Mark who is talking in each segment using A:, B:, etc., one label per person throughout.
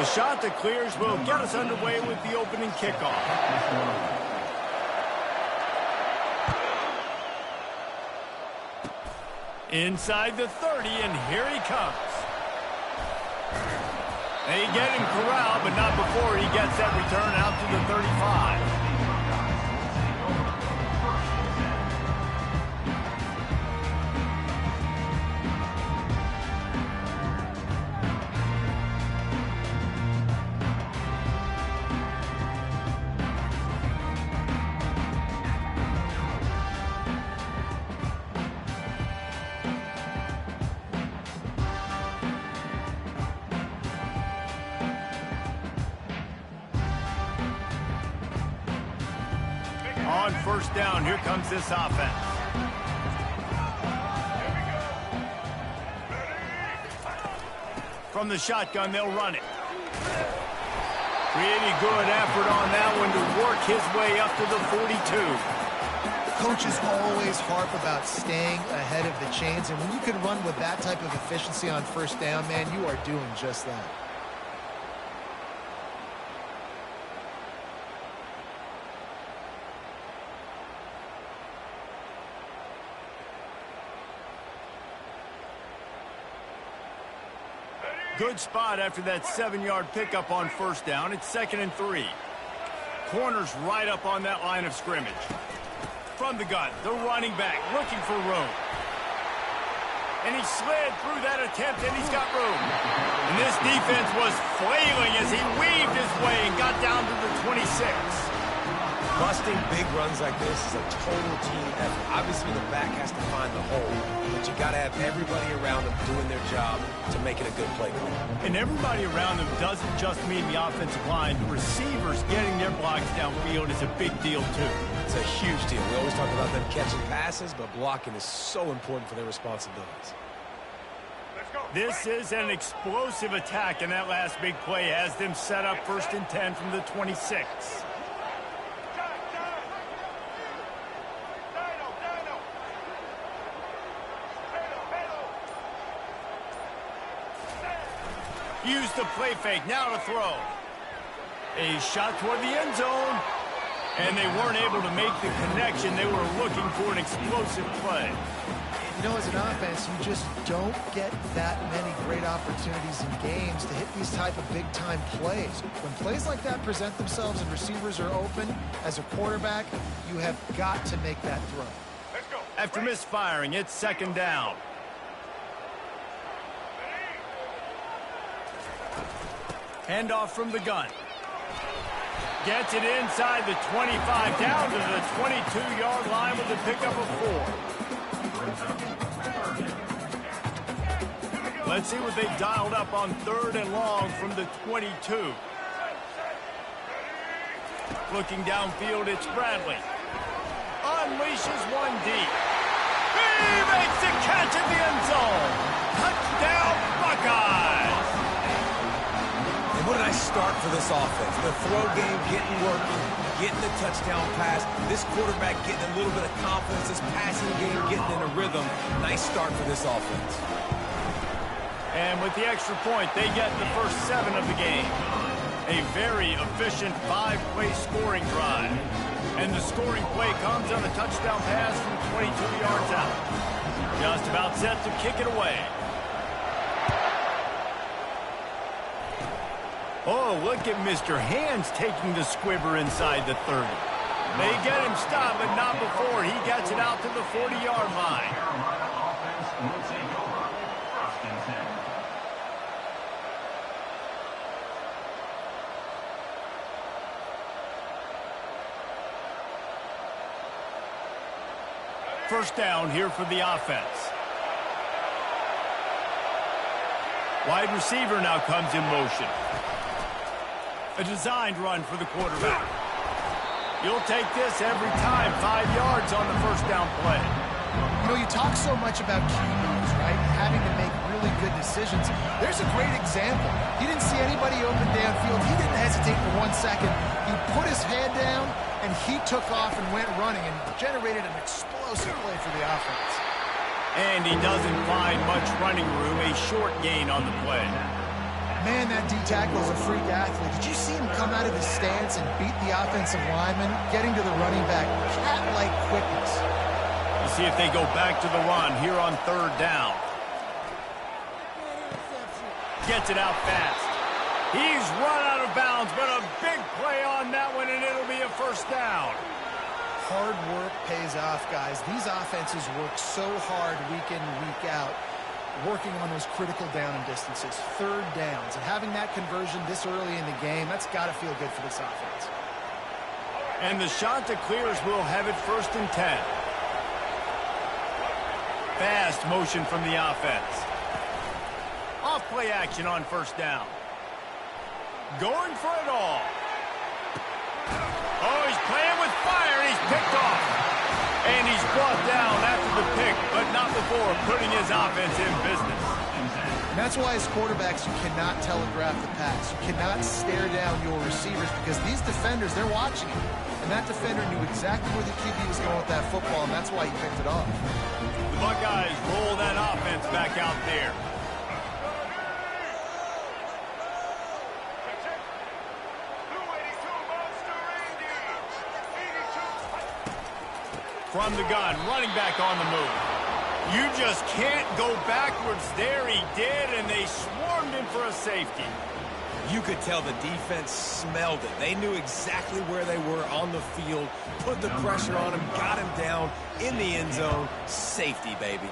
A: The shot that clears will get us underway with the opening kickoff. Inside the 30, and here he comes. They get him corralled, but not before he gets that return out to the 35. On first down, here comes this offense. From the shotgun, they'll run it. Pretty good effort on that one to work his way up to the 42.
B: Coaches always harp about staying ahead of the chains, and when you can run with that type of efficiency on first down, man, you are doing just that.
A: Good spot after that 7-yard pickup on first down. It's 2nd and 3. Corners right up on that line of scrimmage. From the gun, the running back looking for room. And he slid through that attempt, and he's got room. And this defense was flailing as he weaved his way and got down to the 26.
C: Busting big runs like this is a total team effort. Obviously, the back has to find the hole, but you got to have everybody around them doing their job to make it a good play call.
A: And everybody around them doesn't just mean the offensive line. The receivers getting their blocks downfield is a big deal, too.
C: It's a huge deal. We always talk about them catching passes, but blocking is so important for their responsibilities.
A: This is an explosive attack, and that last big play has them set up 1st and 10 from the 26. Use the play fake, now to throw. A shot toward the end zone, and they weren't able to make the connection. They were looking for an explosive play.
B: You know, as an offense, you just don't get that many great opportunities in games to hit these type of big-time plays. When plays like that present themselves and receivers are open, as a quarterback, you have got to make that throw.
A: Let's go. After misfiring, it's 2nd down. Handoff from the gun. Gets it inside the 25, down to the 22-yard line with a pickup of 4. Let's see what they've dialed up on 3rd and long from the 22. Looking downfield, it's Bradley. Unleashes one deep. He makes the catch in the end zone. Touchdown, Buckeyes.
C: What a nice start for this offense. The throw game getting working, getting the touchdown pass. This quarterback getting a little bit of confidence. This passing game getting in a rhythm. Nice start for this offense.
A: And with the extra point, they get the first 7 of the game. A very efficient 5-play scoring drive. And the scoring play comes on a touchdown pass from 22 yards out. Just about set to kick it away. Oh, look at Mr. Hands taking the squibber inside the 30. They get him stopped, but not before he gets it out to the 40-yard line. First down here for the offense. Wide receiver now comes in motion. A designed run for the quarterback. You'll take this every time. 5 yards on the first down play.
B: You know, you talk so much about key moves, right? Having to make really good decisions. There's a great example. He didn't see anybody open downfield. He didn't hesitate for 1 second. He put his head down, and he took off and went running and generated an explosive play for the offense.
A: And he doesn't find much running room. A short gain on the play.
B: Man, that D-tackle is a freak athlete. Did you see him come out of his stance and beat the offensive lineman, getting to the running back? Cat-like quickness.
A: You see if they go back to the run here on 3rd down. Gets it out fast. He's run out of bounds, but a big play on that one, and it'll be a 1st down.
B: Hard work pays off, guys. These offenses work so hard week in and week out, working on those critical down and distances, 3rd downs, and having that conversion this early in the game, that's got to feel good for this offense.
A: And the shot to clears will have it 1st and 10. Fast motion from the offense. Off play action on 1st down. Going for it all. Oh, he's playing with fire, and he's picked off. And he's brought down after the pick, but not before putting his offense in business.
B: And that's why as quarterbacks, you cannot telegraph the pass. You cannot stare down your receivers because these defenders, they're watching it. And that defender knew exactly where the QB was going with that football, and that's why he picked it off.
A: The Buckeyes roll that offense back out there. From the gun, running back on the move. You just can't go backwards there. He did, and they swarmed him for a safety.
C: You could tell the defense smelled it. They knew exactly where they were on the field, put the pressure on him, got him down in the end zone. Safety, baby.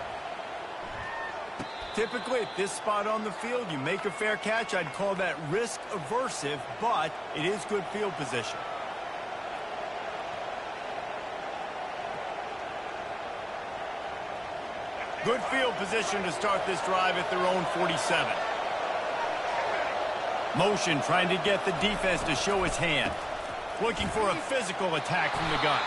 A: Typically, at this spot on the field, you make a fair catch. I'd call that risk-aversive, but it is good field position. Good field position to start this drive at their own 47. Motion trying to get the defense to show its hand. Looking for a physical attack from the gun.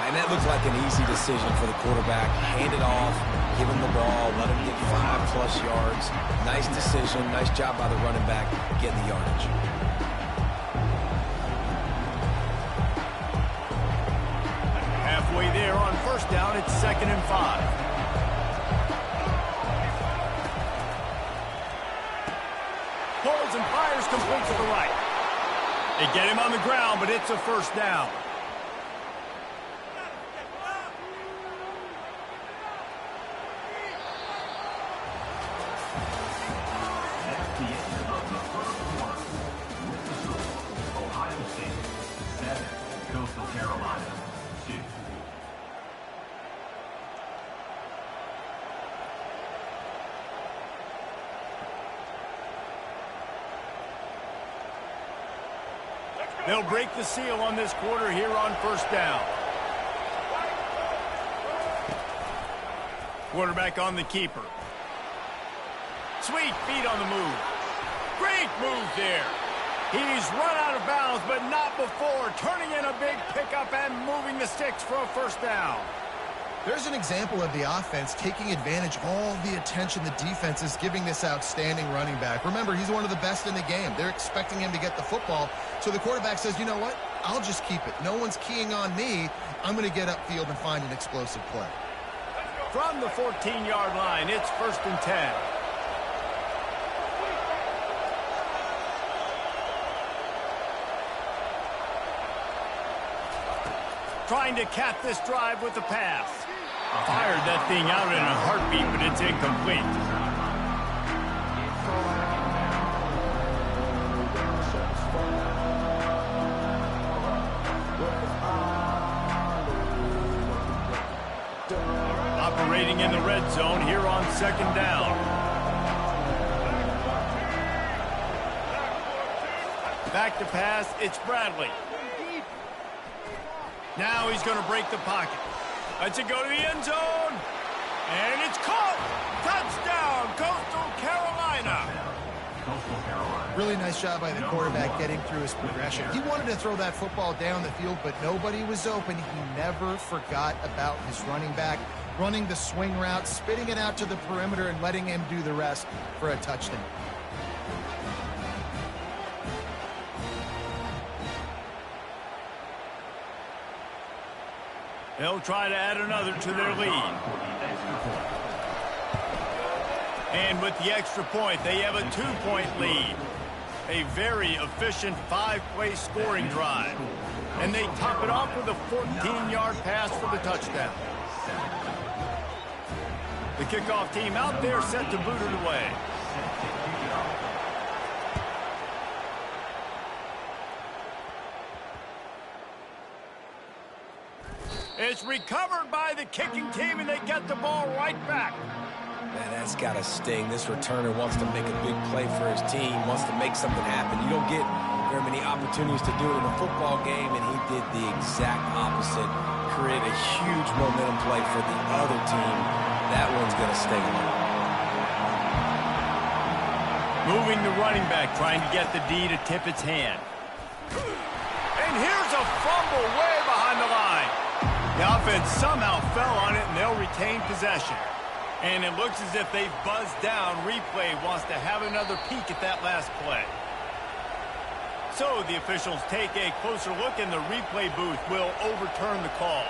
C: And that looks like an easy decision for the quarterback. Hand it off, give him the ball, let him get 5+ yards. Nice decision, nice job by the running back getting the yardage.
A: Halfway there on 1st down, it's 2nd and 5. Pulls and fires complete to the right. They get him on the ground, but it's a 1st down.
D: Ohio State 7, Coastal Carolina 2.
A: They'll break the seal on this quarter here on 1st down. Quarterback on the keeper. Sweet feet on the move. Great move there. He's run out of bounds, but not before. Turning in a big pickup and moving the sticks for a 1st down.
B: There's an example of the offense taking advantage of all the attention the defense is giving this outstanding running back. Remember, he's one of the best in the game. They're expecting him to get the football. So the quarterback says, you know what? I'll just keep it. No one's keying on me. I'm going to get upfield and find an explosive play.
A: From the 14-yard line, it's 1st and 10. Trying to cap this drive with the pass. Fired that thing out in a heartbeat, but it's incomplete. Operating in the red zone here on 2nd down. Back to pass, it's Bradley. Now he's going to break the pocket. Lets it go to the end zone. And it's caught. Touchdown, Coastal Carolina.
B: Really nice job by the quarterback getting through his progression. He wanted to throw that football down the field, but nobody was open. He never forgot about his running back, running the swing route, spitting it out to the perimeter, and letting him do the rest for a touchdown. They'll try to add another to their lead.
A: And with the extra point, they have a 2-point lead. A very efficient 5-play scoring drive. And they top it off with a 14-yard pass for the touchdown. The kickoff team out there set to boot it away. It's recovered by the kicking team, and they get the ball right back.
C: Man, that's got to sting. This returner wants to make a big play for his team, wants to make something happen. You don't get very many opportunities to do it in a football game, and he did the exact opposite. Create a huge momentum play for the other team. That one's going to sting him.
A: Moving the running back, trying to get the D to tip its hand. And here's a fumble way behind the line. The offense somehow fell on it, and they'll retain possession. And it looks as if they've buzzed down. Replay wants to have another peek at that last play. So the officials take a closer look, and the replay booth will overturn the call.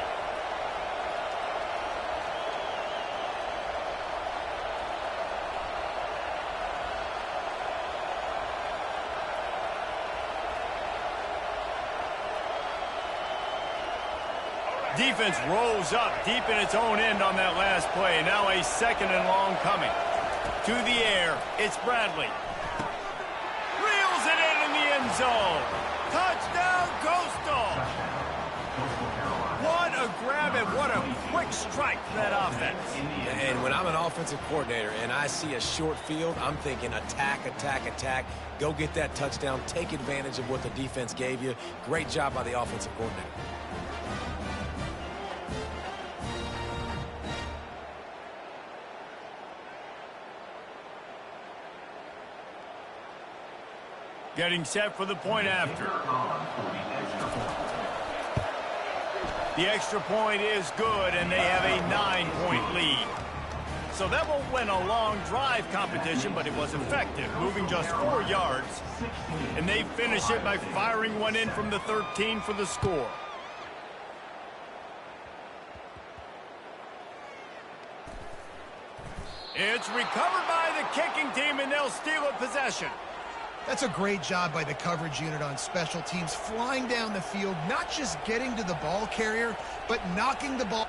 A: Defense rolls up deep in its own end on that last play. Now a 2nd and long coming. To the air, it's Bradley. Reels it in the end zone. Touchdown, Coastal. What a grab and what a quick strike for that offense.
C: And when I'm an offensive coordinator and I see a short field, I'm thinking attack, attack, attack. Go get that touchdown. Take advantage of what the defense gave you. Great job by the offensive coordinator.
A: Getting set for the point after. The extra point is good, and they have a 9-point lead. So that won't win a long drive competition, but it was effective, moving just 4 yards. And they finish it by firing one in from the 13 for the score. It's recovered by the kicking team, and they'll steal a possession.
B: That's a great job by the coverage unit on special teams, flying down the field, not just getting to the ball carrier, but knocking the ball.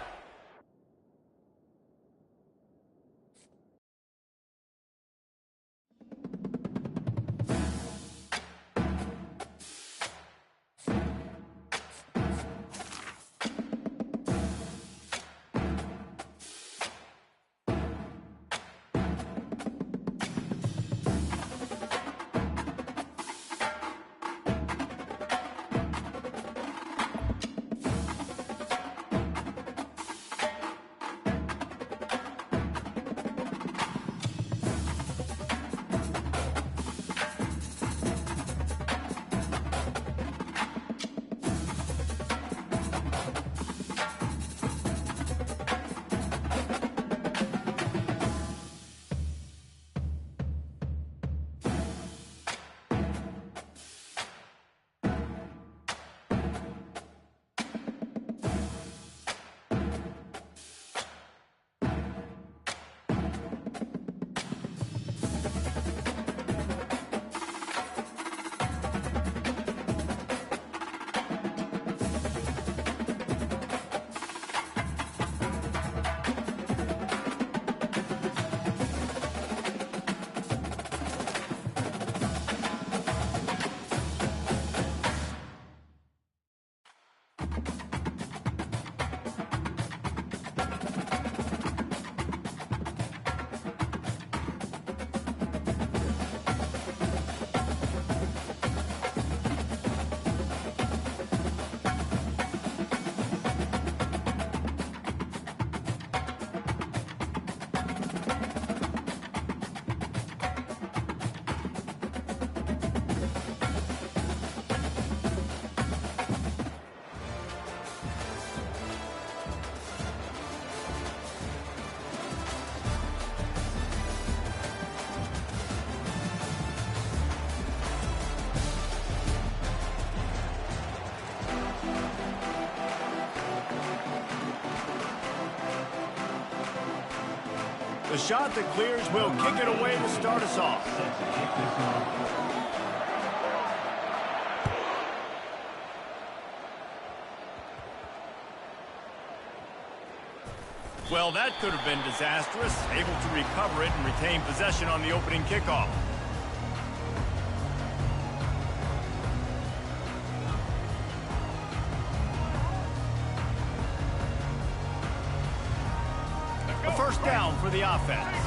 A: The shot that clears will kick it away to start us off. Well, that could have been disastrous. Able to recover it and retain possession on the opening kickoff. A first down for the offense.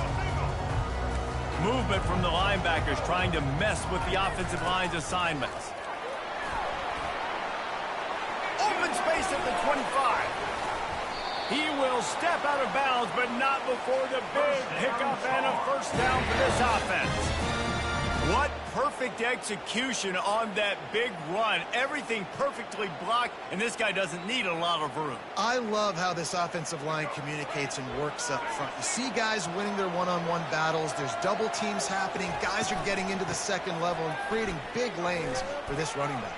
A: Movement from the linebackers trying to mess with the offensive line's assignments. Open space at the 25. He will step out of bounds, but not before the big pickup and a first down for this offense. What perfect execution on that big run. Everything perfectly blocked, and this guy doesn't need a lot of room.
B: I love how this offensive line communicates and works up front. You see guys winning their one-on-one battles. There's double teams happening. Guys are getting into the second level and creating big lanes for this running back.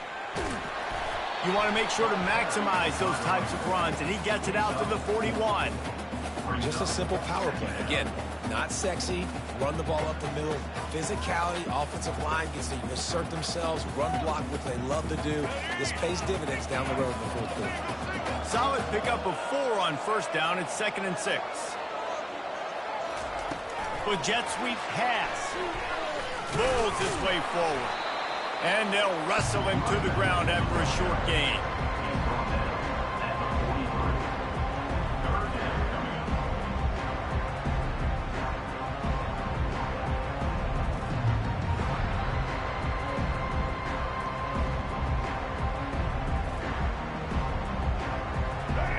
A: You want to make sure to maximize those types of runs, and he gets it out to the 41.
C: Just a simple power play. Again, not sexy, run the ball up the middle. Physicality, offensive line gets to assert themselves, run block, which they love to do. This pays dividends down the road in the fourth quarter.
A: Solid pickup of 4 on first down. It's 2nd and 6. With jet sweep pass. Rolls his way forward. And they'll wrestle him to the ground after a short gain.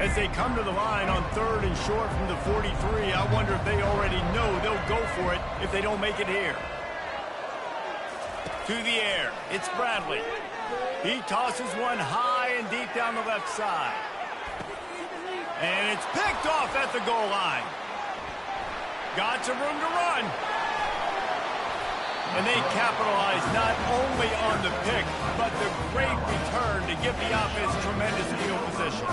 A: As they come to the line on 3rd and short from the 43, I wonder if they already know they'll go for it if they don't make it here. To the air, it's Bradley. He tosses one high and deep down the left side. And it's picked off at the goal line. Got some room to run. And they capitalize not only on the pick, but the great return to give the offense tremendous field position.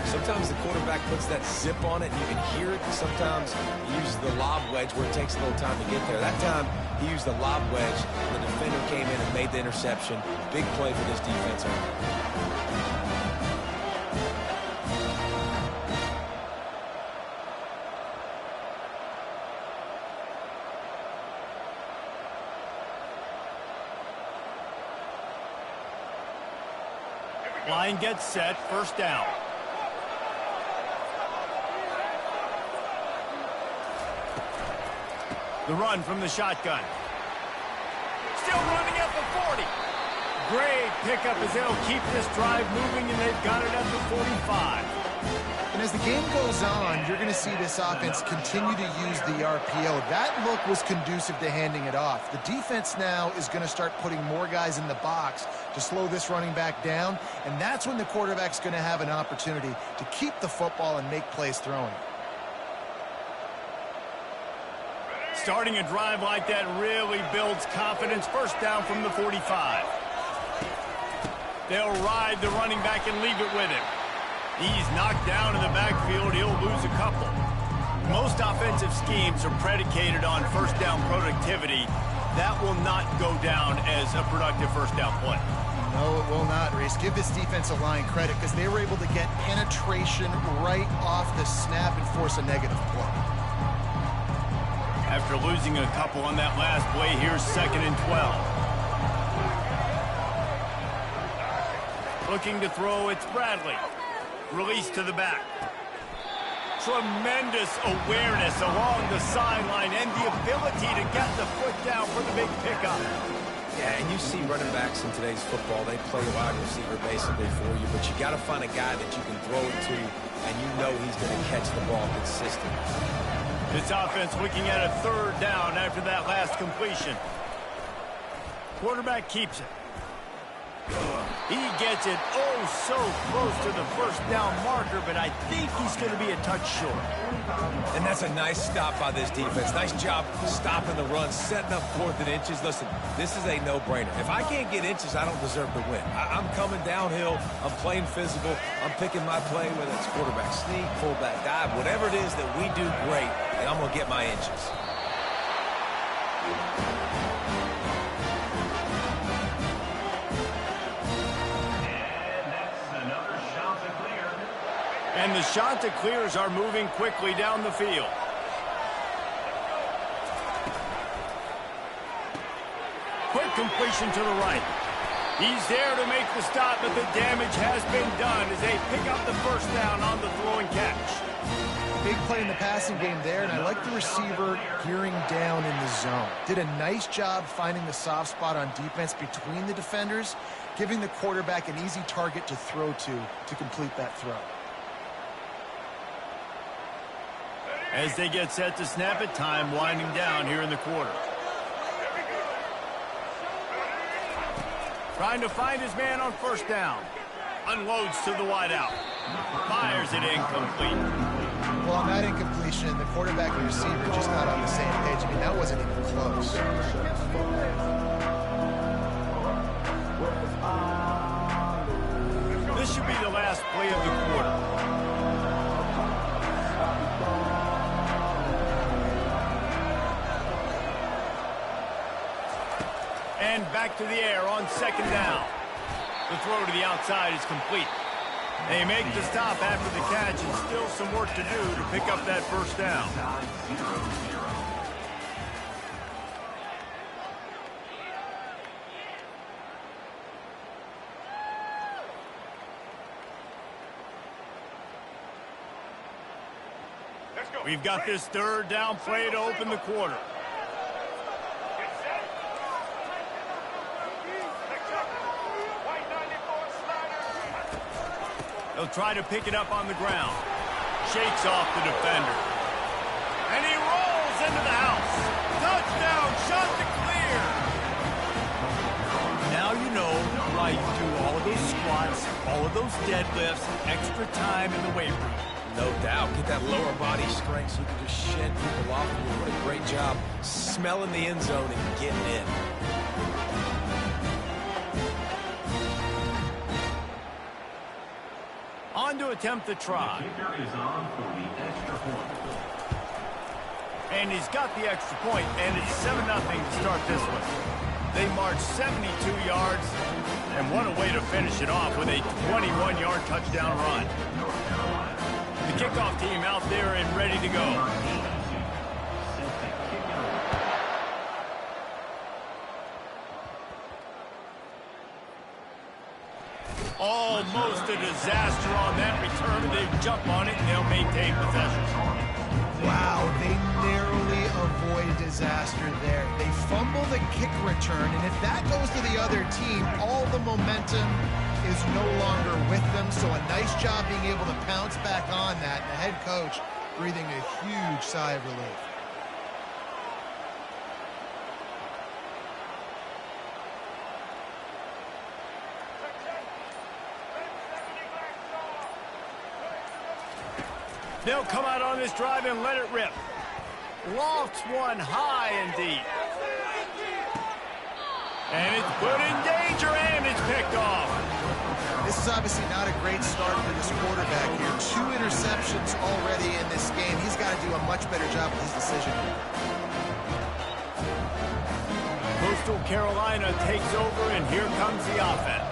C: Sometimes the quarterback puts that zip on it, and you can hear it. Sometimes he uses the lob wedge where it takes a little time to get there. That time, he used the lob wedge. The defender came in and made the interception. Big play for this defense.
A: Line gets set, first down. The run from the shotgun. Still running at the 40. Great pickup as they'll keep this drive moving, and they've got it at the 45.
B: And as the game goes on, you're going to see this offense continue to use the RPO. That look was conducive to handing it off. The defense now is going to start putting more guys in the box to slow this running back down, and that's when the quarterback's going to have an opportunity to keep the football and make plays throwing.
A: Starting a drive like that really builds confidence. First down from the 45. They'll ride the running back and leave it with him. He's knocked down in the backfield. He'll lose a couple. Most offensive schemes are predicated on first down productivity. That will not go down as a productive first down play.
B: No, it will not, Reese. Give this defensive line credit because they were able to get penetration right off the snap and force a negative play.
A: After losing a couple on that last play, here's 2nd and 12. Looking to throw, it's Bradley. Release to the back. Tremendous awareness along the sideline and the ability to get the foot down for the big pickup.
C: Yeah, and you see running backs in today's football, they play wide receiver basically for you, but you got to find a guy that you can throw it to, and you know he's going to catch the ball consistently.
A: This offense looking at a 3rd down after that last completion. Quarterback keeps it. He gets it so close to the first down marker, but I think he's going to be a touch short.
C: And that's a nice stop by this defense. Nice job stopping the run, setting up 4th and inches. Listen, this is a no-brainer. If I can't get inches, I don't deserve to win. I'm coming downhill. I'm playing physical. I'm picking my play, whether it's quarterback sneak, fullback dive, whatever it is that we do great, and I'm going to get my inches.
A: And the Chanticleers are moving quickly down the field. Quick completion to the right. He's there to make the stop, but the damage has been done as they pick up the first down on the throwing catch.
B: Big play in the passing game there, and I like the receiver gearing down in the zone. Did a nice job finding the soft spot on defense between the defenders, giving the quarterback an easy target to throw to complete that throw.
A: As they get set to snap it, time winding down here in the quarter. Trying to find his man on first down. Unloads to the wideout. Fires it incomplete.
B: Well, on that incompletion, the quarterback and receiver just not on the same page. I mean, that wasn't even close.
A: This should be the last play of the quarter. And back to the air on second down. The throw to the outside is complete. They make the stop after the catch, and still some work to do to pick up that first down. We've got this third down play to open the quarter. They'll try to pick it up on the ground. Shakes off the defender. And he rolls into the house. Touchdown, Chanticleer. Now you know why you do all of those squats, all of those deadlifts, extra time in the weight room.
C: No doubt. Get that lower body strength so you can just shed people off. What a great job smelling the end zone and getting in.
A: On to attempt the try. And he's got the extra point, and it's 7-0 to start this one. They march 72 yards, and what a way to finish it off with a 21-yard touchdown run. The kickoff team out there and ready to go. Almost a disaster on that return. They jump on it, and they'll maintain possession.
B: Wow, they narrowly avoid disaster there. They fumble the kick return, and if that goes to the other team, all the momentum is no longer with them. So a nice job being able to pounce back on that. The head coach breathing a huge sigh of relief. They'll come out on this drive and let it rip. Lofts one high and deep. And it's put in danger, and it's picked off. This is obviously not a great start for this quarterback here. 2 interceptions already in this game. He's got to do a much better job with his decision. Coastal Carolina takes over, and here comes the offense.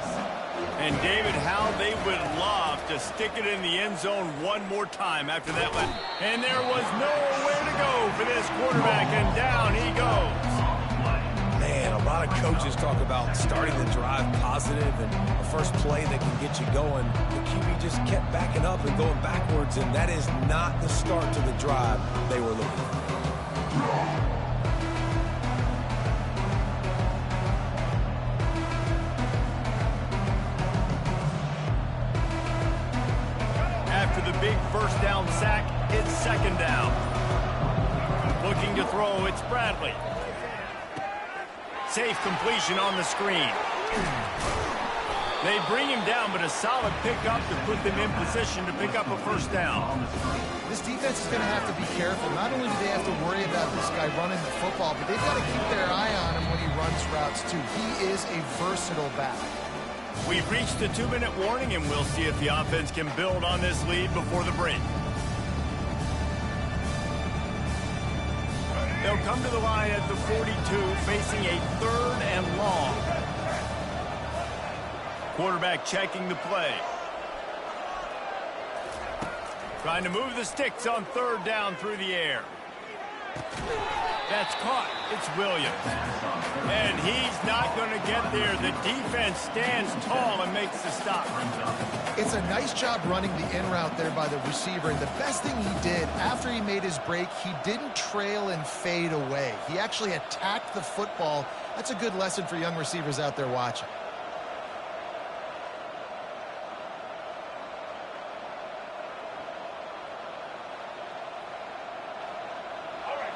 B: And David, how they would love to stick it in the end zone one more time after that one. And there was nowhere to go for this quarterback, and down he goes.
C: Man, a lot of coaches talk about starting the drive positive and the first play that can get you going. The QB just kept backing up and going backwards, and that is not the start to the drive they were looking for.
A: After the big first down sack, it's second down. Looking to throw, it's Bradley. Safe completion on the screen. They bring him down, but a solid pickup to put them in position to pick up a first down.
B: This defense is going to have to be careful. Not only do they have to worry about this guy running the football, but they've got to keep their eye on him when he runs routes, too. He is a versatile back.
A: We've reached the 2-minute warning, and we'll see if the offense can build on this lead before the break. They'll come to the line at the 42, facing a 3rd and long. Quarterback checking the play. Trying to move the sticks on 3rd down through the air. That's caught. It's Williams. And he's not going to get there. The defense stands tall and makes the stop.
B: It's a nice job running the in route there by the receiver. And the best thing he did after he made his break, he didn't trail and fade away. He actually attacked the football. That's a good lesson for young receivers out there watching.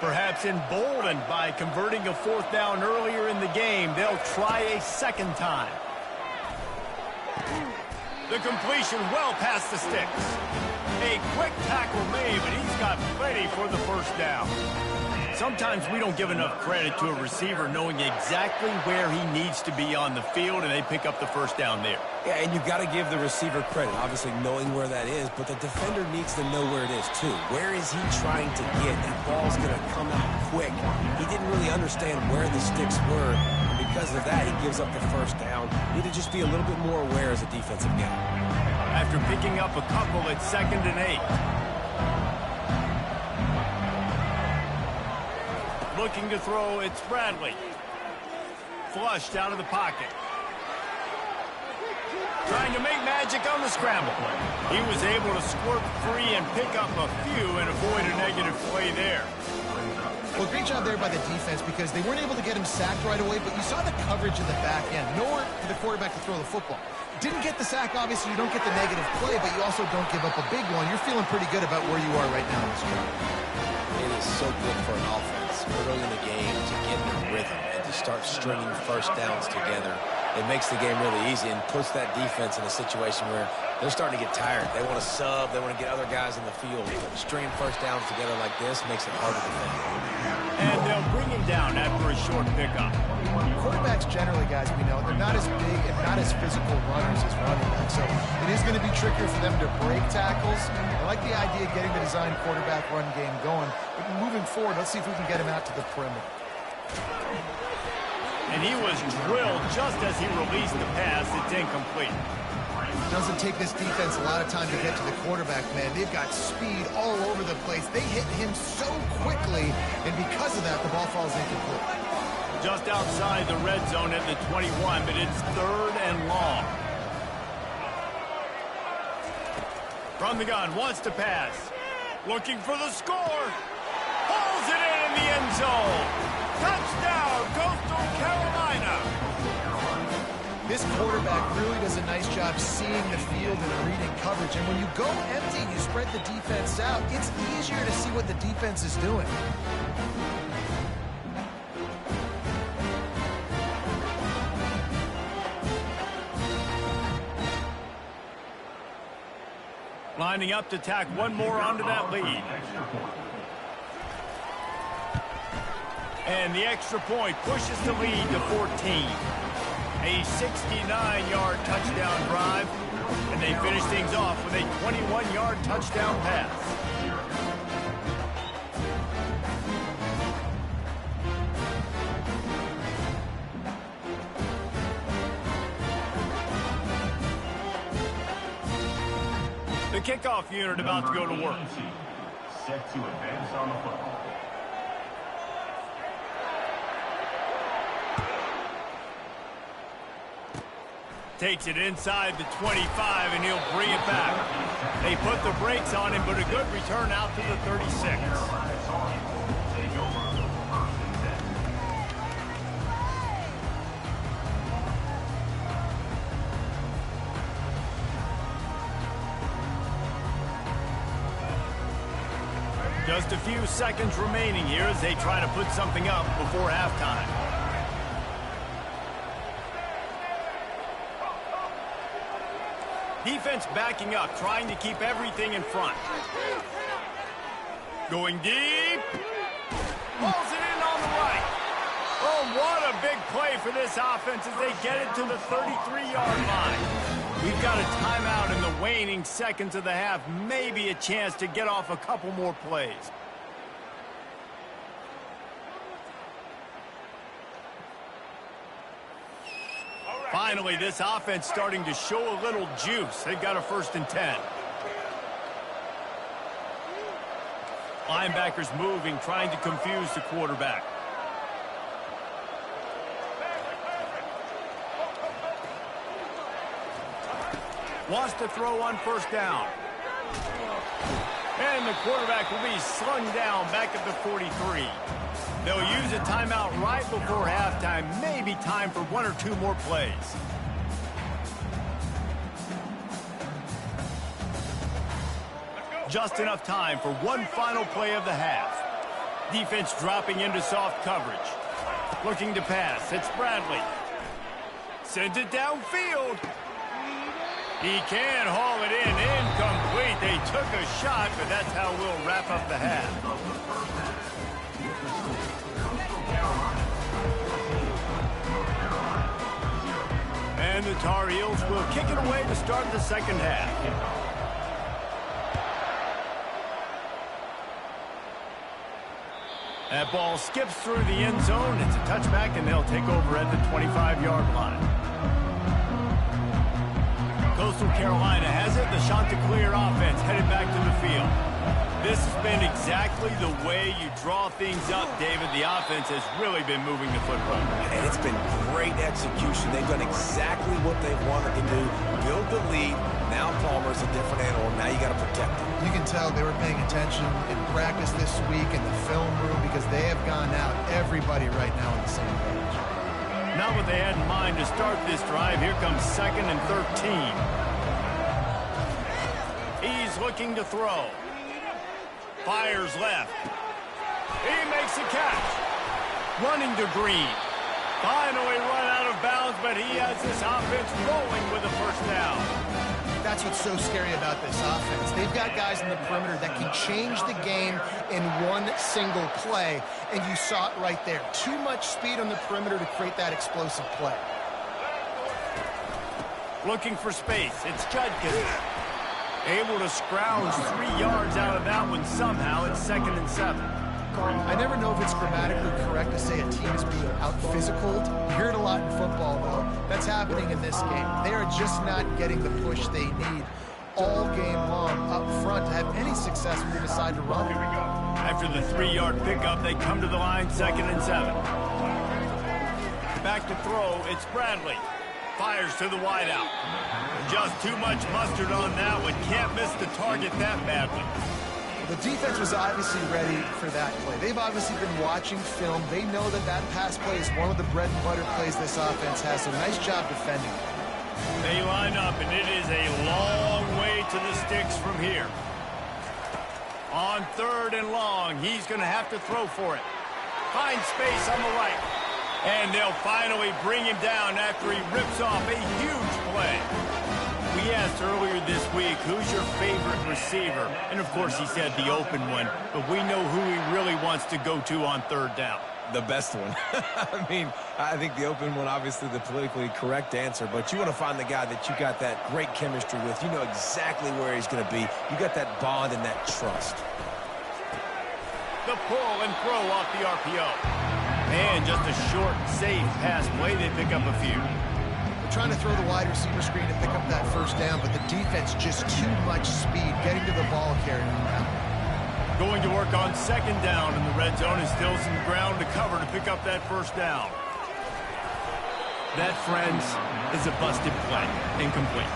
A: Perhaps emboldened by converting a 4th down earlier in the game, they'll try a 2nd time. The completion well past the sticks. A quick tackle made, but he's got plenty for the first down. Sometimes we don't give enough credit to a receiver knowing exactly where he needs to be on the field, and they pick up the first down there.
C: Yeah, and you've got to give the receiver credit, obviously knowing where that is, but the defender needs to know where it is too. Where is he trying to get? That ball's going to come out quick. He didn't really understand where the sticks were, and because of that, he gives up the first down. Need to just be a little bit more aware as a defensive guy.
A: After picking up a couple, it's 2nd and 8. Looking to throw, it's Bradley. Flushed out of the pocket. Trying to make magic on the scramble. He was able to squirt free and pick up a few and avoid a negative play there.
B: Well, great job there by the defense because they weren't able to get him sacked right away, but you saw the coverage in the back end. Nowhere for the quarterback to throw the football. Didn't get the sack, obviously. You don't get the negative play, but you also don't give up a big one. You're feeling pretty good about where you are right now in this game.
E: It is so good for an offense early in the game to get in a rhythm and to start stringing first downs together. It makes the game really easy and puts that defense in a situation where they're starting to get tired. They want to sub. They want to get other guys in the field. Stringing first downs together like this makes it hard to defend.
A: And they'll bring him down after a short pickup.
B: Quarterbacks generally, guys, we know, they're not as big and not as physical runners as running backs. So it is going to be trickier for them to break tackles. I like the idea of getting the design quarterback run game going. But moving forward, let's see if we can get him out to the perimeter.
A: And he was drilled just as he released the pass. It's incomplete.
B: It doesn't take this defense a lot of time to get to the quarterback, man. They've got speed all over the place. They hit him so quickly, and because of that, the ball falls incomplete.
A: Just outside the red zone at the 21, but it's 3rd and long. From the gun, wants to pass. Looking for the score. Pulls it in the end zone. Touchdown, Coastal Carolina.
B: This quarterback really does a nice job seeing the field and reading coverage. And when you go empty and you spread the defense out, it's easier to see what the defense is doing.
A: Lining up to tack one more onto that lead. And the extra point pushes the lead to 14. A 69-yard touchdown drive, and they finish things off with a 21-yard touchdown pass. The kickoff unit about to go to work.
D: Set to advance on the football.
A: Takes it inside the 25, and he'll bring it back. They put the brakes on him, but a good return out to the 36. Just a few seconds remaining here as they try to put something up before halftime. Defense backing up, trying to keep everything in front. Going deep. Pulls it in on the right. Oh, what a big play for this offense as they get it to the 33-yard line. We've got a timeout in the waning seconds of the half. Maybe a chance to get off a couple more plays. Finally, this offense starting to show a little juice. They've got a 1st and 10. Linebackers moving, trying to confuse the quarterback. Wants to throw on 1st down. And the quarterback will be slung down back at the 43. They'll use a timeout right before halftime. Maybe time for 1 or 2 more plays. Just enough time for one final play of the half. Defense dropping into soft coverage. Looking to pass. It's Bradley. Sends it downfield. He can haul it in. Incomplete. They took a shot, but that's how we'll wrap up the half. And the Tar Heels will kick it away to start the second half. That ball skips through the end zone. It's a touchback, and they'll take over at the 25-yard line. Coastal Carolina has it. The Chanticleer offense headed back to the field. This has been exactly the way you draw things up, David. The offense has really been moving the football.
C: And it's been great execution. They've done exactly what they've wanted to do. Build the lead. Now Palmer's a different animal. Now you got to protect him.
B: You can tell they were paying attention in practice this week in the film room because they have gone out, everybody right now on the same page.
A: Not what they had in mind to start this drive. Here comes 2nd and 13. He's looking to throw. Fires left. He makes a catch. Running to Green. Finally run out of bounds, but he has this offense rolling with a 1st down.
B: That's what's so scary about this offense. They've got guys in the perimeter that can change the game in one single play, and you saw it right there. Too much speed on the perimeter to create that explosive play.
A: Looking for space. It's Judkins. Able to scrounge 3 yards out of that one somehow. It's 2nd and 7.
B: I never know if it's grammatically correct to say a team is being out-physicaled. You hear it a lot in football, though. That's happening in this game. They are just not getting the push they need all game long up front to have any success when they decide to run.
A: Here we go. After the 3-yard pickup, they come to the line, 2nd and 7. Back to throw. It's Bradley. Fires to the wideout. Just too much mustard on that one. Can't miss the target that badly.
B: The defense was obviously ready for that play. They've obviously been watching film. They know that that pass play is one of the bread and butter plays this offense has. So nice job defending.
A: They line up, and it is a long way to the sticks from here. On 3rd and long, he's going to have to throw for it. Finds space on the right. And they'll finally bring him down after he rips off a huge play. We asked earlier this week, who's your favorite receiver? And, of course, he said the open one. But we know who he really wants to go to on 3rd down.
C: The best one. I mean, I think the open one, obviously the politically correct answer, but you want to find the guy that you got that great chemistry with. You know exactly where he's going to be. You got that bond and that trust.
A: The pull and throw off the RPO. And just a short, safe pass play. They pick up a few.
B: They're trying to throw the wide receiver screen to pick up that 1st down, but the defense just too much speed getting to the ball carrier.
A: Going to work on 2nd down in the red zone and still some ground to cover to pick up that 1st down. That, friends, is a busted play. Incomplete.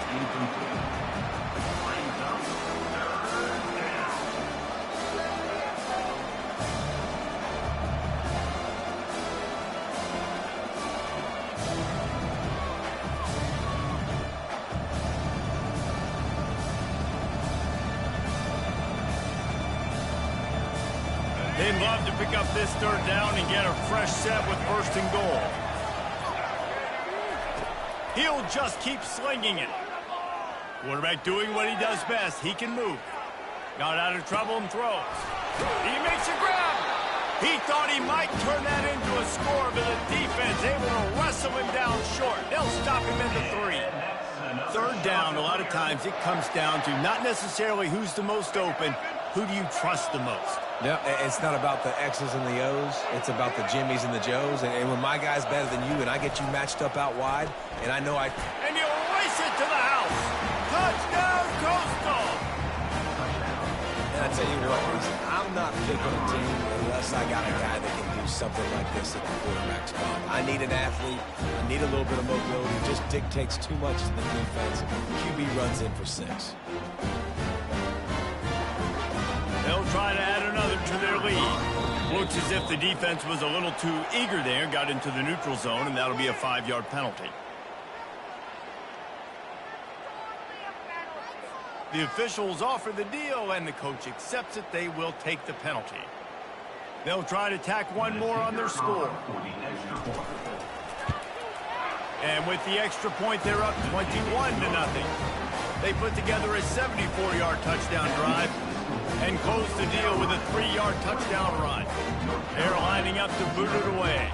A: They'd love to pick up this 3rd down and get a fresh set with 1st and goal. He'll just keep slinging it. Quarterback doing what he does best. He can move. Got out of trouble and throws. He makes a grab. He thought he might turn that into a score, but the defense able to wrestle him down short. They'll stop him at the 3. Third down, a lot of times it comes down to not necessarily who's the most open, who do you trust the most?
C: No, it's not about the X's and the O's. It's about the Jimmies and the Joes. And when my guy's better than you and I get you matched up out wide, and I know I...
A: And you race it to the house. Touchdown, Coastal.
C: And I tell you what, I'm not picking a team unless I got a guy that can do something like this at the quarterback spot. I need an athlete. I need a little bit of mobility. It just dictates too much to the defense. QB runs in for 6.
A: They'll try to add another to their lead. Looks as if the defense was a little too eager there, got into the neutral zone, and that'll be a 5-yard penalty. The officials offer the deal, and the coach accepts it. They will take the penalty. They'll try to tack one more on their score. And with the extra point, they're up 21-0. They put together a 74-yard touchdown drive and close the deal with a 3-yard touchdown run. They're lining up to boot it away.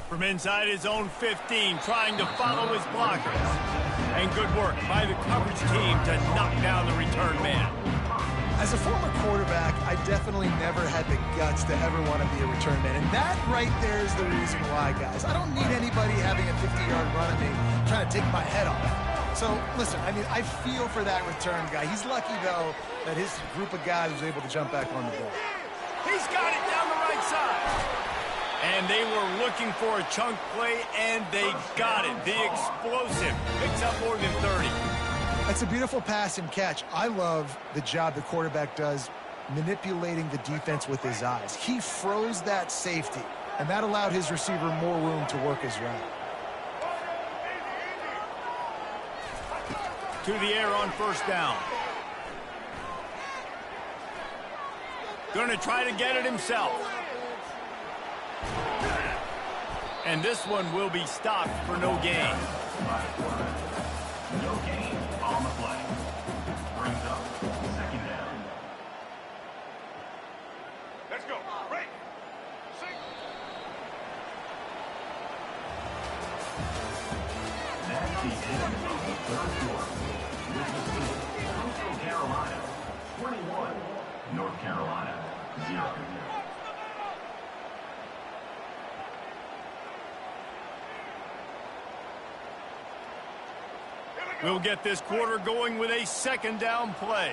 A: From inside his own 15, trying to follow his blockers. And good work by the coverage team to knock down the return man.
B: As a former quarterback, I definitely never had the guts to ever want to be a return man. And that right there is the reason why, guys. I don't need anybody having a 50-yard run at me trying to take my head off. So, listen, I mean, I feel for that return guy. He's lucky, though, that his group of guys was able to jump back on the ball.
A: He's got it down the right side. And they were looking for a chunk play, and they got it. The explosive picks up more than 30.
B: That's a beautiful pass and catch. I love the job the quarterback does manipulating the defense with his eyes. He froze that safety, and that allowed his receiver more room to work his route.
A: To the air on first down. Going to try to get it himself. And this one will be stopped for no gain.
D: No gain on the play. Brings up 2nd down. Let's go. Break. Sing. That's the end of the 3rd quarter. With the score, Coastal Carolina 21, North Carolina 0.
A: We'll get this quarter going with a 2nd down play.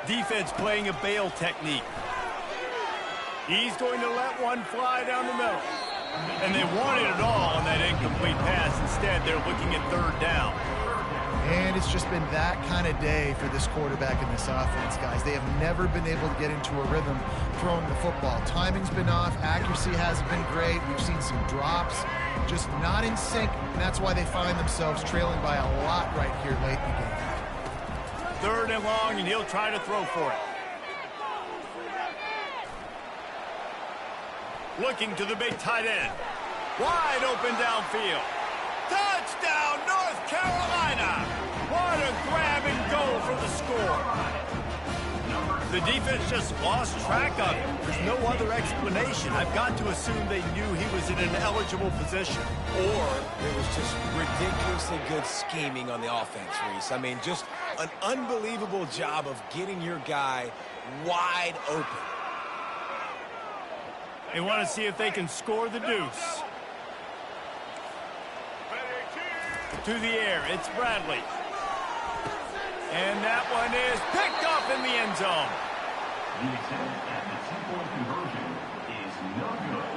A: Defense playing a bail technique. He's going to let one fly down the middle. And they wanted it all on that incomplete pass. Instead, they're looking at 3rd down.
B: And it's just been that kind of day for this quarterback and this offense, guys. They have never been able to get into a rhythm throwing the football. Timing's been off. Accuracy hasn't been great. We've seen some drops. Just not in sync, and that's why they find themselves trailing by a lot right here late in the game.
A: 3rd and long, and he'll try to throw for it. Looking to the big tight end. Wide open downfield. Touchdown, North Carolina! What a grab and go for the score. The defense just lost track of him. There's no other explanation. I've got to assume they knew he was in an eligible position.
C: Or it was just ridiculously good scheming on the offense, Reese. I mean, just an unbelievable job of getting your guy wide open.
A: They want to see if they can score the deuce. To the air, it's Bradley. And that one is picked off in the end zone.
D: The attempt at the 2-point conversion is no good.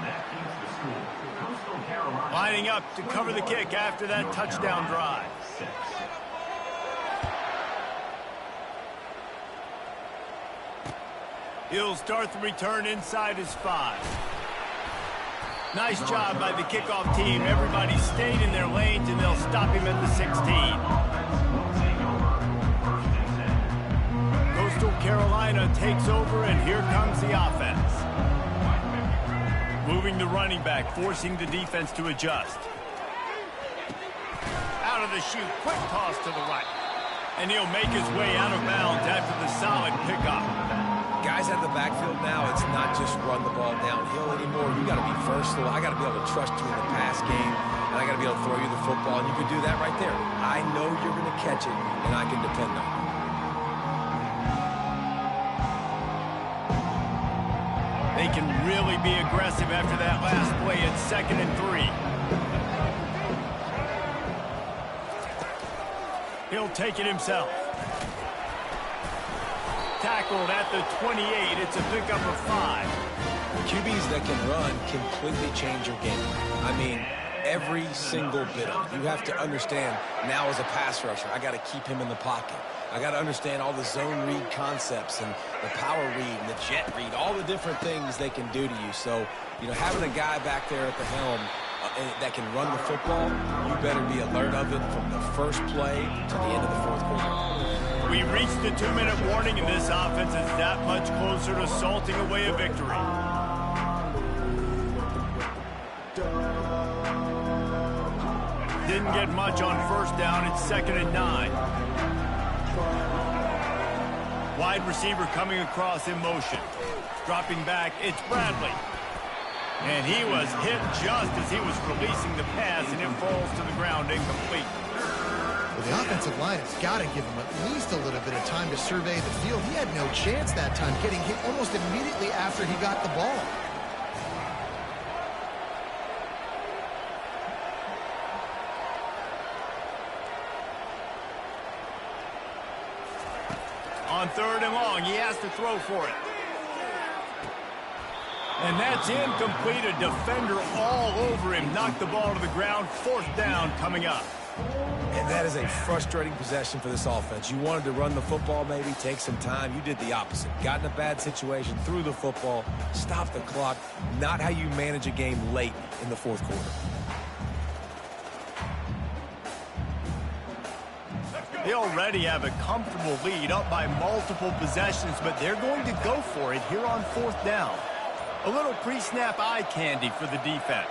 D: That keeps the score. Coastal Carolina
A: lining up to cover the kick after that touchdown drive.
D: 6.
A: He'll start the return inside his 5. Nice job by the kickoff team. Everybody stayed in their lanes, and they'll stop him at the 16. Coastal Carolina takes over, and here comes the offense. Moving the running back, forcing the defense to adjust. Out of the chute, quick toss to the right. And he'll make his way out of bounds after the solid pickup.
C: Guys out of the backfield now, it's not just run the ball downhill anymore. You got to be versatile. I got to be able to trust you in the pass game, and I got to be able to throw you the football, and you can do that right there. I know you're going to catch it, and I can depend on it.
A: They can really be aggressive after that last play at 2nd and 3. He'll take it himself. Tackled at the 28. It's a pickup of 5.
C: QBs that can run completely change your game. I mean, every single bit of it. You have to understand now as a pass rusher, I got to keep him in the pocket. I got to understand all the zone read concepts and the power read and the jet read, all the different things they can do to you. So, having a guy back there at the helm that can run the football, you better be alert of it from the first play to the end of the fourth quarter.
A: We reached the 2-minute warning, and this offense is that much closer to salting away a victory. Didn't get much on first down. It's 2nd and 9. Wide receiver coming across in motion. Dropping back, it's Bradley. And he was hit just as he was releasing the pass, and it falls to the ground incomplete.
B: Well, the offensive line has got to give him at least a little bit of time to survey the field. He had no chance that time, getting hit almost immediately after he got the ball.
A: On 3rd and long, he has to throw for it. And that's incomplete. A defender all over him. Knocked the ball to the ground. 4th down coming up.
C: And that is a frustrating possession for this offense. You wanted to run the football, maybe take some time. You did the opposite. Got in a bad situation, threw the football, stopped the clock. Not how you manage a game late in the fourth quarter.
A: They already have a comfortable lead, up by multiple possessions, but they're going to go for it here on 4th down. A little pre-snap eye candy for the defense.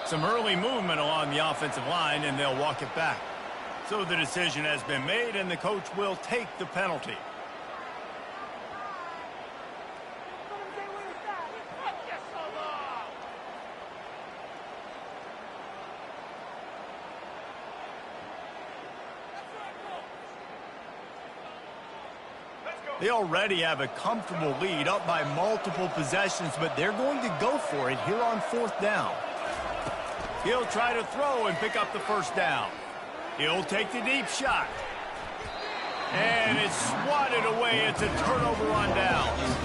A: Some early movement along the offensive line, and they'll walk it back. So the decision has been made, and the coach will take the penalty. They already have a comfortable lead, up by multiple possessions, but they're going to go for it here on 4th down. He'll try to throw and pick up the 1st down. He'll take the deep shot. And it's swatted away. It's a turnover on downs.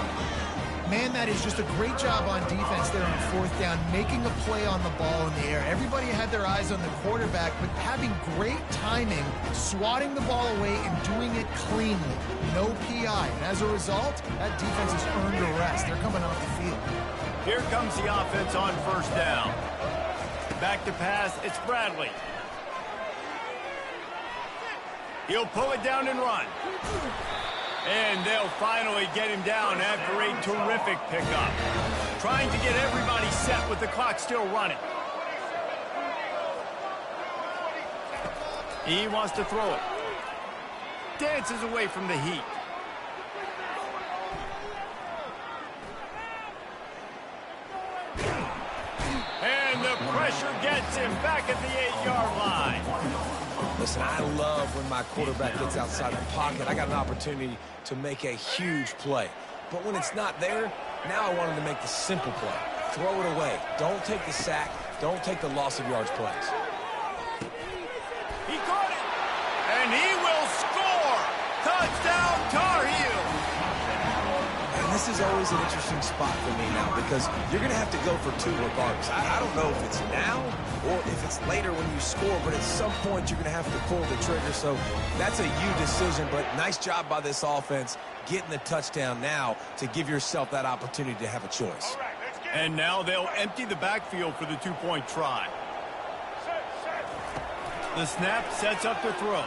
B: Man, that is just a great job on defense there on 4th down, making a play on the ball in the air. Everybody had their eyes on the quarterback, but having great timing, swatting the ball away and doing it cleanly. No PI. And as a result, that defense has earned a rest. They're coming off the field.
A: Here comes the offense on 1st down. Back to pass, it's Bradley. He'll pull it down and run. And they'll finally get him down after a terrific pickup. Trying to get everybody set with the clock still running. He wants to throw it. Dances away from the heat. And the pressure gets him back at the 8-yard line.
C: Listen, I love when my quarterback gets outside the pocket. I got an opportunity to make a huge play. But when it's not there, now I want him to make the simple play. Throw it away. Don't take the sack. Don't take the loss of yards plays.
A: He caught it. And he will score. Touchdown, Tar Heels.
C: And this is always an interesting spot for me now because you're going to have to go for 2 regardless. I don't know if it's now or if it's later when you score, but at some point you're going to have to pull the trigger. So that's a you decision, but nice job by this offense getting the touchdown now to give yourself that opportunity to have a choice.
A: And now they'll empty the backfield for the 2-point try. The snap sets up the throw.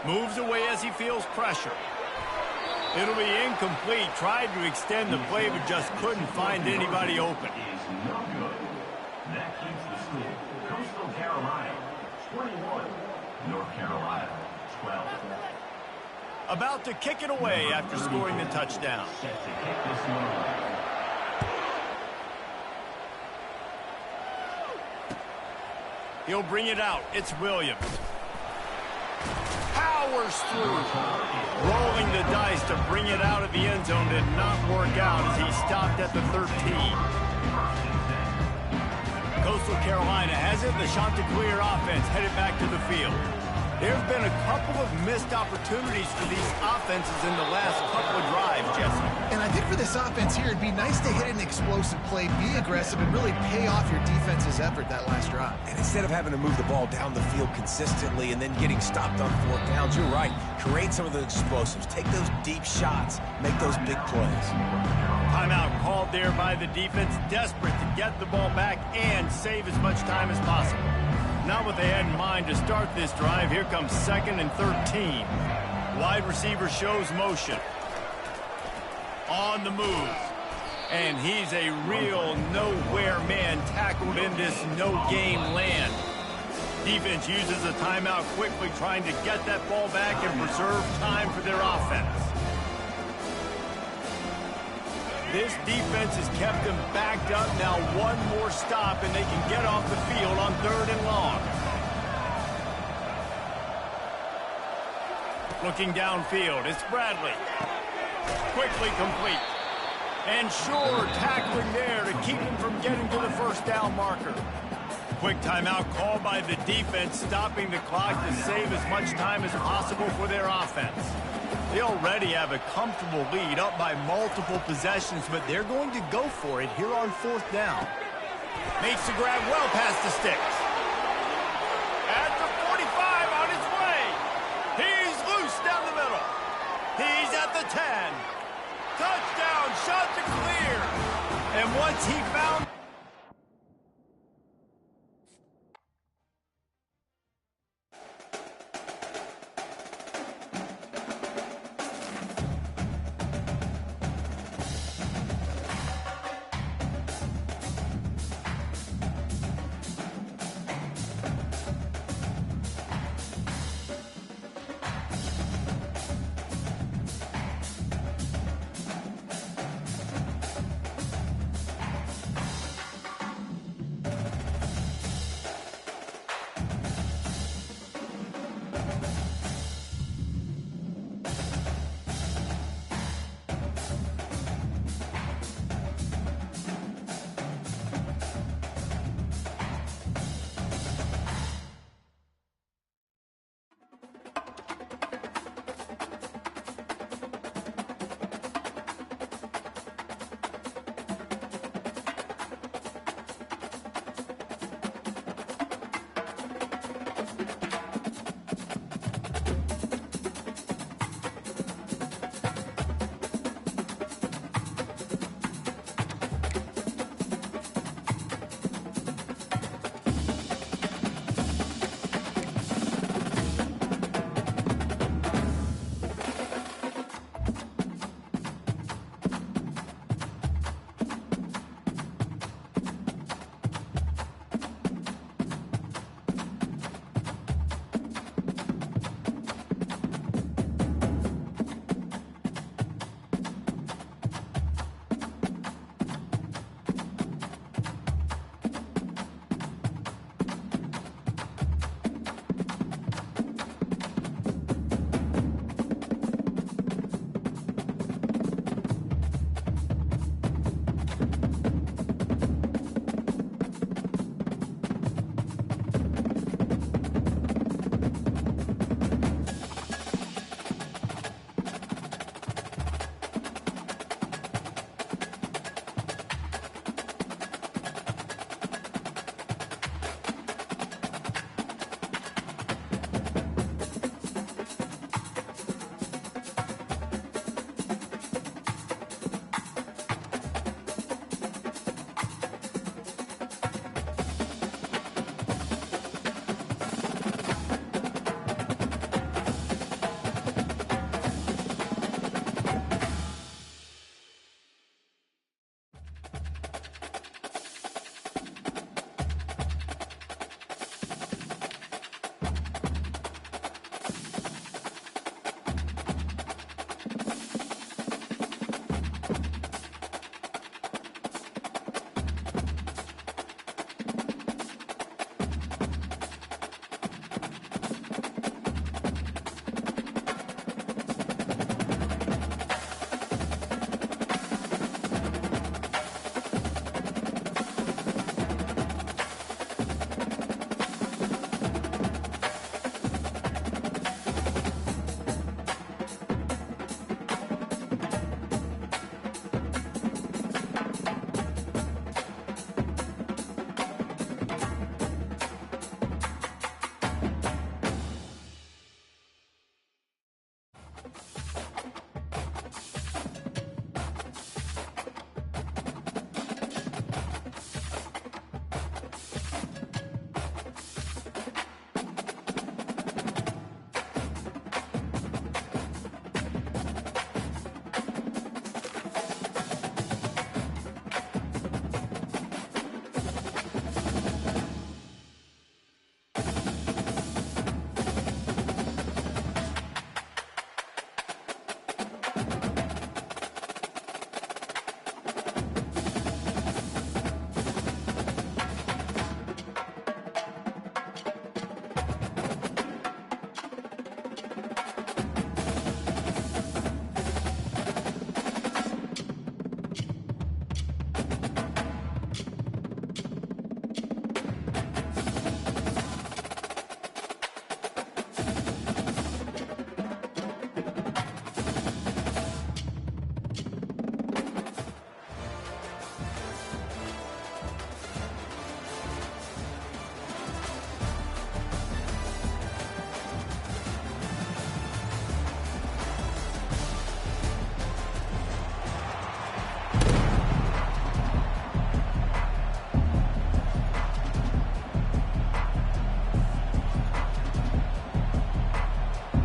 A: Moves away as he feels pressure. It'll be incomplete. Tried to extend the play, but just couldn't find anybody open.
D: Is no good. That keeps the score. Coastal Carolina, 21. North Carolina, 12.
A: About to kick it away after scoring the touchdown.
D: Set to kick this one away.
A: He'll bring it out. It's Williams. Powers through. Rolling the dice to bring it out of the end zone did not work out as he stopped at the 13. Coastal Carolina has it. The Chanticleer offense headed back to the field. There have been a couple of missed opportunities for these offenses in the last couple of drives, Jesse.
B: And I think for this offense here, it'd be nice to hit an explosive play, be aggressive, and really pay off your defense's effort that last drive.
C: And instead of having to move the ball down the field consistently and then getting stopped on fourth downs, you're right. Create some of those explosives. Take those deep shots. Make those big plays.
A: Timeout called there by the defense, desperate to get the ball back and save as much time as possible. Not what they had in mind to start this drive. Here comes 2nd and 13. Wide receiver shows motion. On the move. And he's a real nowhere man tackled in this no-game land. Defense uses a timeout quickly, trying to get that ball back and preserve time for their offense. This defense has kept them backed up. Now one more stop, and they can get off the field on 3rd and long. Looking downfield, it's Bradley. Quickly complete. And sure, tackling there to keep him from getting to the first down marker. Quick timeout called by the defense, stopping the clock to save as much time as possible for their offense. They already have a comfortable lead, up by multiple possessions, but they're going to go for it here on 4th down. Makes the grab well past the sticks. At the 45 on his way. He's loose down the middle. He's at the 10. Touchdown, shot to clear. And once he found...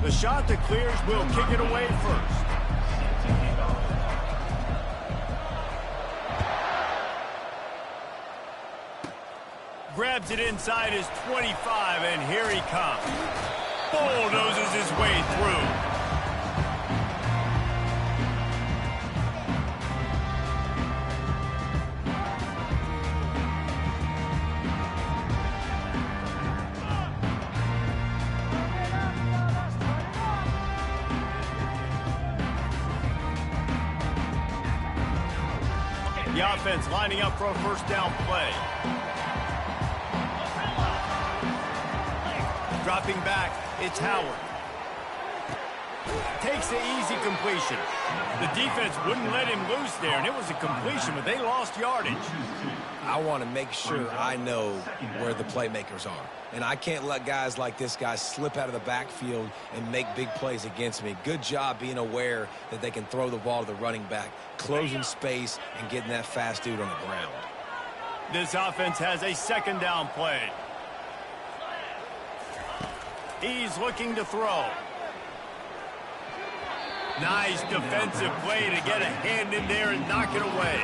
A: The shot that clears will kick it away first. Grabs it inside his 25, and here he comes. Bulldozes his way through. The offense lining up for a first down play. Dropping back, it's Howard. Takes the easy completion. The defense wouldn't let him loose there, and it was a completion, but they lost yardage.
E: I want to make sure I know where the playmakers are. And I can't let guys like this guy slip out of the backfield and make big plays against me. Good job being aware that they can throw the ball to the running back, closing space, and getting that fast dude on the ground.
A: This offense has a second down play. He's looking to throw. Nice defensive play to get a hand in there and knock it away.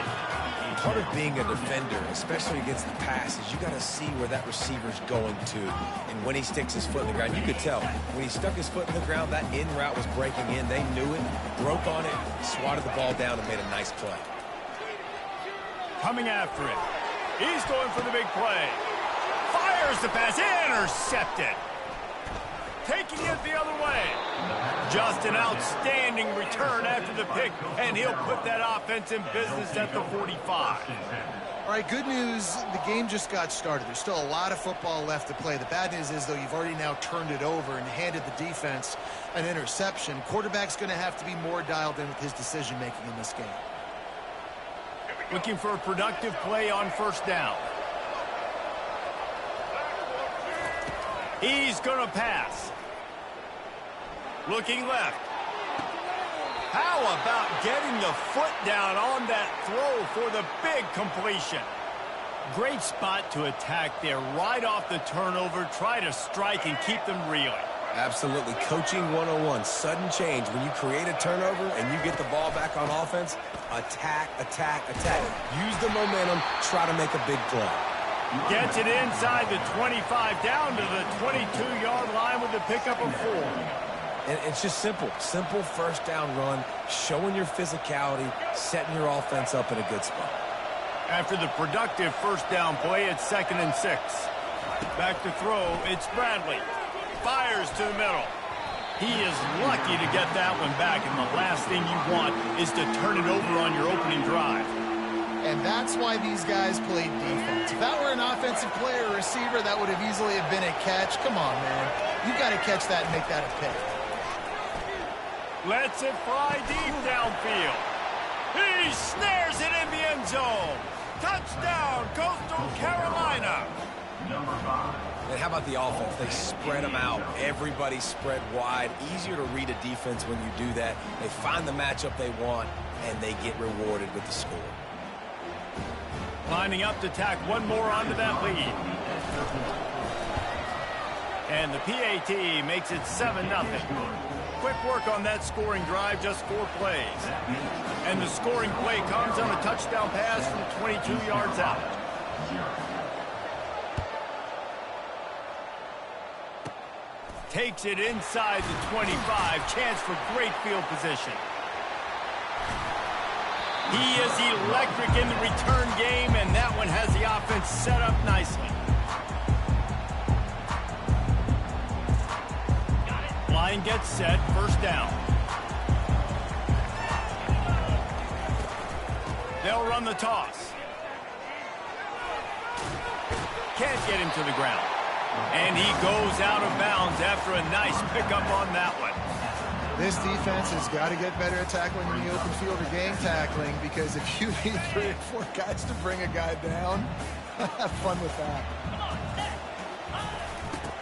E: Part of being a defender, especially against the pass, is you got to see where that receiver's going to. And when he sticks his foot in the ground, you could tell. When he stuck his foot in the ground, that in route was breaking in. They knew it, broke on it, swatted the ball down, and made a nice play.
A: Coming after it. He's going for the big play. Fires the pass. Intercepted. Taking it the other way. Just an outstanding return after the pick, and he'll put that offense in business at the 45.
B: All right, good news, the game just got started. There's still a lot of football left to play. The bad news is, though, you've already now turned it over and handed the defense an interception. Quarterback's going to have to be more dialed in with his decision-making in this game.
A: Looking for a productive play on first down. He's going to pass. Looking left. How about getting the foot down on that throw for the big completion? Great spot to attack there right off the turnover. Try to strike and keep them reeling.
E: Absolutely. Coaching 101. Sudden change. When you create a turnover and you get the ball back on offense, attack, attack, attack. Use the momentum. Try to make a big play.
A: Gets it inside the 25, down to the 22-yard line with the pickup of 4.
E: And it's just simple. Simple first down run, showing your physicality, setting your offense up in a good spot.
A: After the productive first down play, it's 2nd and 6. Back to throw, it's Bradley. Fires to the middle. He is lucky to get that one back, and the last thing you want is to turn it over on your opening drive.
B: And that's why these guys played defense. If that were an offensive player or receiver, that would have easily have been a catch. Come on, man. You got to catch that and make that a pick.
A: Lets it fly deep downfield. He snares it in the end zone. Touchdown, Coastal Carolina.
D: Number 5.
E: And how about the offense? They spread them out. Everybody spread wide. Easier to read a defense when you do that. They find the matchup they want, and they get rewarded with the score.
A: Lining up to tack one more onto that lead. And the PAT makes it 7-0. Quick work on that scoring drive, just 4 plays. And the scoring play comes on a touchdown pass from 22 yards out. Takes it inside the 25. Chance for great field position. He is electric in the return game, and that one has the offense set up nicely. Line gets set, first down. They'll run the toss. Can't get him to the ground. And he goes out of bounds after a nice pickup on that one.
B: This defense has got to get better at tackling in the open field or game tackling, because if you need 3 or 4 guys to bring a guy down, have fun with that.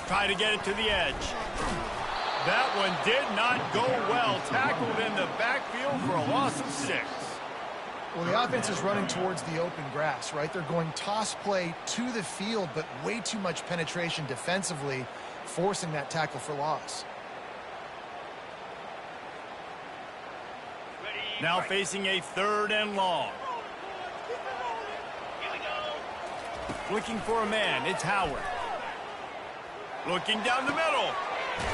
A: Try to get it to the edge. That one did not go well. Tackled in the backfield for a loss of 6.
B: Well, the offense is running towards the open grass, right? They're going toss play to the field, but way too much penetration defensively, forcing that tackle for loss.
A: Now facing a 3rd and long. Looking for a man, it's Howard. Looking down the middle.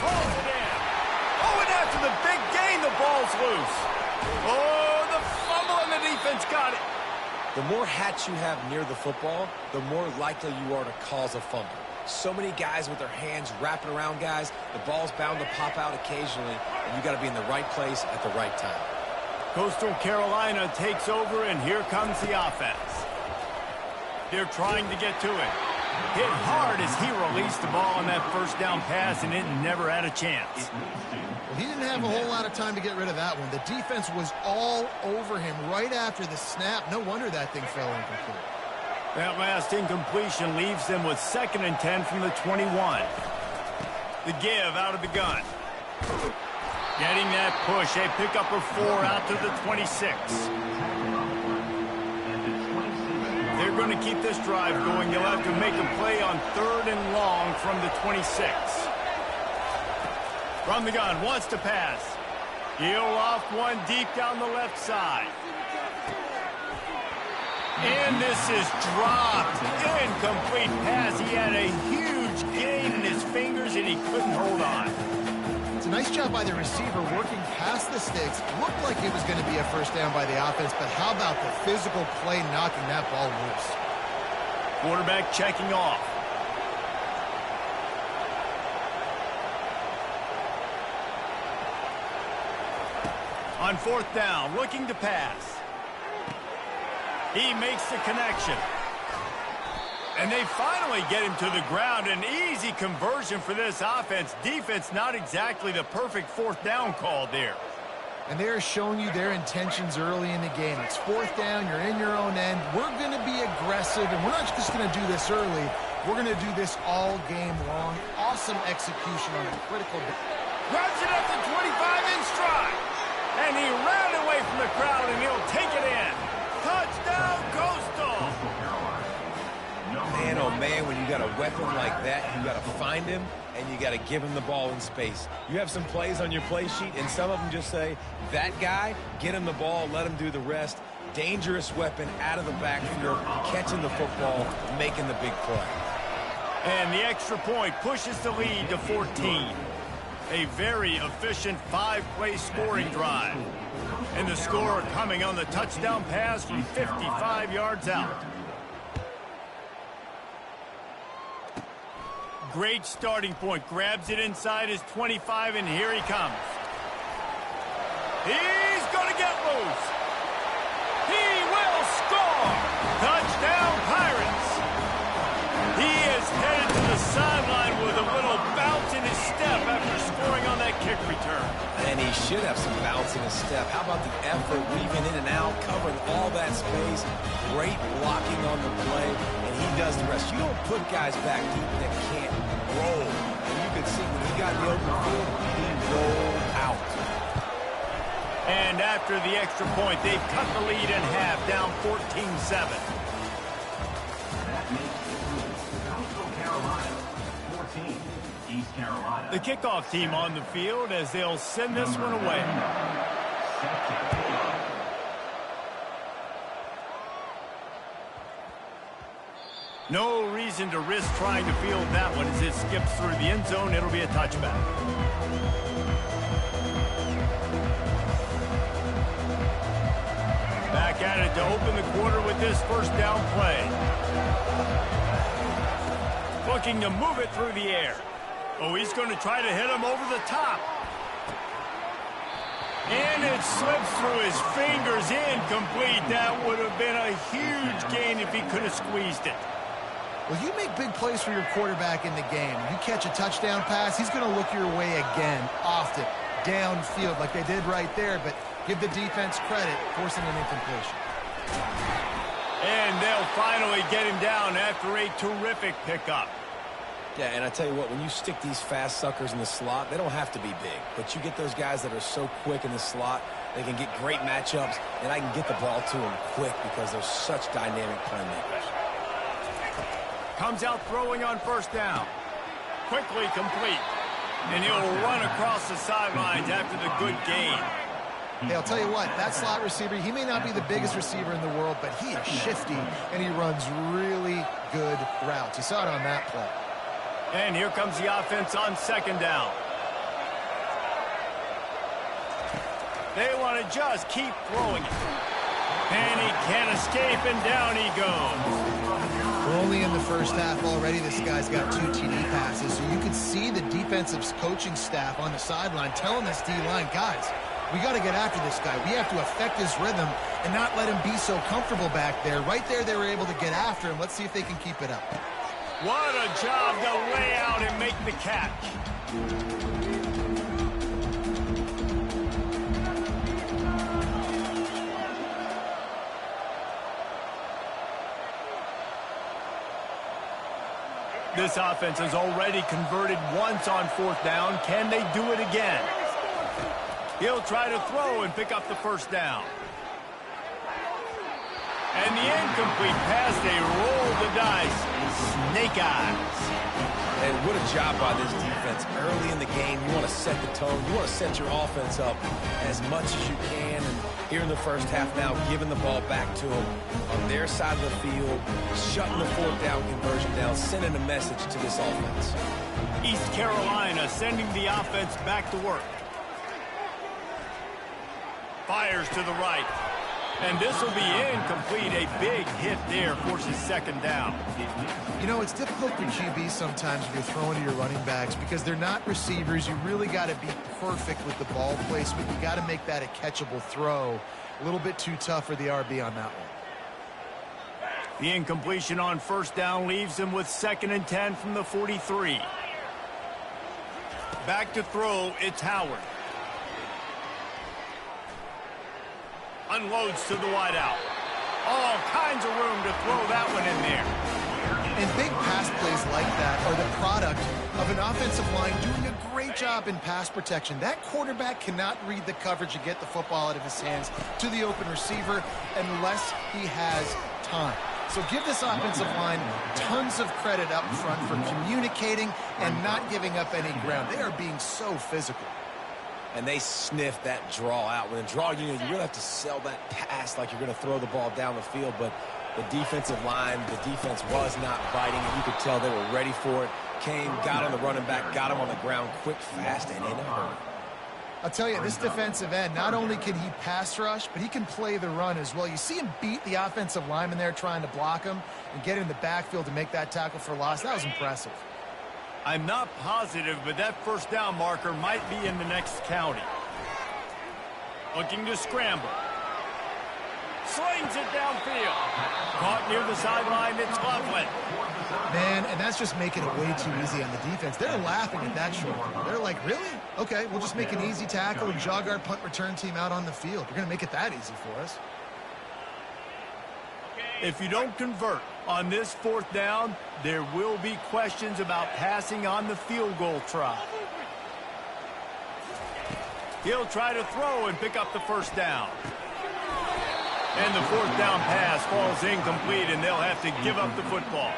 A: Pulls it in. Oh, and after the big gain, the ball's loose. Oh, the fumble and the defense got it.
E: The more hats you have near the football, the more likely you are to cause a fumble. So many guys with their hands wrapping around guys, the ball's bound to pop out occasionally, and you got to be in the right place at the right time.
A: Coastal Carolina takes over, and here comes the offense. They're trying to get to it. Hit hard as he released the ball on that 1st down pass, and it never had a chance.
B: Well, he didn't have a whole lot of time to get rid of that one. The defense was all over him right after the snap. No wonder that thing fell incomplete.
A: That last incompletion leaves them with 2nd and 10 from the 21. The give out of the gun. Getting that push, a pickup of 4 out to the 26. They're going to keep this drive going. They'll have to make a play on 3rd and long from the 26. From the gun, wants to pass. He'll off one deep down the left side. And this is dropped. Incomplete pass. He had a huge gain in his fingers, and he couldn't hold on.
B: It's a nice job by the receiver working past the sticks. Looked like it was going to be a 1st down by the offense, but how about the physical play knocking that ball loose?
A: Quarterback checking off. On 4th down, looking to pass. He makes the connection. And they finally get him to the ground. An easy conversion for this offense. Defense not exactly the perfect 4th down call there.
B: And they're showing you their intentions early in the game. It's 4th down. You're in your own end. We're going to be aggressive, and we're not just going to do this early. We're going to do this all game long. Awesome execution on a critical day.
A: Grabs it up to 25 in stride. And he ran away from the crowd, and he'll take it in. Touchdown, Coastal!
C: Man, oh man, when you got a weapon like that, you got to find him, and you got to give him the ball in space. You have some plays on your play sheet, and some of them just say, that guy, get him the ball, let him do the rest. Dangerous weapon out of the backfield, catching the football, making the big play.
A: And the extra point pushes the lead to 14. A very efficient 5-play scoring drive. And the score coming on the touchdown pass from 55 yards out. Great starting point. Grabs it inside his 25, and here he comes. He's going to get loose. He will score. Touchdown, Pirates. He is headed to the sideline with a little bounce in his step after scoring on that kick return.
E: And he should have some bounce in his step. How about the effort, weaving in and out, covering all that space. Great blocking on the play, and he does the rest. You don't put guys back deep that can't roll. And you can see when he got in the open field, he rolled out.
A: And after the extra point, they've cut the lead in half, down 14-7. The kickoff team on the field as they'll send this one away. No reason to risk trying to field that one as it skips through the end zone. It'll be a touchback. Back at it to open the quarter with this 1st down play. Looking to move it through the air. Oh, he's going to try to hit him over the top. And it slips through his fingers, incomplete. That would have been a huge gain if he could have squeezed it.
B: Well, you make big plays for your quarterback in the game. You catch a touchdown pass, he's going to look your way again, often, downfield like they did right there, but give the defense credit, forcing an incompletion.
A: And they'll finally get him down after a terrific pickup.
E: Yeah, and I tell you what, when you stick these fast suckers in the slot, they don't have to be big. But you get those guys that are so quick in the slot, they can get great matchups, and I can get the ball to them quick because they're such dynamic playmakers.
A: Comes out throwing on 1st down. Quickly complete. And he'll run across the sidelines after the good gain.
B: Hey, I'll tell you what, that slot receiver, he may not be the biggest receiver in the world, but he is shifty, and he runs really good routes. You saw it on that play.
A: And here comes the offense on second down. They want to just keep throwing it. And he can't escape, and down he goes.
B: We're only in the first half already. This guy's got 2 TD passes, so you can see the defensive coaching staff on the sideline telling this D-line, guys, we got to get after this guy. We have to affect his rhythm and not let him be so comfortable back there. Right there, they were able to get after him. Let's see if they can keep it up.
A: What a job to lay out and make the catch. This offense has already converted once on fourth down. Can they do it again? He'll try to throw and pick up the first down. And the incomplete pass, they roll the dice. Snake eyes.
E: And what a job by this defense. Early in the game, you want to set the tone. You want to set your offense up as much as you can. And here in the first half now, giving the ball back to them on their side of the field, shutting the fourth down conversion down, sending a message to this offense.
A: East Carolina sending the offense back to work. Fires to the right. And this will be incomplete. A big hit there forces second down.
B: You know, it's difficult for QB sometimes if you're throwing to your running backs because they're not receivers. You really got to be perfect with the ball placement. You got to make that a catchable throw. A little bit too tough for the RB on that one.
A: The incompletion on first down leaves him with 2nd and 10 from the 43. Back to throw, it's Howard. Unloads to the wideout. All kinds of room to throw that one in there.
B: And big pass plays like that are the product of an offensive line doing a great job in pass protection. That quarterback cannot read the coverage and get the football out of his hands to the open receiver unless he has time. So give this offensive line tons of credit up front for communicating and not giving up any ground. They are being so physical.
E: And they sniff that draw out. With a draw unit, you really have to sell that pass like you're going to throw the ball down the field. But the defensive line, the defense was not biting, and you could tell they were ready for it. Came, got on the running back, got him on the ground quick, fast, and in a hurry.
B: I'll tell you, this defensive end, not only can he pass rush, but he can play the run as well. You see him beat the offensive lineman there trying to block him and get in the backfield to make that tackle for loss. That was impressive.
A: I'm not positive, but that first down marker might be in the next county. Looking to scramble. Slings it downfield. Caught near the sideline, it's Loveland.
B: Man, and that's just making it way too easy on the defense. They're laughing at that short. They're like, really? Okay, we'll just make an easy tackle and jog our punt return team out on the field. You're going to make it that easy for us.
A: If you don't convert on this fourth down, there will be questions about passing on the field goal try. He'll try to throw and pick up the first down. And the fourth down pass falls incomplete, and they'll have to give up the football.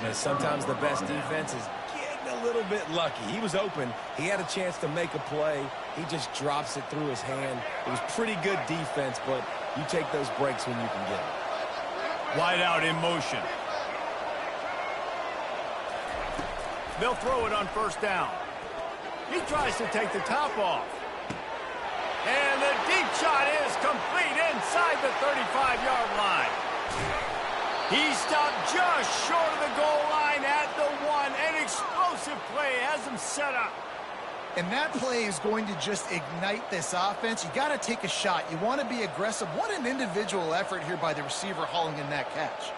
E: And sometimes the best defense is getting a little bit lucky. He was open. He had a chance to make a play. He just drops it through his hand. It was pretty good defense, but you take those breaks when you can get them.
A: Wide out in motion. They'll throw it on first down. He tries to take the top off. And the deep shot is complete inside the 35-yard line. He stopped just short of the goal line at the 1. An explosive play has him set up.
B: And that play is going to just ignite this offense. You got to take a shot. You want to be aggressive. What an individual effort here by the receiver hauling in that catch.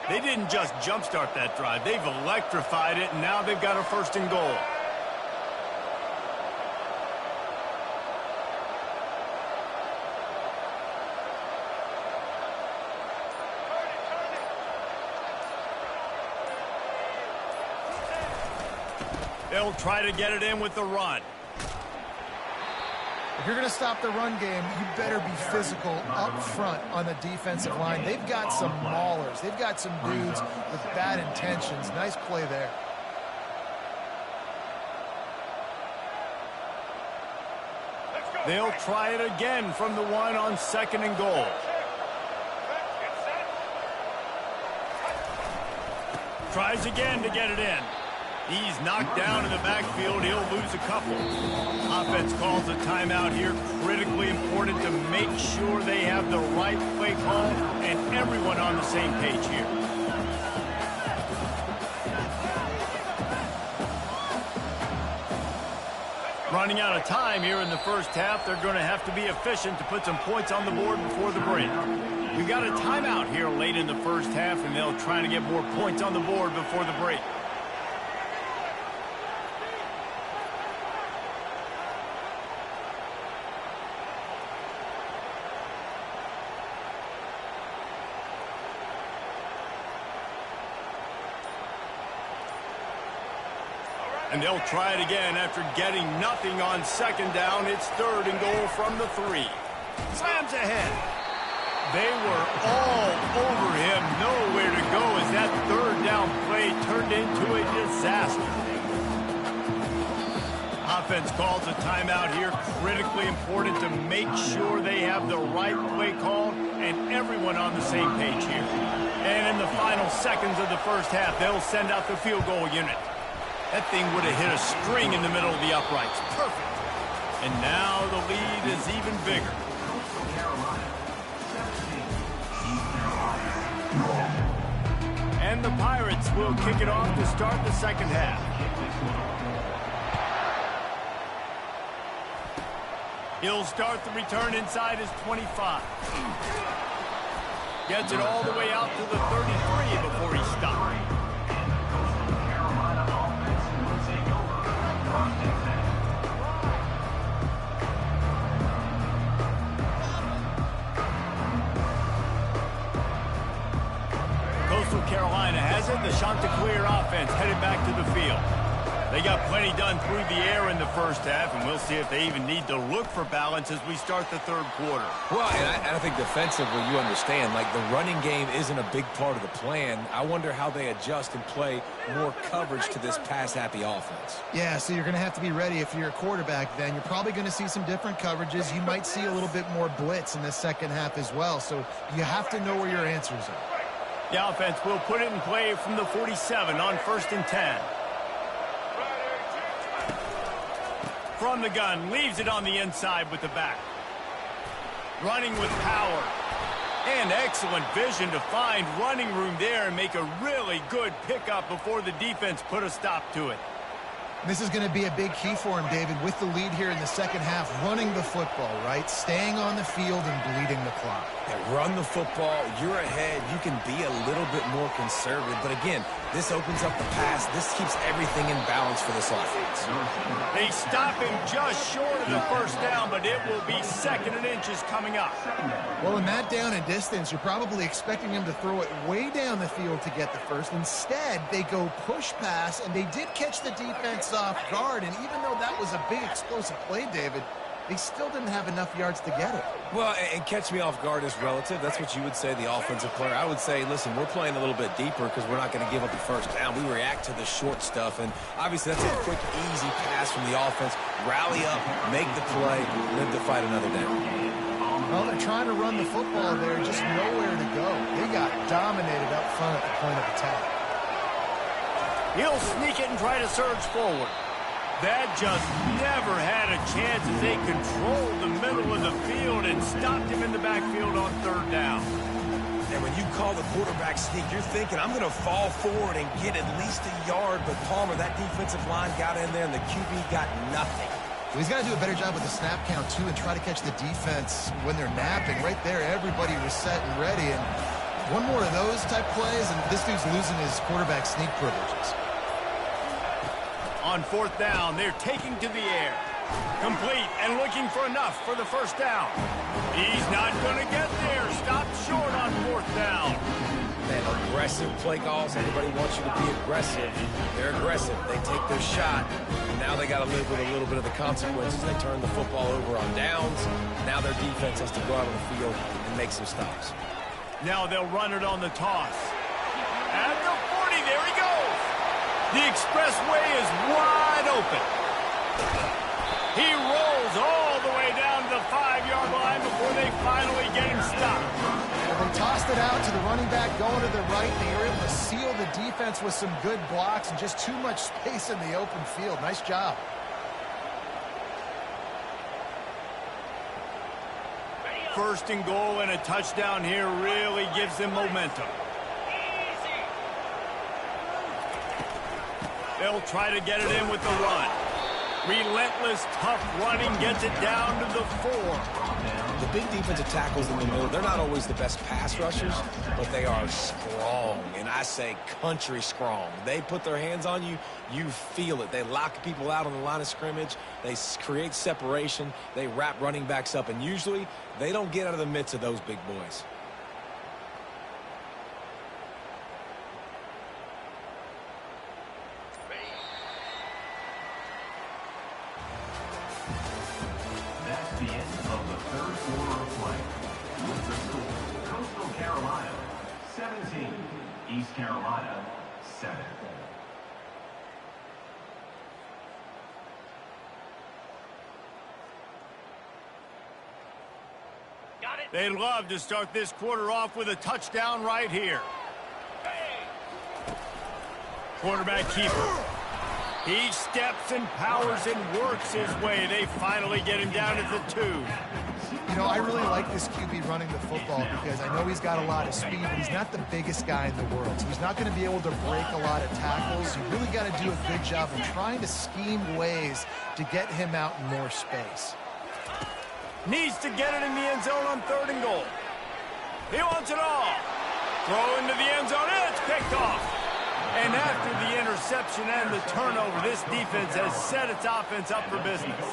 A: They didn't just jumpstart that drive. They've electrified it, and now they've got a 1st and goal. They'll try to get it in with the run.
B: If you're going to stop the run game, you better be physical up front on the defensive line. They've got some maulers. They've got some dudes with bad intentions. Nice play there.
A: They'll try it again from the 1 on 2nd and goal. Tries again to get it in. He's knocked down in the backfield. He'll lose a couple. Offense calls a timeout here. Critically important to make sure they have the right play call and everyone on the same page here. Running out of time here in the first half. They're going to have to be efficient to put some points on the board before the break. We got a timeout here late in the first half, and they'll try to get more points on the board before the break. And they'll try it again after getting nothing on 2nd down. It's 3rd and goal from the 3. Slams ahead. They were all over him. Nowhere to go as that 3rd down play turned into a disaster. Offense calls a timeout here. Critically important to make sure they have the right play call and everyone on the same page here. And in the final seconds of the first half, they'll send out the field goal unit. That thing would have hit a string in the middle of the uprights. Perfect. And now the lead is even bigger. And the Pirates will kick it off to start the second half. He'll start the return inside his 25. Gets it all the way out to the 33 before he stops. Carolina has it. The Chanticleer offense headed back to the field. They got plenty done through the air in the first half, and we'll see if they even need to look for balance as we start the 3rd quarter.
C: Well, and I think defensively, you understand, like the running game isn't a big part of the plan. I wonder how they adjust and play more coverage to this pass-happy offense.
B: Yeah, so you're going to have to be ready if you're a quarterback then. You're probably going to see some different coverages. You might see a little bit more blitz in the second half as well, so you have to know where your answers are.
A: The offense will put it in play from the 47 on 1st and 10. From the gun, leaves it on the inside with the back. Running with power. And excellent vision to find running room there and make a really good pickup before the defense put a stop to it.
B: This is going to be a big key for him, David, with the lead here in the second half, running the football, right? Staying on the field and bleeding the clock.
C: Yeah, run the football. You're ahead. You can be a little bit more conservative. But again, this opens up the pass. This keeps everything in balance for this offense.
A: They stop him just short of the 1st down, but it will be 2nd and inches coming up.
B: Well, in that down and distance, you're probably expecting him to throw it way down the field to get the first. Instead, they go push pass, and they did catch the defense off guard. And even though that was a big explosive play, David, they still didn't have enough yards to get it.
C: Well, and catch me off guard is relative. That's what you would say, the offensive player. I would say, listen, we're playing a little bit deeper because we're not going to give up the 1st down. We react to the short stuff, and obviously that's a quick, easy pass from the offense. Rally up, make the play, live to fight another down.
B: Well, they're trying to run the football there, just nowhere to go. They got dominated up front at the point of attack.
A: He'll sneak it and try to surge forward. That just never had a chance as they controlled the middle of the field and stopped him in the backfield on 3rd down.
C: And when you call the quarterback sneak, you're thinking, I'm going to fall forward and get at least a yard. But Palmer, that defensive line got in there, and the QB got nothing.
B: Well, he's got to do a better job with the snap count, too, and try to catch the defense when they're napping. Right there, everybody was set and ready. And one more of those type plays, and this dude's losing his quarterback sneak privileges.
A: On 4th down, they're taking to the air. Complete and looking for enough for the 1st down. He's not going to get there. Stopped short on 4th down.
C: Man, aggressive play calls. Everybody wants you to be aggressive. They're aggressive. They take their shot. And now they got to live with a little bit of the consequences. They turn the football over on downs. Now their defense has to go out on the field and make some stops.
A: Now they'll run it on the toss. At the 40, there he goes. The expressway is wide open. He rolls all the way down
B: it out to the running back going to the right. They were able to seal the defense with some good blocks and just too much space in the open field. Nice job.
A: First and goal and a touchdown here really gives them momentum. They'll try to get it in with the run. Relentless, tough running gets it down to the 4.
E: The big defensive tackles in the middle, they're not always the best pass rushers, but they are strong, and I say country strong. They put their hands on you, you feel it. They lock people out on the line of scrimmage. They create separation. They wrap running backs up, and usually they don't get out of the midst of those big boys.
D: That's the end of the third quarter of play. With the score, Coastal Carolina 17, East Carolina 7.
A: They'd love to start this quarter off with a touchdown right here. Quarterback keeper. He steps and powers and works his way. They finally get him down at the 2.
B: You know, I really like this QB running the football because I know he's got a lot of speed, but he's not the biggest guy in the world. So he's not going to be able to break a lot of tackles. You really got to do a good job of trying to scheme ways to get him out in more space.
A: Needs to get it in the end zone on 3rd and goal. He wants it all. Throw into the end zone. It's picked off. And after the interception and the turnover, this defense has set its offense up for business.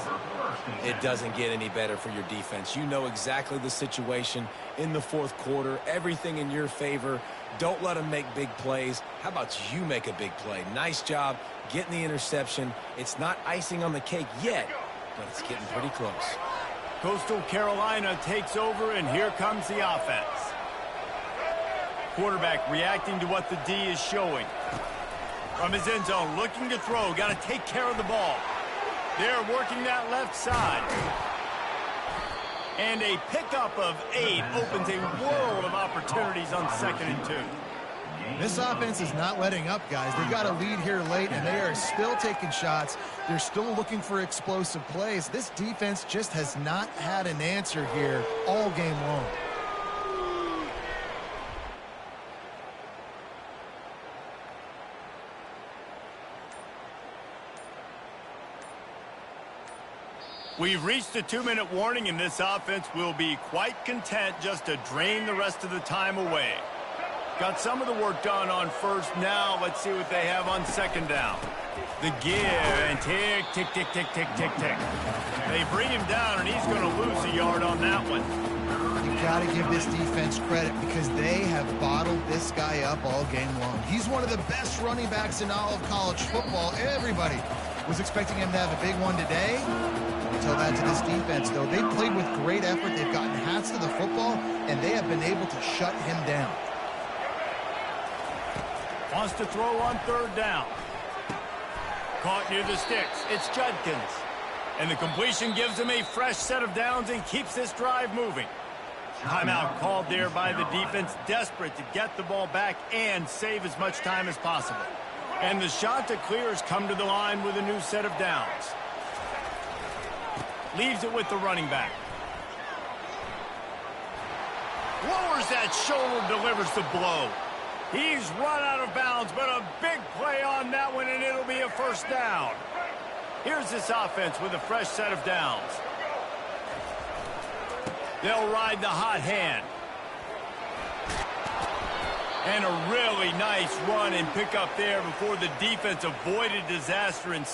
E: It doesn't get any better for your defense. You know exactly the situation in the 4th quarter. Everything in your favor. Don't let them make big plays. How about you make a big play? Nice job getting the interception. It's not icing on the cake yet, but it's getting pretty close.
A: Coastal Carolina takes over, and here comes the offense. Quarterback reacting to what the D is showing. From his end zone, looking to throw. Got to take care of the ball. They're working that left side. And a pickup of 8 opens a world of opportunities on 2nd and 2.
B: This offense is not letting up, guys. They got a lead here late, and they are still taking shots. They're still looking for explosive plays. This defense just has not had an answer here all game long.
A: We've reached a 2-minute warning, and this offense will be quite content just to drain the rest of the time away. Got some of the work done on 1st. Now let's see what they have on 2nd down. The give, and tick, tick, tick, tick, tick, tick, tick. They bring him down, and he's going to lose a yard on that one.
B: You got to give this defense credit because they have bottled this guy up all game long. He's one of the best running backs in all of college football. Everybody was expecting him to have a big one today. Tell that to this defense, though. They've played with great effort. They've gotten hats to the football, and they have been able to shut him down.
A: Wants to throw on 3rd down. Caught near the sticks. It's Judkins. And the completion gives him a fresh set of downs and keeps this drive moving. Timeout called there by the defense, desperate to get the ball back and save as much time as possible. And the shot to clear has come to the line with a new set of downs. Leaves it with the running back. Lowers that shoulder, delivers the blow. He's run out of bounds, but a big play on that one, and it'll be a 1st down. Here's this offense with a fresh set of downs. They'll ride the hot hand. And a really nice run and pick up there before the defense avoided disaster and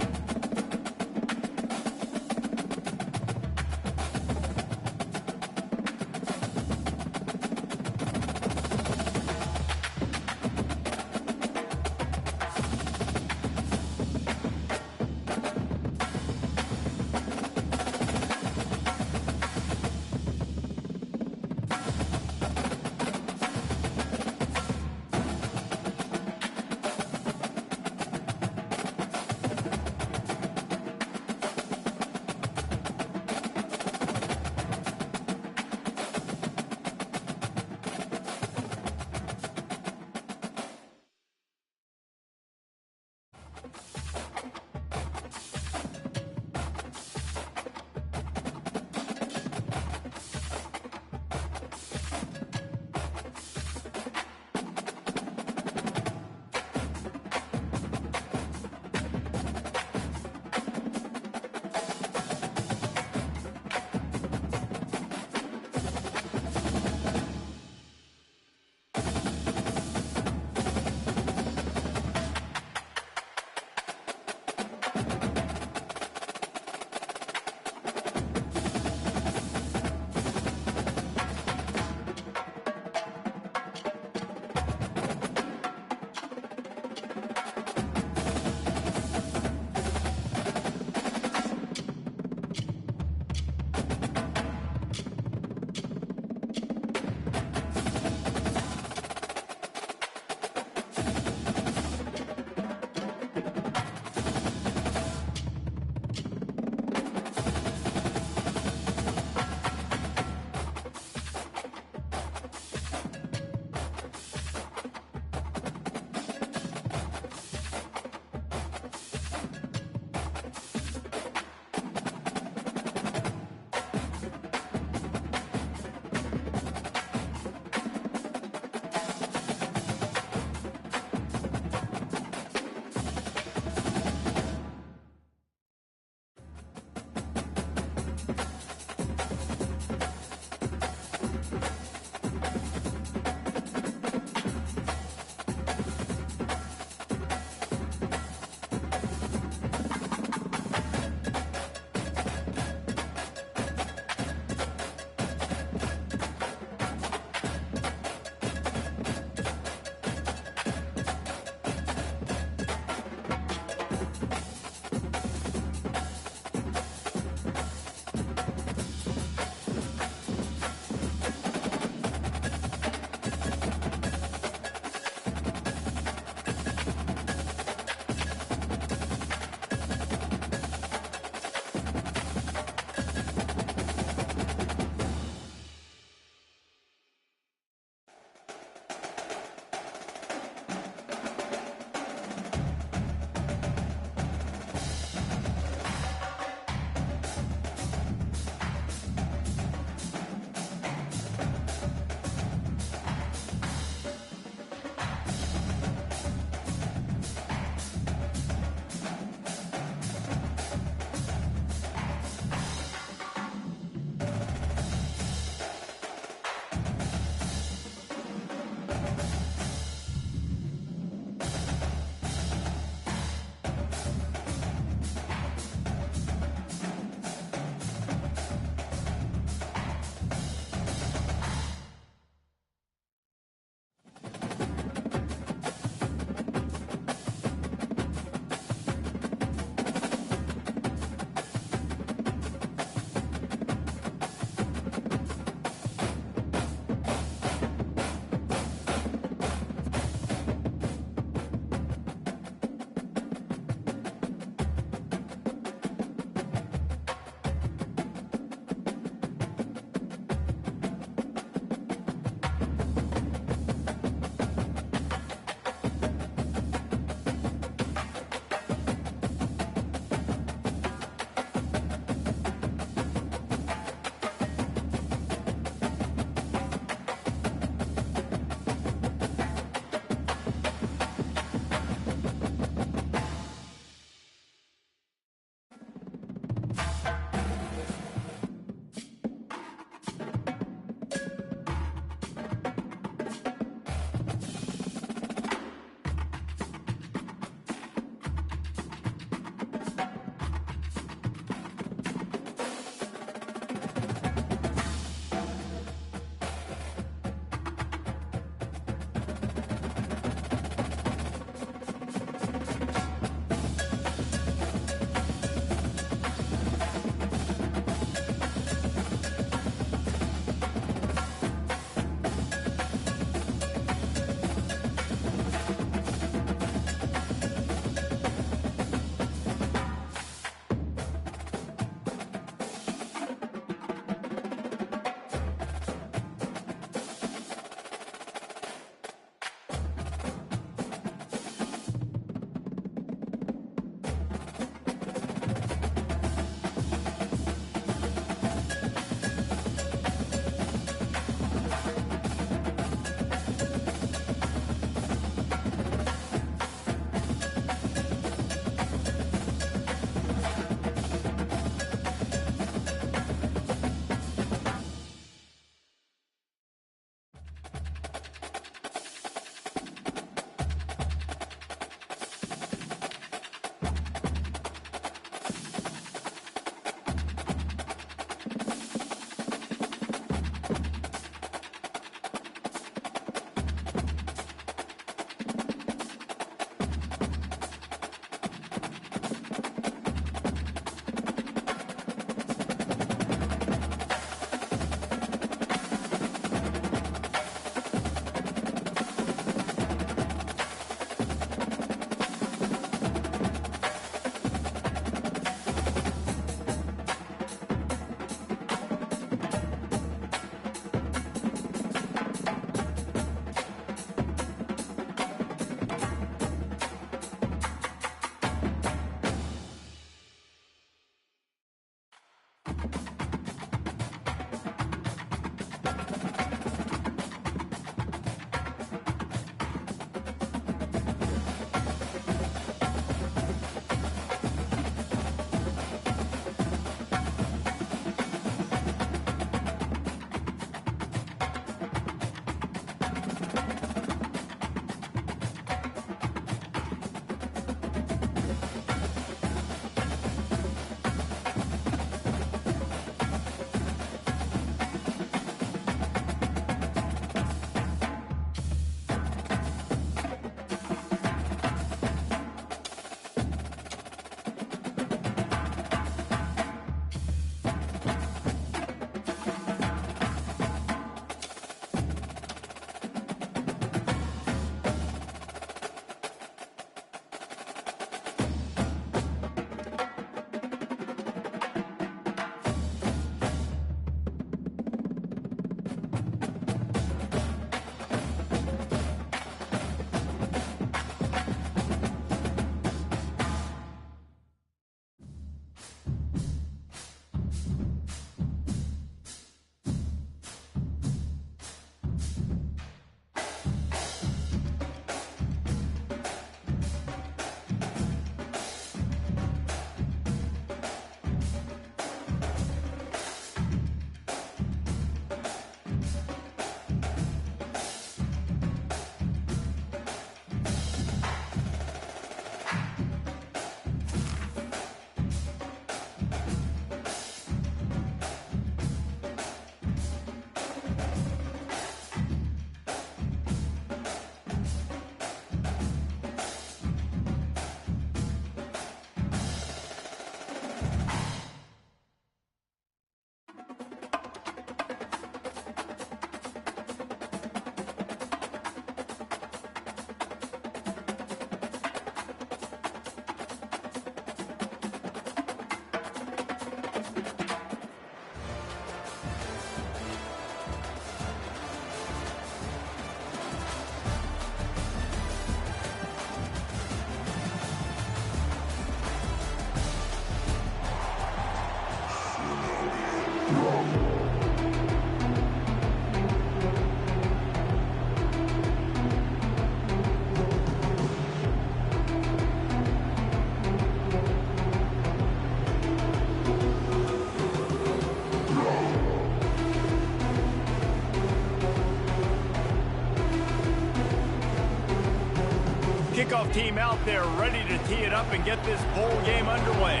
A: Kickoff team out there ready to tee it up and get this bowl game underway.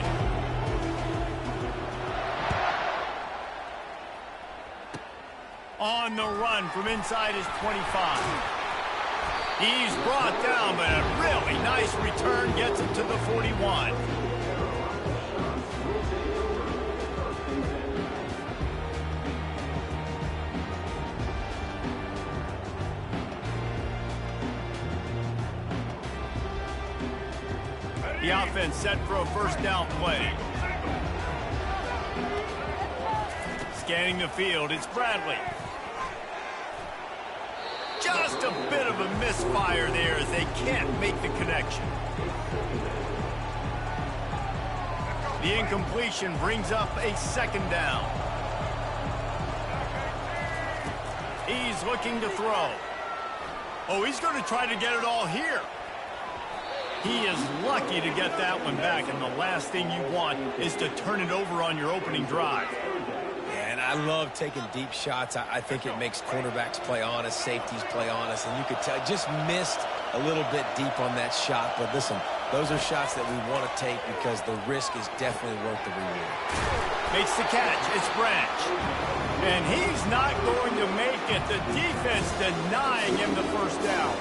A: On the run from inside his 25. He's brought down, but a really nice return gets him to the 41. The offense set for a first down play. Scanning the field, it's Bradley. Just a bit of a misfire there as they can't make the connection. The incompletion brings up a second down. He's looking to throw. Oh, he's going to try to get it all here. He is lucky to get that one back, and the last thing you want is to turn it over on your opening drive.
E: Yeah, and I love taking deep shots. I think it makes cornerbacks play honest, safeties play honest, and you could tell just missed a little bit deep on that shot. But listen, those are shots that we want to take because the risk is definitely worth the reward.
A: Makes the catch. It's Branch. And he's not going to make it. The defense denying him the first down.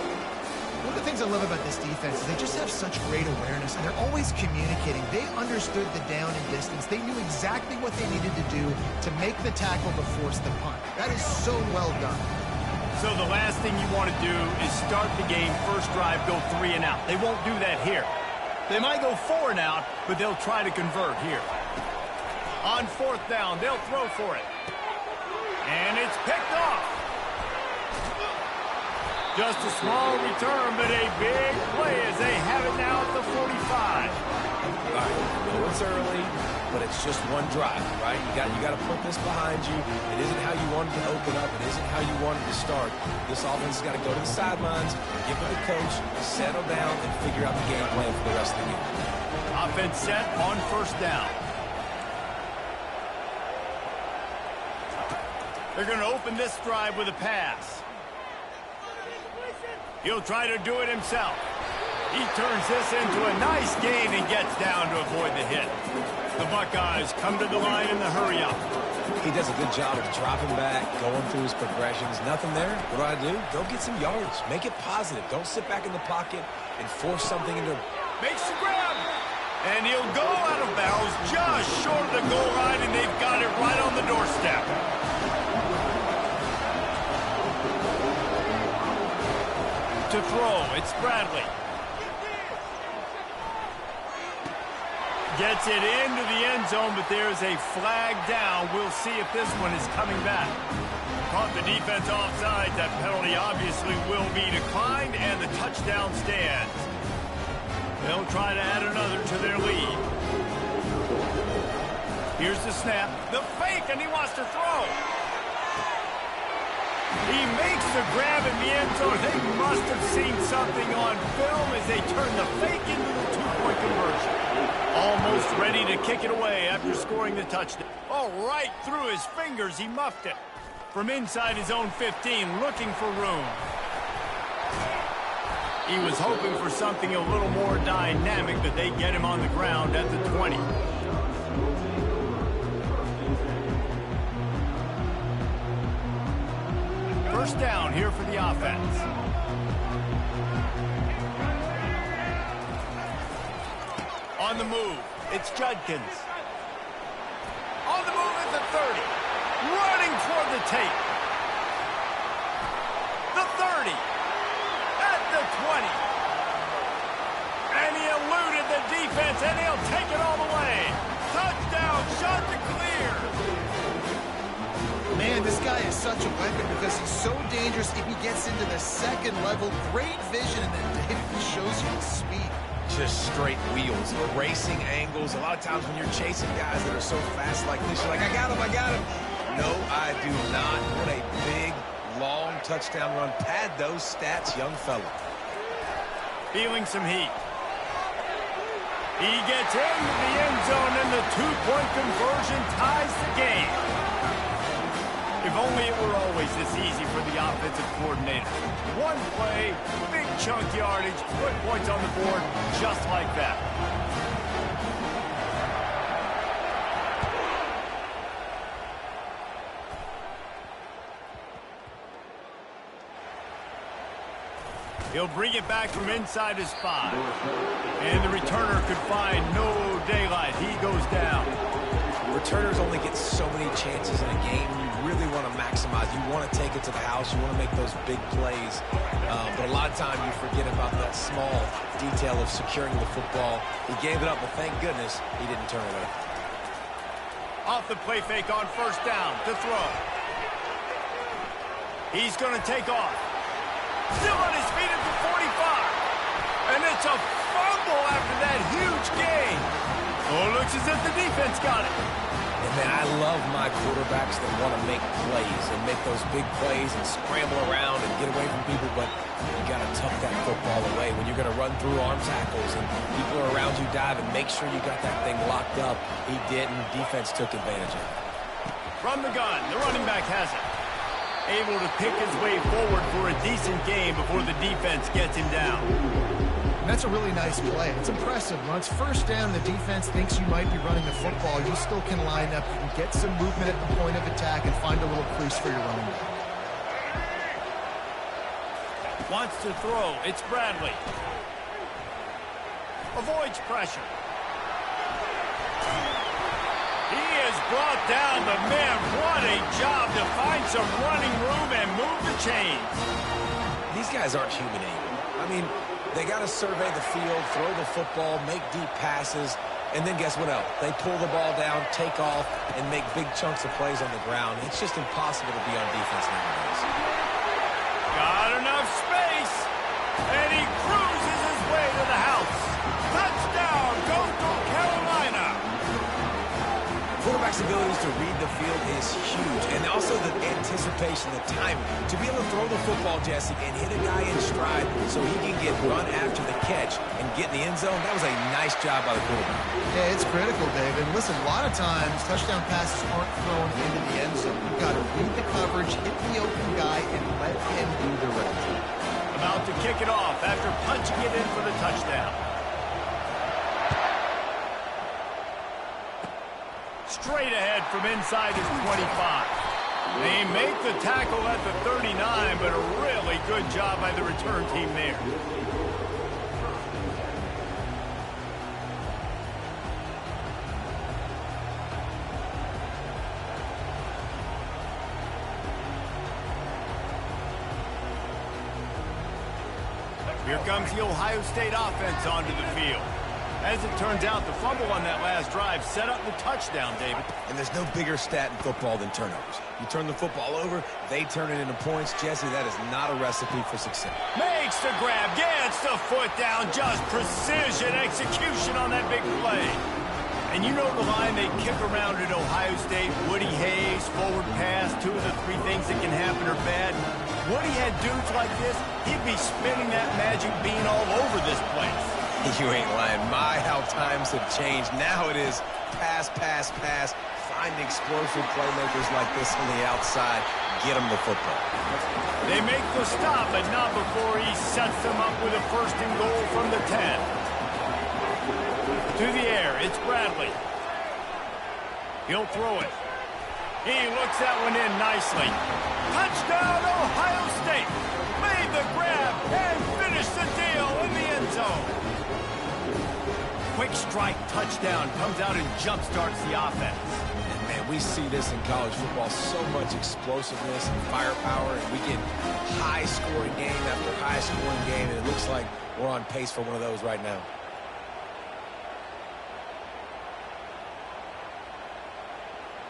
B: One of the things I love about this defense is they just have such great awareness, and they're always communicating. They understood the down and distance. They knew exactly what they needed to do to make the tackle to force the punt. That is so well done.
A: So the last thing you want to do is start the game, first drive, go 3 and out. They won't do that here. They might go 4 and out, but they'll try to convert here. On 4th down, they'll throw for it. And it's picked off. Just a small return, but a big play as they have it now at the 45.
E: All right, I know it's early, but it's just one drive, right? You got to put this behind you. It isn't how you wanted to open up. It isn't how you wanted to start. This offense has got to go to the sidelines, give it the coach, settle down, and figure out the game plan for the rest of the game.
A: Offense set on first down. They're going to open this drive with a pass. He'll try to do it himself. He turns this into a nice gain and gets down to avoid the hit. The Buckeyes come to the line in the hurry-up.
E: He does a good job of dropping back, going through his progressions. Nothing there. What do? Go get some yards. Make it positive. Don't sit back in the pocket and force something into...
A: Makes the grab. And he'll go out of bounds just short of the goal line, and they've got it right on the doorstep. To throw, it's Bradley. Gets it into the end zone, but there's a flag down. We'll see if this one is coming back. Caught the defense offside. That penalty obviously will be declined, and the touchdown stands. They'll try to add another to their lead. Here's the snap. The fake, and he wants to throw. He makes the grab in the end zone. They must have seen something on film as they turn the fake into the two-point conversion. Almost ready to kick it away after scoring the touchdown. Oh, right through his fingers, he muffed it. From inside his own 15, looking for room. He was hoping for something a little more dynamic, but they get him on the ground at the 20. First down here for the offense. On the move, it's Judkins. On the move at the 30. Running toward the tape. The 30. At the 20. And he eluded the defense, and he'll take it all the way. Touchdown, shot to clear.
B: Man, this guy is such a weapon because he's so dangerous if he gets into the second level. Great vision, and then David shows you his speed.
E: Just straight wheels, racing angles. A lot of times when you're chasing guys that are so fast like this, you're like, I got him. No, I do not. What a big, long touchdown run. Pad those stats, young fella.
A: Feeling some heat. He gets into the end zone, and the two-point conversion ties the game. If only it were always this easy for the offensive coordinator. One play, big chunk yardage, put points on the board just like that. He'll bring it back from inside his 5. And the returner could find no daylight. He goes down.
E: Returners only get so many chances in a game. You really want to maximize. You want to take it to the house. You want to make those big plays. But a lot of time you forget about that small detail of securing the football. He gave it up, but thank goodness he didn't turn it over.
A: Off the play fake on first down to throw. He's going to take off. Still on his feet at the 45. And it's a fumble after that huge gain. Oh, it looks as if the defense got it.
E: And man, I love my quarterbacks that want to make plays and make those big plays and scramble around and get away from people, but you got to tuck that football away when you're going to run through arm tackles and people are around you diving. Make sure you got that thing locked up. He didn't. Defense took advantage of it.
A: From the gun, the running back has it. Able to pick his way forward for a decent game before the defense gets him down.
B: And that's a really nice play. It's impressive. When it's first down, the defense thinks you might be running the football. You still can line up. You can get some movement at the point of attack and find a little crease for your running back.
A: Wants to throw. It's Bradley. Avoids pressure. He has brought down the man. What a job to find some running room and move the chains.
E: These guys aren't human able. I mean, they got to survey the field, throw the football, make deep passes, and then guess what else? They pull the ball down, take off, and make big chunks of plays on the ground. It's just impossible to be on defense nowadays.
A: Got enough space, and he cruises his way to the house. Touchdown, Coastal Carolina.
C: Quarterback's abilities to read the field is huge, and also the anticipation, the timing. To be able to throw the football, Jesse, and hit a guy in stride so he can get run after the catch and get in the end zone, that was a nice job by the quarterback.
B: Yeah, it's critical, David. Listen, a lot of times, touchdown passes aren't thrown into the end zone. You've got to read the coverage, hit the open guy, and let him do the rest.
A: About to kick it off after punching it in for the touchdown. Straight ahead from inside his 25. They make the tackle at the 39, but a really good job by the return team there. Here comes the Ohio State offense onto the field. As it turns out, the fumble on that last drive set up the touchdown, David.
C: And there's no bigger stat in football than turnovers. You turn the football over, they turn it into points. Jesse, that is not a recipe for success.
A: Makes the grab, gets the foot down, just precision execution on that big play. And you know the line they kick around at Ohio State, Woody Hayes, forward pass, 2 of the 3 things that can happen are bad. Woody had dudes like this, he'd be spinning that magic bean all over this place.
C: You ain't lying. My, how times have changed. Now it is pass, pass, pass. Find explosive playmakers like this on the outside. Get them the football.
A: They make the stop, but not before he sets them up with a 1st and goal from the 10. To the air, it's Bradley. He'll throw it. He looks that one in nicely. Touchdown, Ohio State. Made the grab and finished the deal in the end zone. Quick strike touchdown comes out and jump-starts the offense.
C: And, man, we see this in college football, so much explosiveness and firepower, and we get high-scoring game after high-scoring game, and it looks like we're on pace for one of those right now.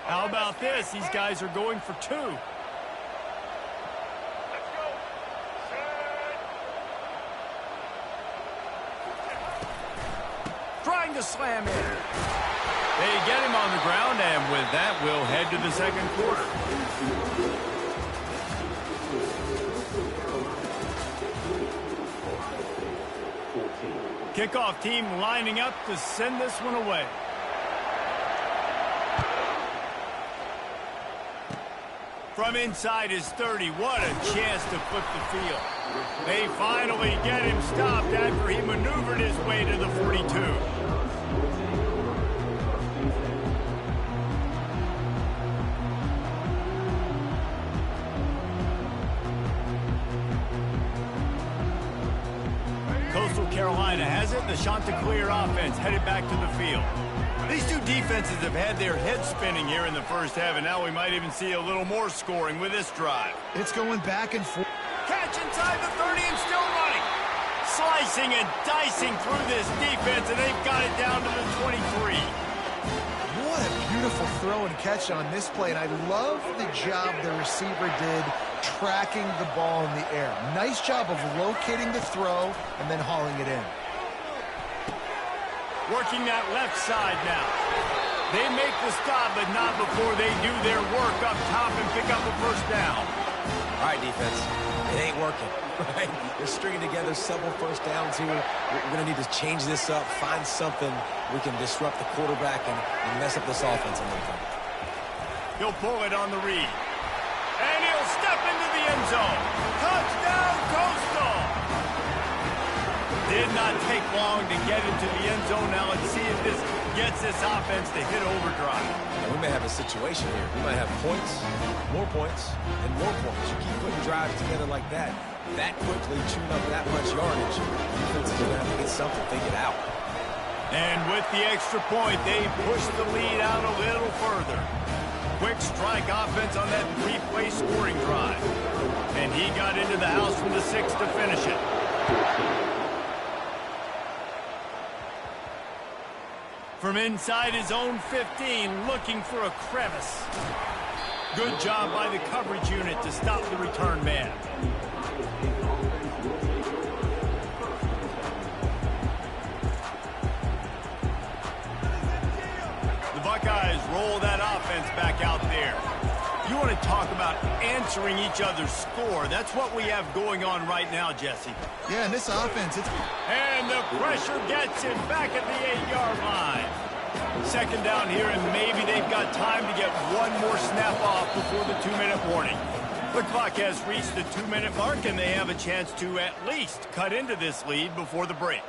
A: How about this? These guys are going for 2. Trying to slam in. They get him on the ground, and with that, we'll head to the 2nd quarter. Kickoff team lining up to send this one away. From inside his 30, what a chance to flip the field. They finally get him stopped after he maneuvered his way to the 42. Coastal Carolina has it. The Chanticleer offense headed back to the field. These 2 defenses have had their heads spinning here in the first half, and now we might even see a little more scoring with this drive.
B: It's going back and forth.
A: Catch inside the 30 and still running. Slicing and dicing through this defense, and they've got it down to the 23.
B: What a beautiful throw and catch on this play, and I love the job the receiver did tracking the ball in the air. Nice job of locating the throw and then hauling it in.
A: Working that left side now. They make the stop, but not before they do their work up top and pick up a 1st down.
C: All right, defense. It ain't working, right? They're stringing together several 1st downs here. We're going to need to change this up, find something we can disrupt the quarterback and mess up this offense a little bit.
A: He'll pull it on the read. And he'll step into the end zone. Touchdown, Coastal! Did not take long to get into the end zone. Now let's see if this gets this offense to hit overdrive.
C: Now, we may have a situation here. We might have points, and more points. You keep putting drives together like that quickly, chewing up that much yardage, defense is going to have to get something figured out.
A: And with the extra point, they push the lead out a little further. Quick strike offense on that 3-play scoring drive. And he got into the house from the 6 to finish it. From inside his own 15, looking for a crevice. Good job by the coverage unit to stop the return man. roll that offense back out there. You want to talk about answering each other's score. That's what we have going on right now, Jesse.
B: Yeah, and this offense,
A: And the pressure gets him back at the 8-yard line. Second down here, and maybe they've got time to get one more snap off before the 2-minute warning. The clock has reached the 2-minute mark, and they have a chance to at least cut into this lead before the break.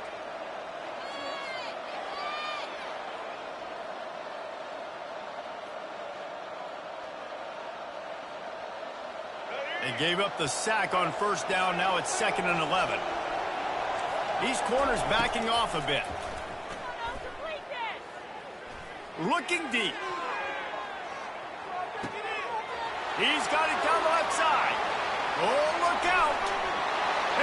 A: They gave up the sack on first down. Now it's 2nd and 11. These corners backing off a bit. Looking deep. He's got it down the left side. Oh, look out.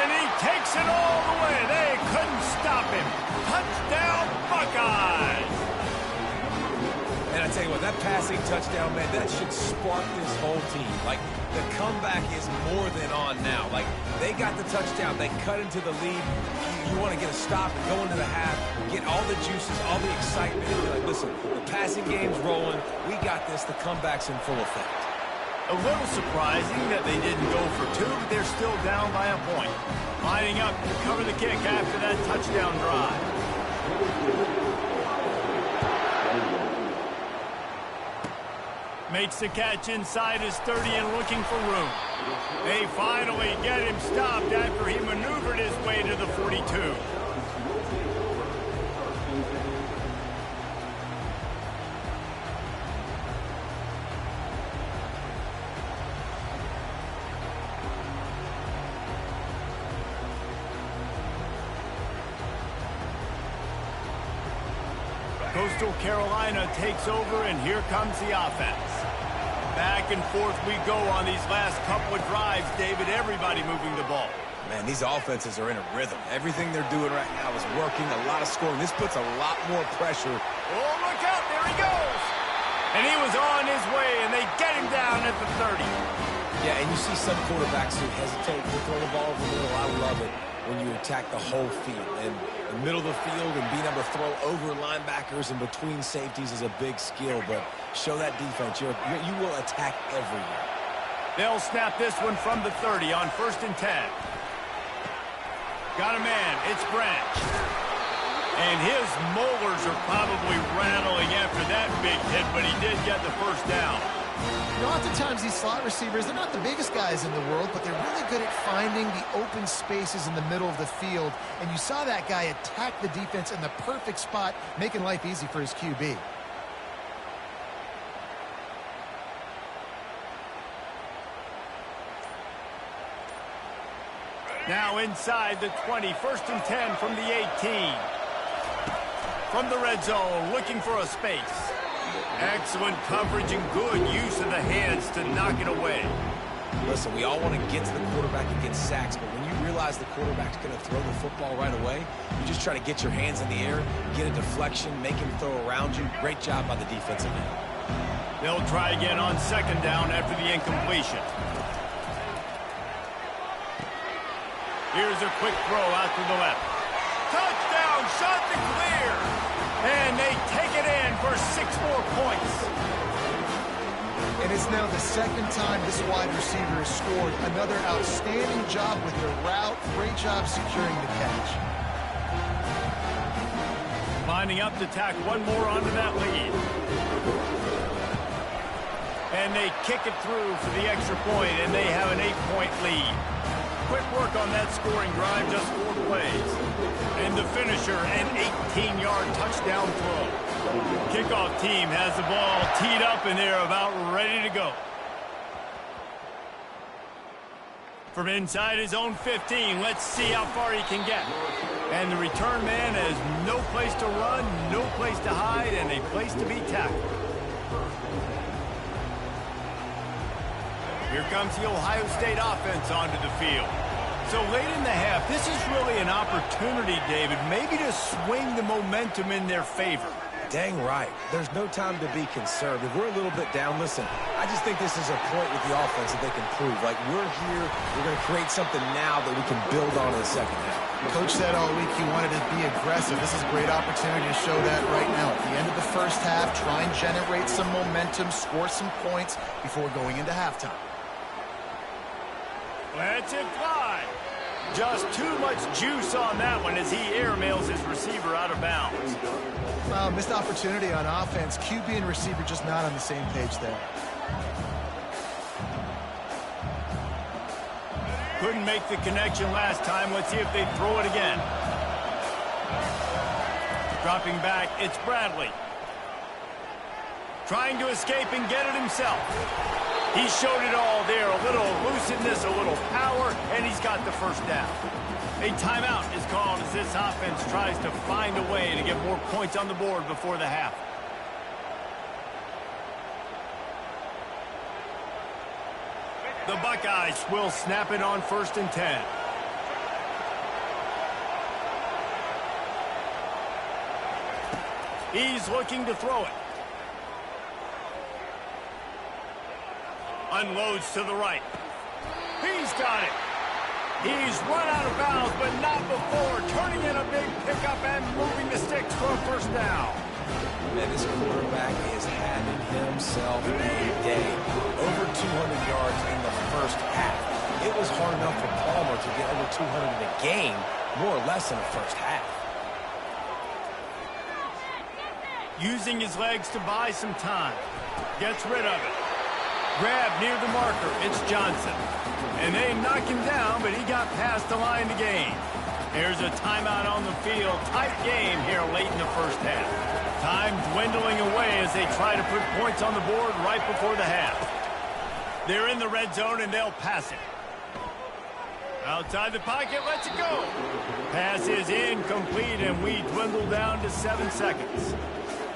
A: And he takes it all the way. They couldn't stop him. Touchdown, Buckeyes.
C: And I tell you what, that passing touchdown, man, that should spark this whole team. Like, the comeback is more than on now. Like, they got the touchdown. They cut into the lead. You want to get a stop and go into the half, get all the juices, all the excitement. And be like, listen, the passing game's rolling. We got this. The comeback's in full effect.
A: A little surprising that they didn't go for two, but they're still down by a point. Lining up to cover the kick after that touchdown drive. Makes the catch inside his 30 and looking for room. They finally get him stopped after he maneuvered his way to the 42. Coastal Carolina takes over, and here comes the offense. Back and forth we go on these last couple of drives, David. Everybody moving the ball.
C: Man, these offenses are in a rhythm. Everything they're doing right now is working. A lot of scoring. This puts a lot more pressure.
A: Oh, look out. There he goes. And he was on his way, and they get him down at the 30.
E: Yeah, and you see some quarterbacks who hesitate to throw the ball over the middle. I love it when you attack the whole field. And the middle of the field and being able to throw over linebackers and between safeties is a big skill. But show that defense. You will attack everywhere.
A: They'll snap this one from the 30 on 1st and 10. Got a man. It's Branch. And his molars are probably rattling after that big hit, but he did get the first down.
B: You know, oftentimes these slot receivers, they're not the biggest guys in the world, but they're really good at finding the open spaces in the middle of the field. And you saw that guy attack the defense in the perfect spot, making life easy for his QB.
A: Now inside the 20, 1st and 10 from the 18. From the red zone, looking for a space. Excellent coverage and good use of the hands to knock it away.
E: Listen, we all want to get to the quarterback and get sacks, but when you realize the quarterback's going to throw the football right away, you just try to get your hands in the air, get a deflection, make him throw around you. Great job by the defensive end.
A: They'll try again on 2nd down after the incompletion. Here's a quick throw out to the left. Touchdown, shot to clear. And they take it in for 6 more points.
B: And it's now the 2nd time this wide receiver has scored. Another outstanding job with the route. Great job securing the catch.
A: Lining up to tack one more onto that lead. And they kick it through for the extra point, and they have an 8-point lead. Quick work on that scoring drive, just 4 plays. And the finisher, an 18-yard touchdown throw. Kickoff team has the ball teed up, and they're about ready to go. From inside his own 15, let's see how far he can get. And the return man has no place to run, no place to hide, and a place to be tackled. Here comes the Ohio State offense onto the field. So late in the half, this is really an opportunity, David, maybe to swing the momentum in their favor.
E: Dang right. There's no time to be concerned. If we're a little bit down, listen, I just think this is a point with the offense that they can prove. Like, we're here, we're going to create something now that we can build on in the second half.
B: Coach said all week he wanted to be aggressive. This is a great opportunity to show that right now. At the end of the first half, try and generate some momentum, score some points before going into halftime.
A: Lets it fly. Just too much juice on that one as he airmails his receiver out of bounds.
B: Missed opportunity on offense. QB and receiver just not on the same page there.
A: Couldn't make the connection last time. Let's see if they throw it again. Dropping back, it's Bradley. Trying to escape and get it himself. He showed it all there. A little elusiveness, a little power, and he's got the first down. A timeout is called as this offense tries to find a way to get more points on the board before the half. The Buckeyes will snap it on 1st and 10. He's looking to throw it. Unloads to the right. He's got it. He's run out of bounds, but not before. Turning in a big pickup and moving the sticks for a first down.
C: Man, this quarterback is having himself a day. Over 200 yards in the first half. It was hard enough for Palmer to get over 200 in a game, more or less in the first half.
A: Using his legs to buy some time. Gets rid of it. Grab near the marker. It's Johnson. And they knock him down, but he got past the line to gain. There's a timeout on the field. Tight game here late in the first half. Time dwindling away as they try to put points on the board right before the half. They're in the red zone, and they'll pass it. Outside the pocket, lets it go. Pass is incomplete, and we dwindle down to 7 seconds.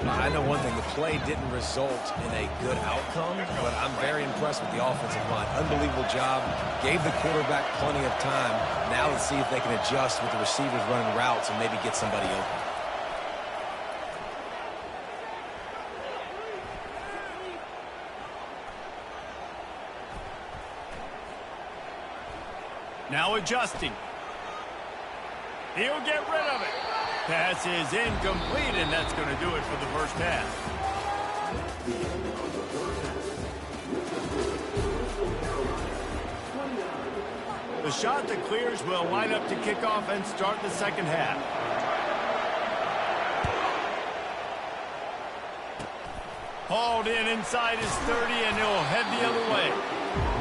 C: I know one thing, the play didn't result in a good outcome, but I'm very impressed with the offensive line. Unbelievable job. Gave the quarterback plenty of time. Now let's see if they can adjust with the receivers running routes and maybe get somebody open.
A: Now adjusting. He'll get rid of it. Pass is incomplete, and that's going to do it for the first half. The shot that clears will line up to kick off and start the second half. Hauled in inside his 30, and he'll head the other way.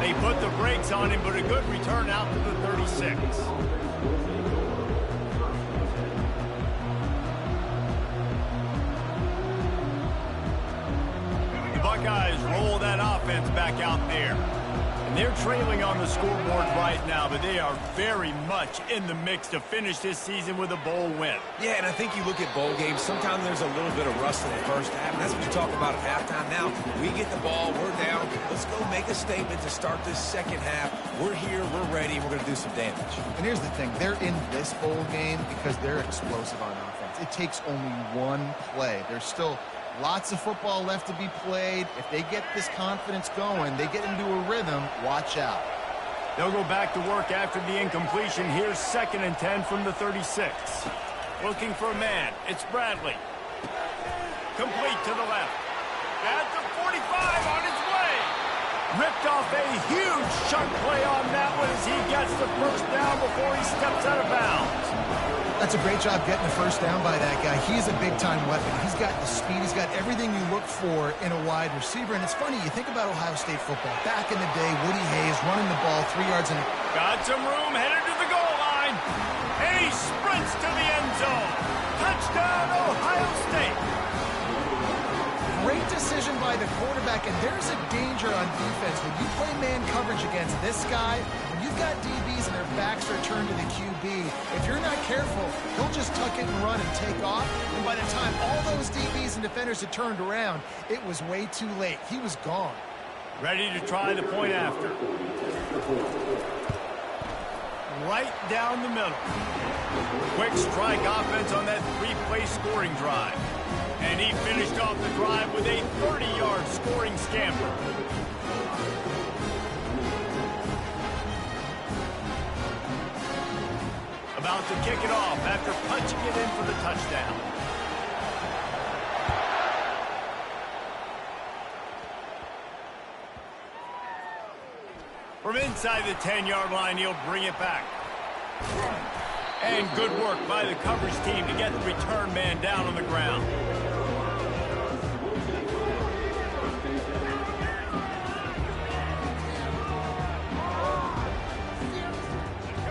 A: They put the brakes on him, but a good return out to the 36. The Buckeyes roll that offense back out there. And they're trailing on the scoreboard right now, but they are very much in the mix to finish this season with a bowl win.
C: Yeah, and I think you look at bowl games, sometimes there's a little bit of rust in the first half, and that's what you talk about at halftime. Now, we get the ball, we're down. Let's go make a statement to start this second half. We're here, we're ready, we're going to do some damage.
B: And here's the thing. They're in this bowl game because they're explosive on offense. It takes only one play. There's still lots of football left to be played. If they get this confidence going, they get into a rhythm, watch out.
A: They'll go back to work after the incompletion. Here's 2nd and 10 from the 36. Looking for a man. It's Bradley. Complete to the left. At the 45 on his way. Ripped off a huge chunk play on that one as he gets the first down before he steps out of bounds.
B: That's a great job getting the first down by that guy. He's a big-time weapon. He's got the speed. He's got everything you look for in a wide receiver. And it's funny, you think about Ohio State football. Back in the day, Woody Hayes running the ball 3 yards in.
A: Got some room, headed to the goal line. And he sprints to the end zone. Touchdown, Ohio State.
B: Great decision by the quarterback, and there's a danger on defense. When you play man coverage against this guy, when you've got DBs and their backs are turned to the QB, if you're not careful, he'll just tuck it and run and take off. And by the time all those DBs and defenders had turned around, it was way too late. He was gone.
A: Ready to try the point after. Right down the middle. Quick strike offense on that 3-play scoring drive. And he finished off the drive with a 30-yard scoring scamper. About to kick it off after punching it in for the touchdown. From inside the 10-yard line, he'll bring it back. And good work by the coverage team to get the return man down on the ground.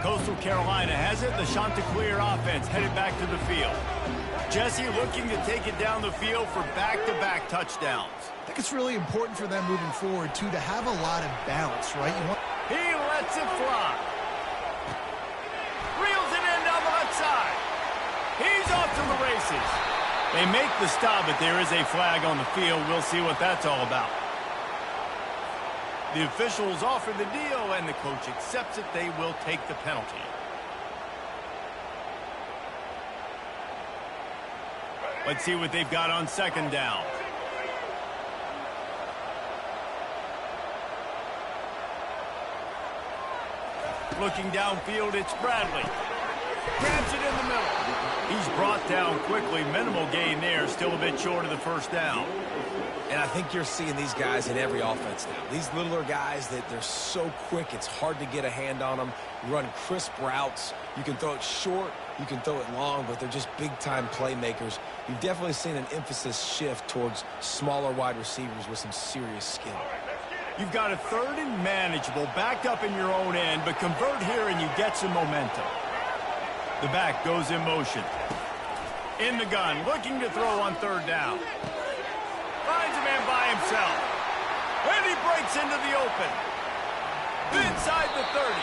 A: Coastal Carolina has it. The Chanticleer offense headed back to the field. Jesse looking to take it down the field for back-to-back touchdowns.
B: I think it's really important for them moving forward, too, to have a lot of balance, right?
A: He lets it fly. Reels it in down the left side. He's off to the races. They make the stop, but there is a flag on the field. We'll see what that's all about. The officials offer the deal, and the coach accepts it. They will take the penalty. Let's see what they've got on second down. Looking downfield, it's Bradley. Grabs it in the middle. He's brought down quickly. Minimal gain there. Still a bit short of the first down.
C: And I think you're seeing these guys in every offense now. These littler guys, that they're so quick, it's hard to get a hand on them. Run crisp routes. You can throw it short, you can throw it long, but they're just big-time playmakers. You've definitely seen an emphasis shift towards smaller wide receivers with some serious skill.
A: You've got a third and manageable, backed up in your own end, but convert here and you get some momentum. The back goes in motion. In the gun, looking to throw on third down. Finds a man by himself. And he breaks into the open. Inside the 30.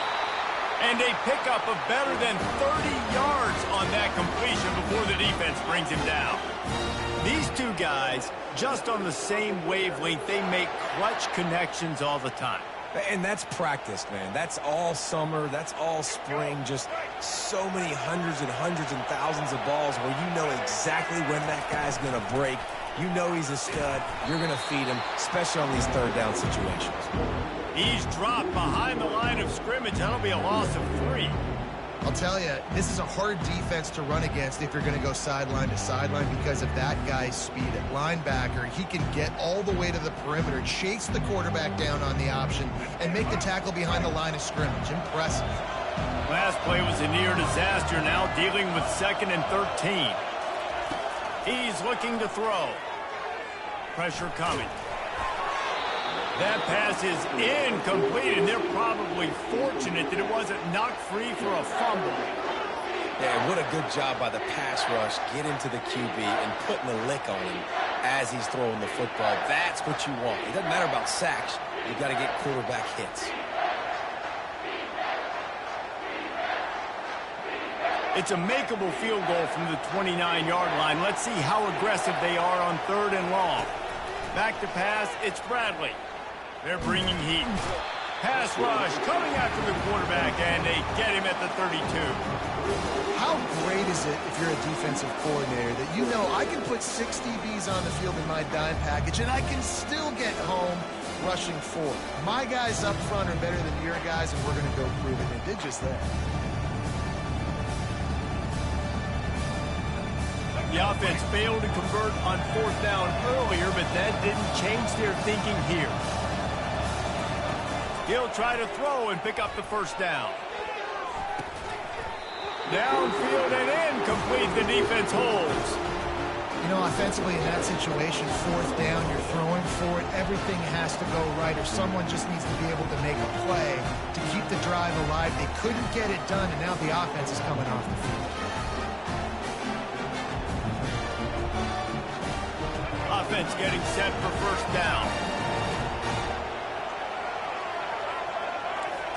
A: And a pickup of better than 30 yards on that completion before the defense brings him down. These two guys, just on the same wavelength, they make clutch connections all the time.
C: And that's practice, man. That's all summer. That's all spring. Just so many hundreds and thousands of balls where you know exactly when that guy's going to break. You know he's a stud. You're going to feed him, especially on these third down situations.
A: He's dropped behind the line of scrimmage. That'll be a loss of 3.
B: I'll tell you, this is a hard defense to run against if you're going to go sideline to sideline because of that guy's speed. At linebacker, he can get all the way to the perimeter, chase the quarterback down on the option, and make the tackle behind the line of scrimmage. Impressive.
A: Last play was a near disaster, now dealing with 2nd and 13. He's looking to throw. Pressure coming. That pass is incomplete, and they're probably fortunate that it wasn't knocked free for a fumble.
E: Yeah, what a good job by the pass rush. Get into the QB and putting the lick on him as he's throwing the football. That's what you want. It doesn't matter about sacks. You've got to get quarterback hits.
A: It's a makeable field goal from the 29-yard line. Let's see how aggressive they are on 3rd and long. Back to pass, it's Bradley. They're bringing heat. Pass rush coming after the quarterback, and they get him at the 32.
B: How great is it if you're a defensive coordinator that you know I can put 6 DBs on the field in my dime package and I can still get home rushing 4. My guys up front are better than your guys, and we're going to go prove it. And it did just that.
A: The offense failed to convert on 4th down earlier, but that didn't change their thinking here. He'll try to throw and pick up the first down. Downfield and incomplete. The defense holds.
B: You know, offensively in that situation, 4th down, you're throwing for it. Everything has to go right, or someone just needs to be able to make a play to keep the drive alive. They couldn't get it done, and now the offense is coming off the field.
A: Offense getting set for first down.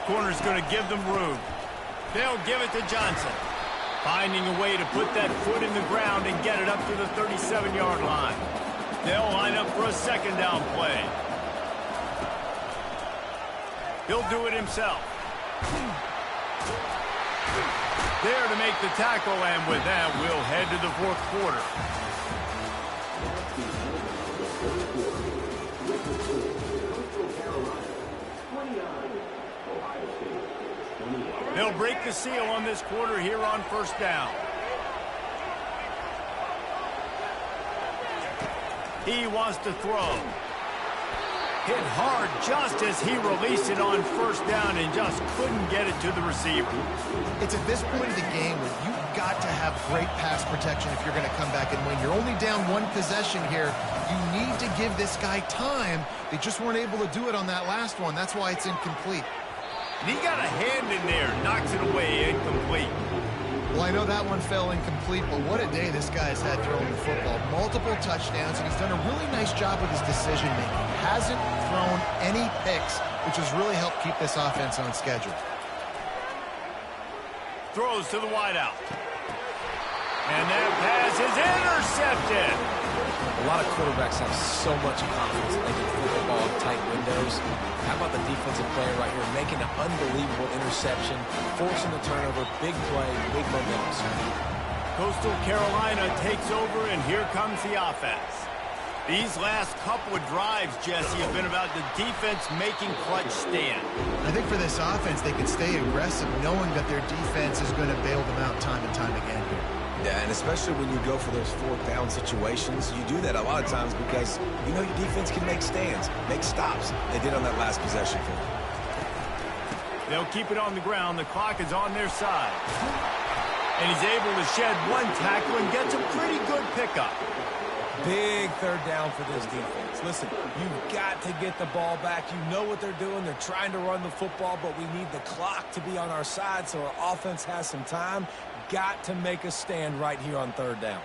A: Corner's going to give them room. They'll give it to Johnson. Finding a way to put that foot in the ground and get it up to the 37-yard line. They'll line up for a 2nd down play. He'll do it himself. There to make the tackle, and with that, we'll head to the 4th quarter. They'll break the seal on this quarter here on first down. He wants to throw. Hit hard just as he released it on first down and just couldn't get it to the receiver.
B: It's at this point of the game where you've got to have great pass protection if you're going to come back and win. You're only down one possession here. You need to give this guy time. They just weren't able to do it on that last one. That's why it's incomplete.
A: And he got a hand in there, knocks it away, incomplete.
B: Well, I know that one fell incomplete, but what a day this guy's had throwing the football. Multiple touchdowns, and he's done a really nice job with his decision-making. Hasn't thrown any picks, which has really helped keep this offense on schedule.
A: Throws to the wideout. And that pass is intercepted.
E: A lot of quarterbacks have so much confidence that they can throw the ball in tight windows. How about the defensive player right here making an unbelievable interception, forcing the turnover, big play, big momentum.
A: Coastal Carolina takes over, and here comes the offense. These last couple of drives, Jesse, have been about the defense making clutch stand.
B: I think for this offense, they can stay aggressive knowing that their defense is going to bail them out time and time again here.
C: Yeah, and especially when you go for those fourth down situations, you do that a lot of times because you know your defense can make stands, make stops. They did on that last possession for them.
A: They'll keep it on the ground. The clock is on their side. And he's able to shed one tackle and gets a pretty good pickup.
C: Big third down for this defense. Listen, you've got to get the ball back. You know what they're doing. They're trying to run the football, but we need the clock to be on our side so our offense has some time. Got to make a stand right here on third down.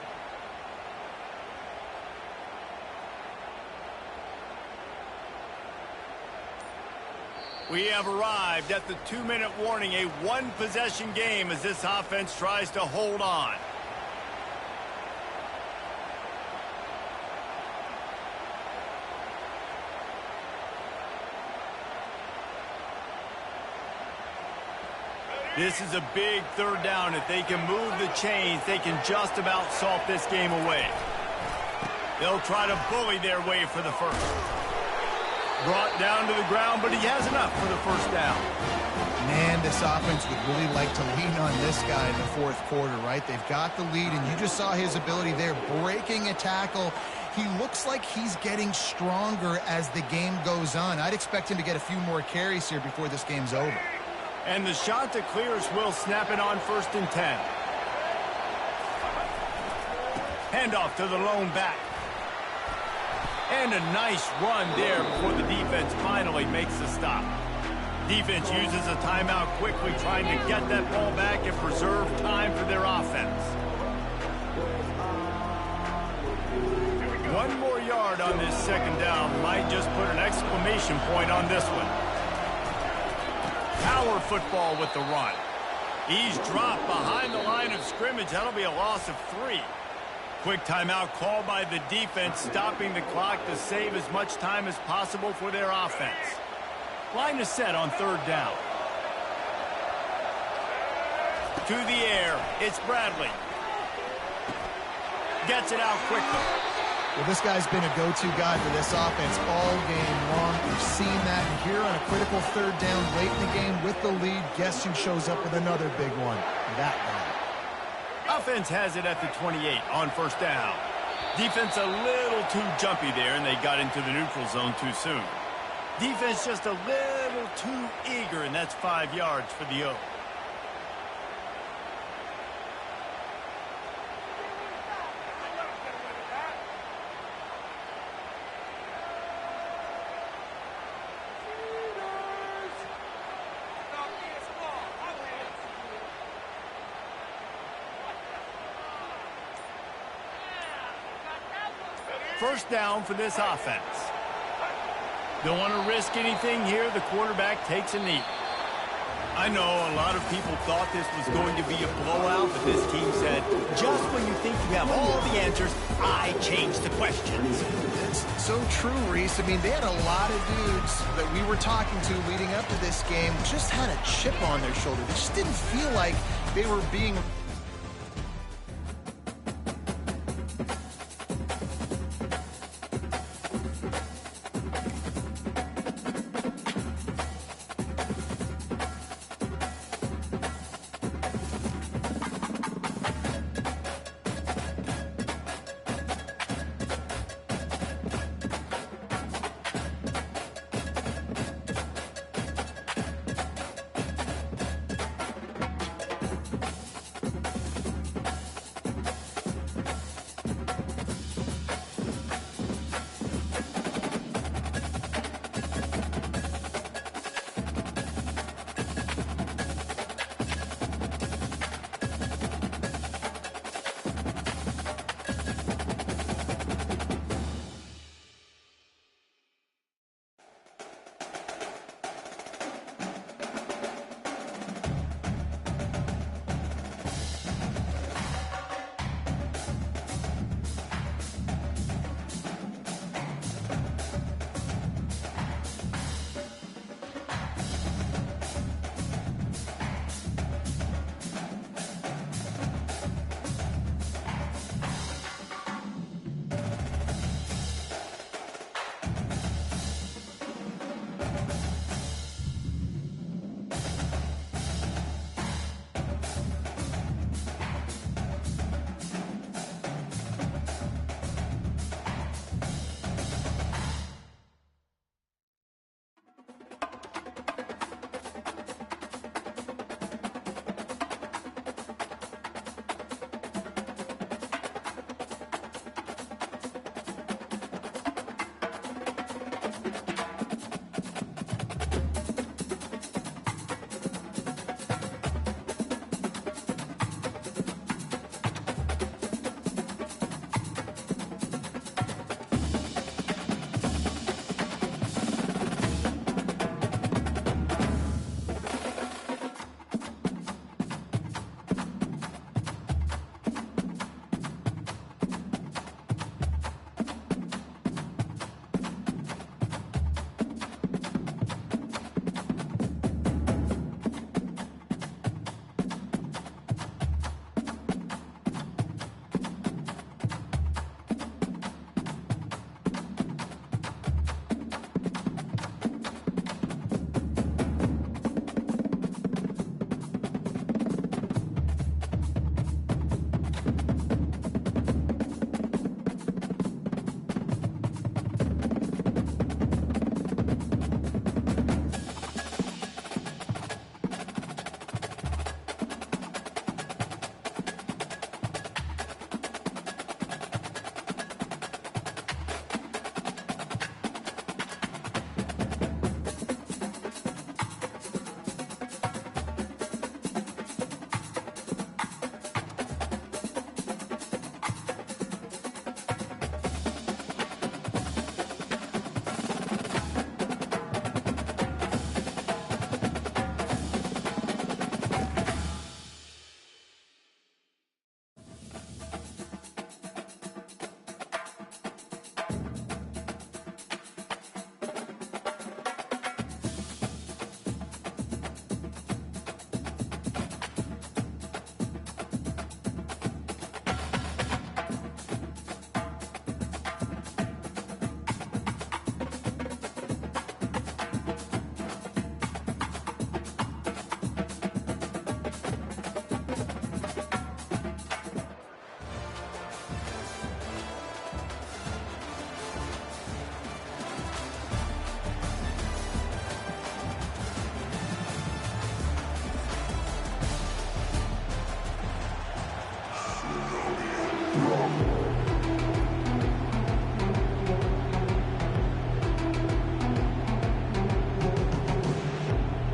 A: We have arrived at the 2-minute warning, a one-possession game as this offense tries to hold on. This is a big third down. If they can move the chains, they can just about salt this game away. They'll try to bully their way for the first. Brought down to the ground, but he has enough for the first down.
B: Man, this offense would really like to lean on this guy in the fourth quarter, right? They've got the lead, and you just saw his ability there, breaking a tackle. He looks like he's getting stronger as the game goes on. I'd expect him to get a few more carries here before this game's over.
A: And the shot to clear is Will snapping on 1st and 10. Handoff to the lone back. And a nice run there before the defense finally makes the stop. Defense uses a timeout quickly, trying to get that ball back and preserve time for their offense. 1 more yard on this second down might just put an exclamation point on this one. Power football with the run. He's dropped behind the line of scrimmage. That'll be a loss of 3. Quick timeout called by the defense, stopping the clock to save as much time as possible for their offense. Line is set on third down. To the air, it's Bradley. Gets it out quickly.
B: Well, this guy's been a go-to guy for this offense all game long. We've seen that, and here on a critical third down late in the game with the lead, guess who shows up with another big one? That guy.
A: Offense has it at the 28 on first down. Defense a little too jumpy there, and they got into the neutral zone too soon. Defense just a little too eager, and that's 5 yards for the O. First down for this offense. Don't want to risk anything here. The quarterback takes a knee. I know a lot of people thought this was going to be a blowout, but this team said, just when you think you have all the answers, I change the questions.
B: It's so true, Reese. I mean, they had a lot of dudes that we were talking to leading up to this game just had a chip on their shoulder. They just didn't feel like they were being...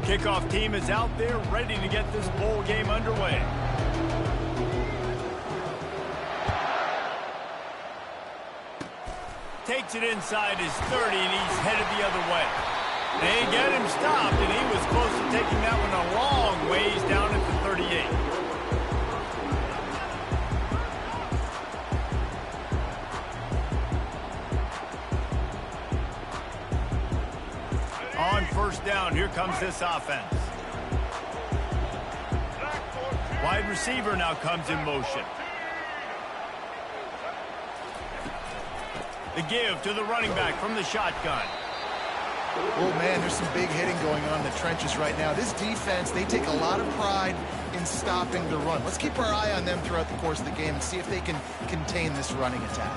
A: Kickoff team is out there ready to get this bowl game underway. Takes it inside his 30, and he's headed the other way. They get him stopped, and he was close to taking that one a long ways down at the 38. On first down, here comes this offense. Wide receiver now comes in motion. The give to the running back from the shotgun.
B: Oh, man, there's some big hitting going on in the trenches right now. This defense, they take a lot of pride in stopping the run. Let's keep our eye on them throughout the course of the game and see if they can contain this running attack.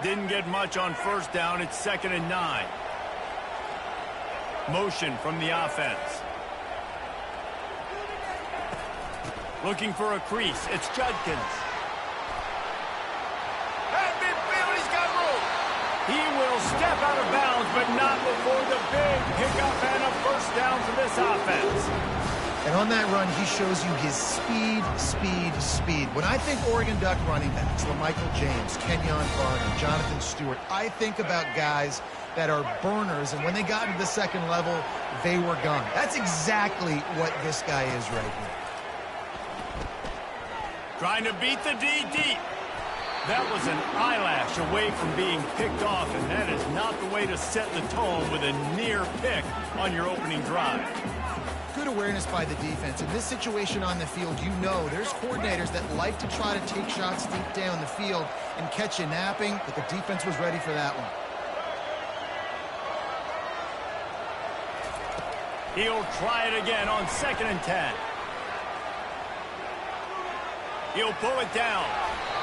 A: Didn't get much on first down. It's 2nd and 9. Motion from the offense. Looking for a crease. It's Judkins. At midfield, he's got room. He will step out of bounds, but not before the big pickup and a first down for this offense.
B: And on that run, he shows you his speed, speed, speed. When I think Oregon Duck running backs, LaMichael James, Kenyon Barner, Jonathan Stewart, I think about guys that are burners, and when they got into the second level, they were gone. That's exactly what this guy is right here.
A: Trying to beat the D deep. That was an eyelash away from being picked off, and that is not the way to set the tone with a near pick on your opening drive.
B: Good awareness by the defense. In this situation on the field, you know there's coordinators that like to try to take shots deep down the field and catch you napping, but the defense was ready for that one.
A: He'll try it again on 2nd and 10. He'll pull it down.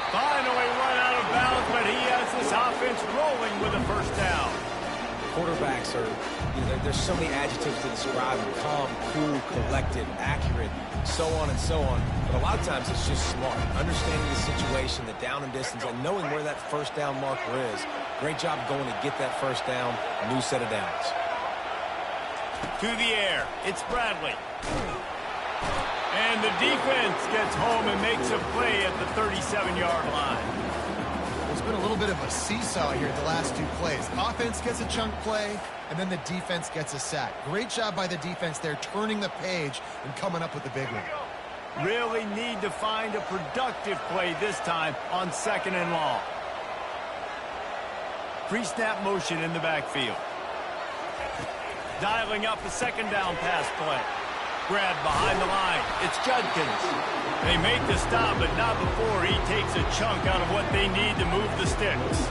A: Finally run out of bounds, but he has this offense rolling with a first down.
C: Quarterbacks are, there's so many adjectives to describe them: calm, cool, collected, accurate, so on and so on. But a lot of times it's just smart. Understanding the situation, the down and distance, and knowing where that first down marker is. Great job going to get that first down. New set of downs.
A: To the air. It's Bradley. And the defense gets home and makes a play at the 37-yard line.
B: It's been a little bit of a seesaw here the last two plays. Offense gets a chunk play, and then the defense gets a sack. Great job by the defense there, turning the page and coming up with the big one.
A: Really need to find a productive play this time on 2nd and long. Pre-snap motion in the backfield. Dialing up a 2nd down pass play. Grab behind the line. It's Judkins. They make the stop, but not before he takes a chunk out of what they need to move the sticks.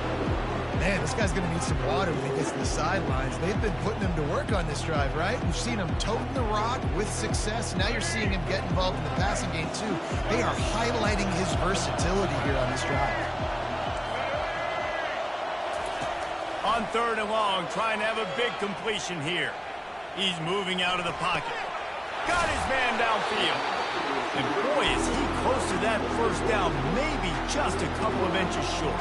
B: Man, this guy's going to need some water when he gets to the sidelines. They've been putting him to work on this drive, right? We've seen him toting the rock with success. Now you're seeing him get involved in the passing game, too. They are highlighting his versatility here on this drive.
A: On 3rd and long, trying to have a big completion here. He's moving out of the pocket. Got his man downfield. And boy, is he close to that first down, maybe just a couple of inches short.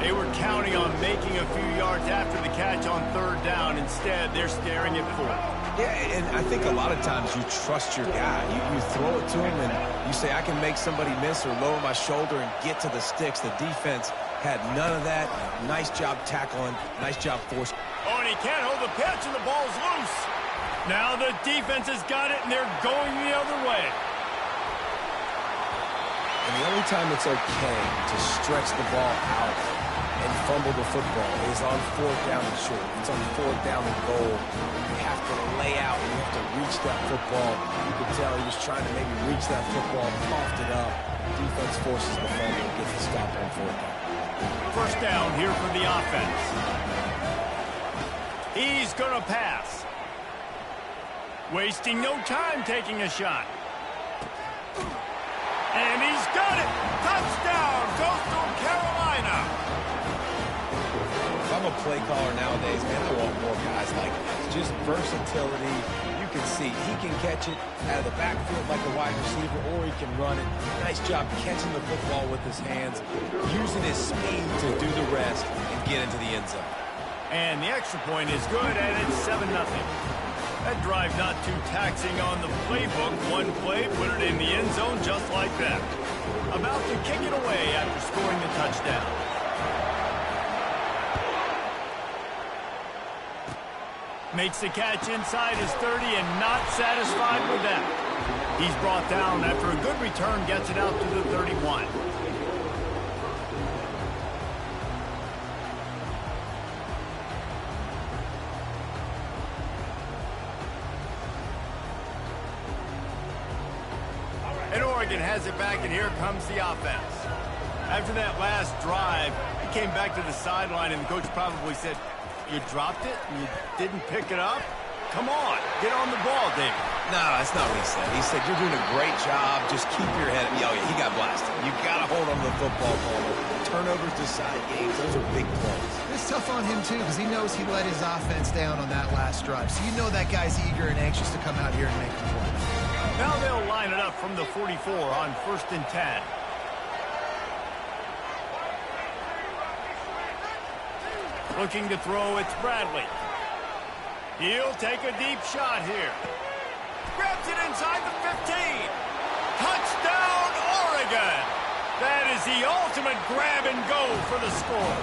A: They were counting on making a few yards after the catch on 3rd down. Instead, they're staring at 4th.
C: Yeah, and I think a lot of times you trust your guy. You throw it to him and you say, I can make somebody miss or lower my shoulder and get to the sticks. The defense had none of that. Nice job tackling. Nice job forcing.
A: Oh, and he can't hold the pitch, and the ball's loose. Now the defense has got it, and they're going the other way.
C: And the only time it's okay to stretch the ball out and fumble the football is on 4th down and short. It's on 4th down and goal. You have to lay out, and you have to reach that football. You could tell he was trying to maybe reach that football, coughed it up. Defense forces the fumble and gets the stop on 4th down.
A: First down here for the offense. He's going to pass. Wasting no time taking a shot. And he's got it. Touchdown, Coastal Carolina.
C: If I'm a play caller nowadays, man, I want more guys like this. Just versatility. You can see he can catch it out of the backfield like a wide receiver, or he can run it. Nice job catching the football with his hands, using his speed to do the rest and get into the end zone.
A: And the extra point is good, and it's 7-0. That drive not too taxing on the playbook. One play, put it in the end zone just like that. About to kick it away after scoring the touchdown. Makes the catch inside his 30 and not satisfied with that. He's brought down after a good return, gets it out to the 31. And Oregon has it back, and here comes the offense. After that last drive, he came back to the sideline, and the coach probably said, "You dropped it? You didn't pick it up? Come on, get on the ball, David."
C: No, that's not what he said. He said, "You're doing a great job. Just keep your head up." Oh, yeah, he got blasted. You got to hold on to the football, Palmer. Turnovers decide games. Those are big plays.
B: It's tough on him, too, because he knows he let his offense down on that last drive. So you know that guy's eager and anxious to come out here and make a play.
A: Now they'll line it up from the 44 on 1st and 10. Looking to throw, it's Bradley. He'll take a deep shot here. Grabs it inside the 15. Touchdown, Oregon! That is the ultimate grab and go for the score.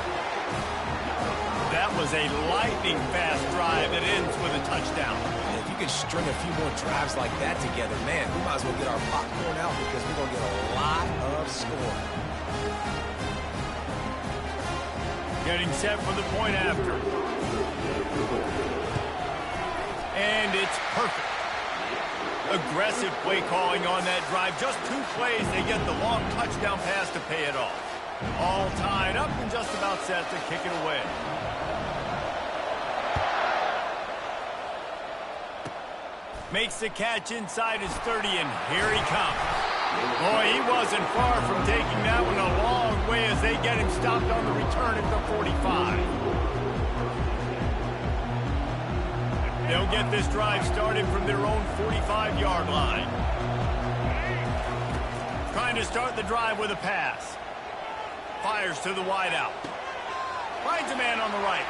A: That was a lightning-fast drive that ends with a touchdown.
C: And if you could string a few more drives like that together, man, we might as well get our popcorn out because we're going to get a lot of scoring.
A: Getting set for the point after. And it's perfect. Aggressive play calling on that drive. Just 2 plays, they get the long touchdown pass to pay it off. All tied up and just about set to kick it away. Makes the catch inside his 30, and here he comes. Boy, he wasn't far from taking that one a long way as they get him stopped on the return at the 45. They'll get this drive started from their own 45-yard line. Trying to start the drive with a pass. Fires to the wideout. Finds a man on the right.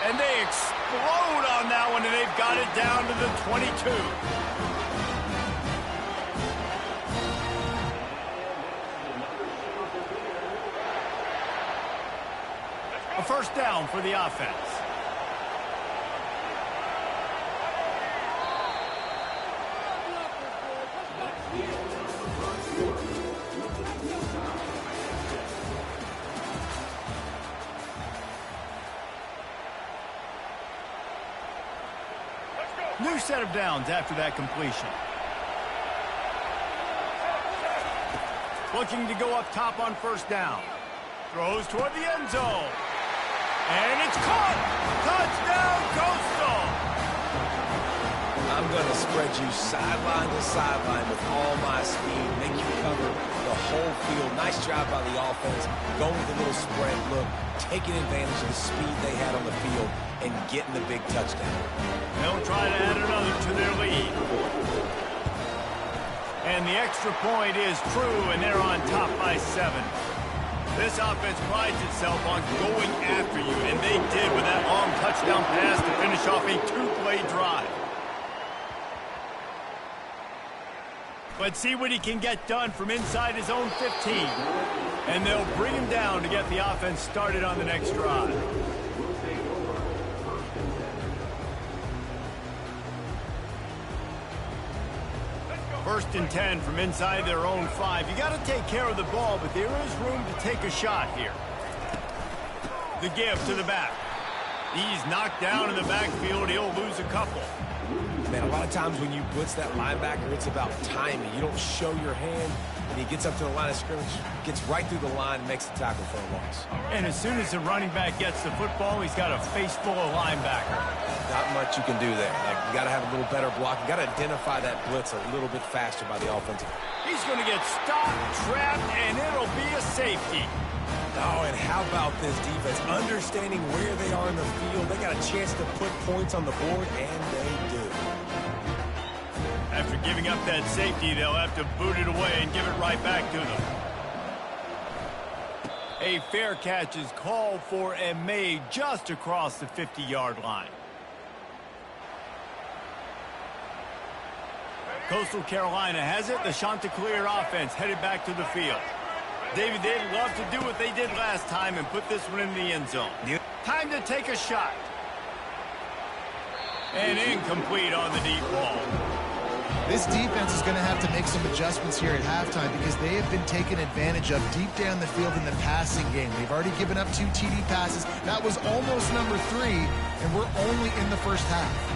A: And they explode on that one, and they've got it down to the 22. A first down for the offense. New set of downs after that completion. Looking to go up top on first down. Throws toward the end zone. And it's caught! Touchdown, Coastal!
C: I'm going to spread you sideline to sideline with all my speed, make you cover the whole field. Nice job by the offense, going with a little spread look, taking advantage of the speed they had on the field, and getting the big touchdown.
A: They'll try to add another to their lead. And the extra point is true, and they're on top by 7. This offense prides itself on going after you, and they did with that long touchdown pass to finish off a 2-play drive. Let's see what he can get done from inside his own 15. And they'll bring him down to get the offense started on the next drive. First and 10 from inside their own 5. You got to take care of the ball, but there is room to take a shot here. The give to the back. He's knocked down in the backfield. He'll lose a couple.
C: man. A lot of times when you blitz that linebacker, it's about timing. You don't show your hand, and he gets up to the line of scrimmage, gets right through the line, and makes the tackle for a loss.
A: And as soon as the running back gets the football, he's got a face full of linebacker.
C: Not much you can do there. Like, you got to have a little better block. You got to identify that blitz a little bit faster by the offensive.
A: He's going to get stopped, trapped, and it'll be a safety.
C: Oh, and how about this defense? Understanding where they are in the field. They got a chance to put points on the board, and they do.
A: After giving up that safety, they'll have to boot it away and give it right back to them. A fair catch is called for and made just across the 50-yard line. Coastal Carolina has it. The Chanticleer offense headed back to the field. David, they'd love to do what they did last time and put this one in the end zone. Time to take a shot. And incomplete on the deep ball.
B: This defense is going to have to make some adjustments here at halftime because they have been taken advantage of deep down the field in the passing game. They've already given up 2 TD passes. That was almost number 3, and we're only in the first half.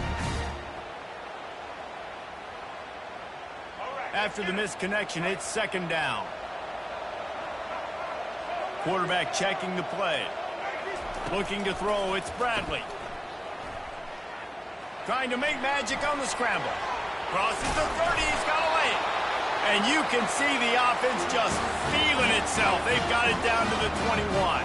A: After the missed connection, it's second down. Quarterback checking the play. Looking to throw, it's Bradley. Trying to make magic on the scramble. Crosses the 30, he's got a lane. And you can see the offense just feeling itself. They've got it down to the 21.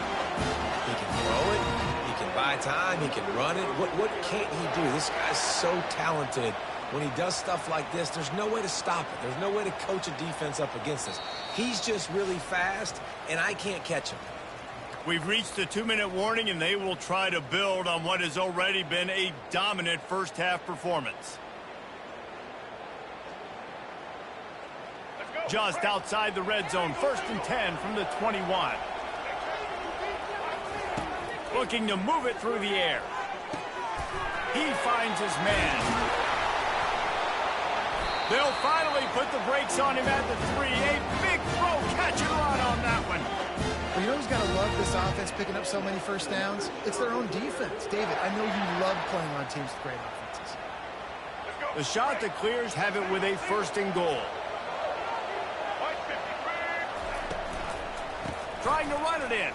C: He can throw it, he can buy time, he can run it. What can't he do? This guy's so talented. When he does stuff like this, there's no way to stop it. There's no way to coach a defense up against this. He's just really fast, and I can't catch him.
A: We've reached the 2-minute warning, and they will try to build on what has already been a dominant first-half performance. Just outside the red zone, 1st and 10 from the 21. Looking to move it through the air. He finds his man. They'll finally put the brakes on him at the 3. A big throw, catch and run on that one.
B: Well, you know who's got to love this offense picking up so many first downs? It's their own defense. David, I know you love playing on teams with great offenses.
A: The Chanticleers have it with a 1st and goal. Trying to run it in.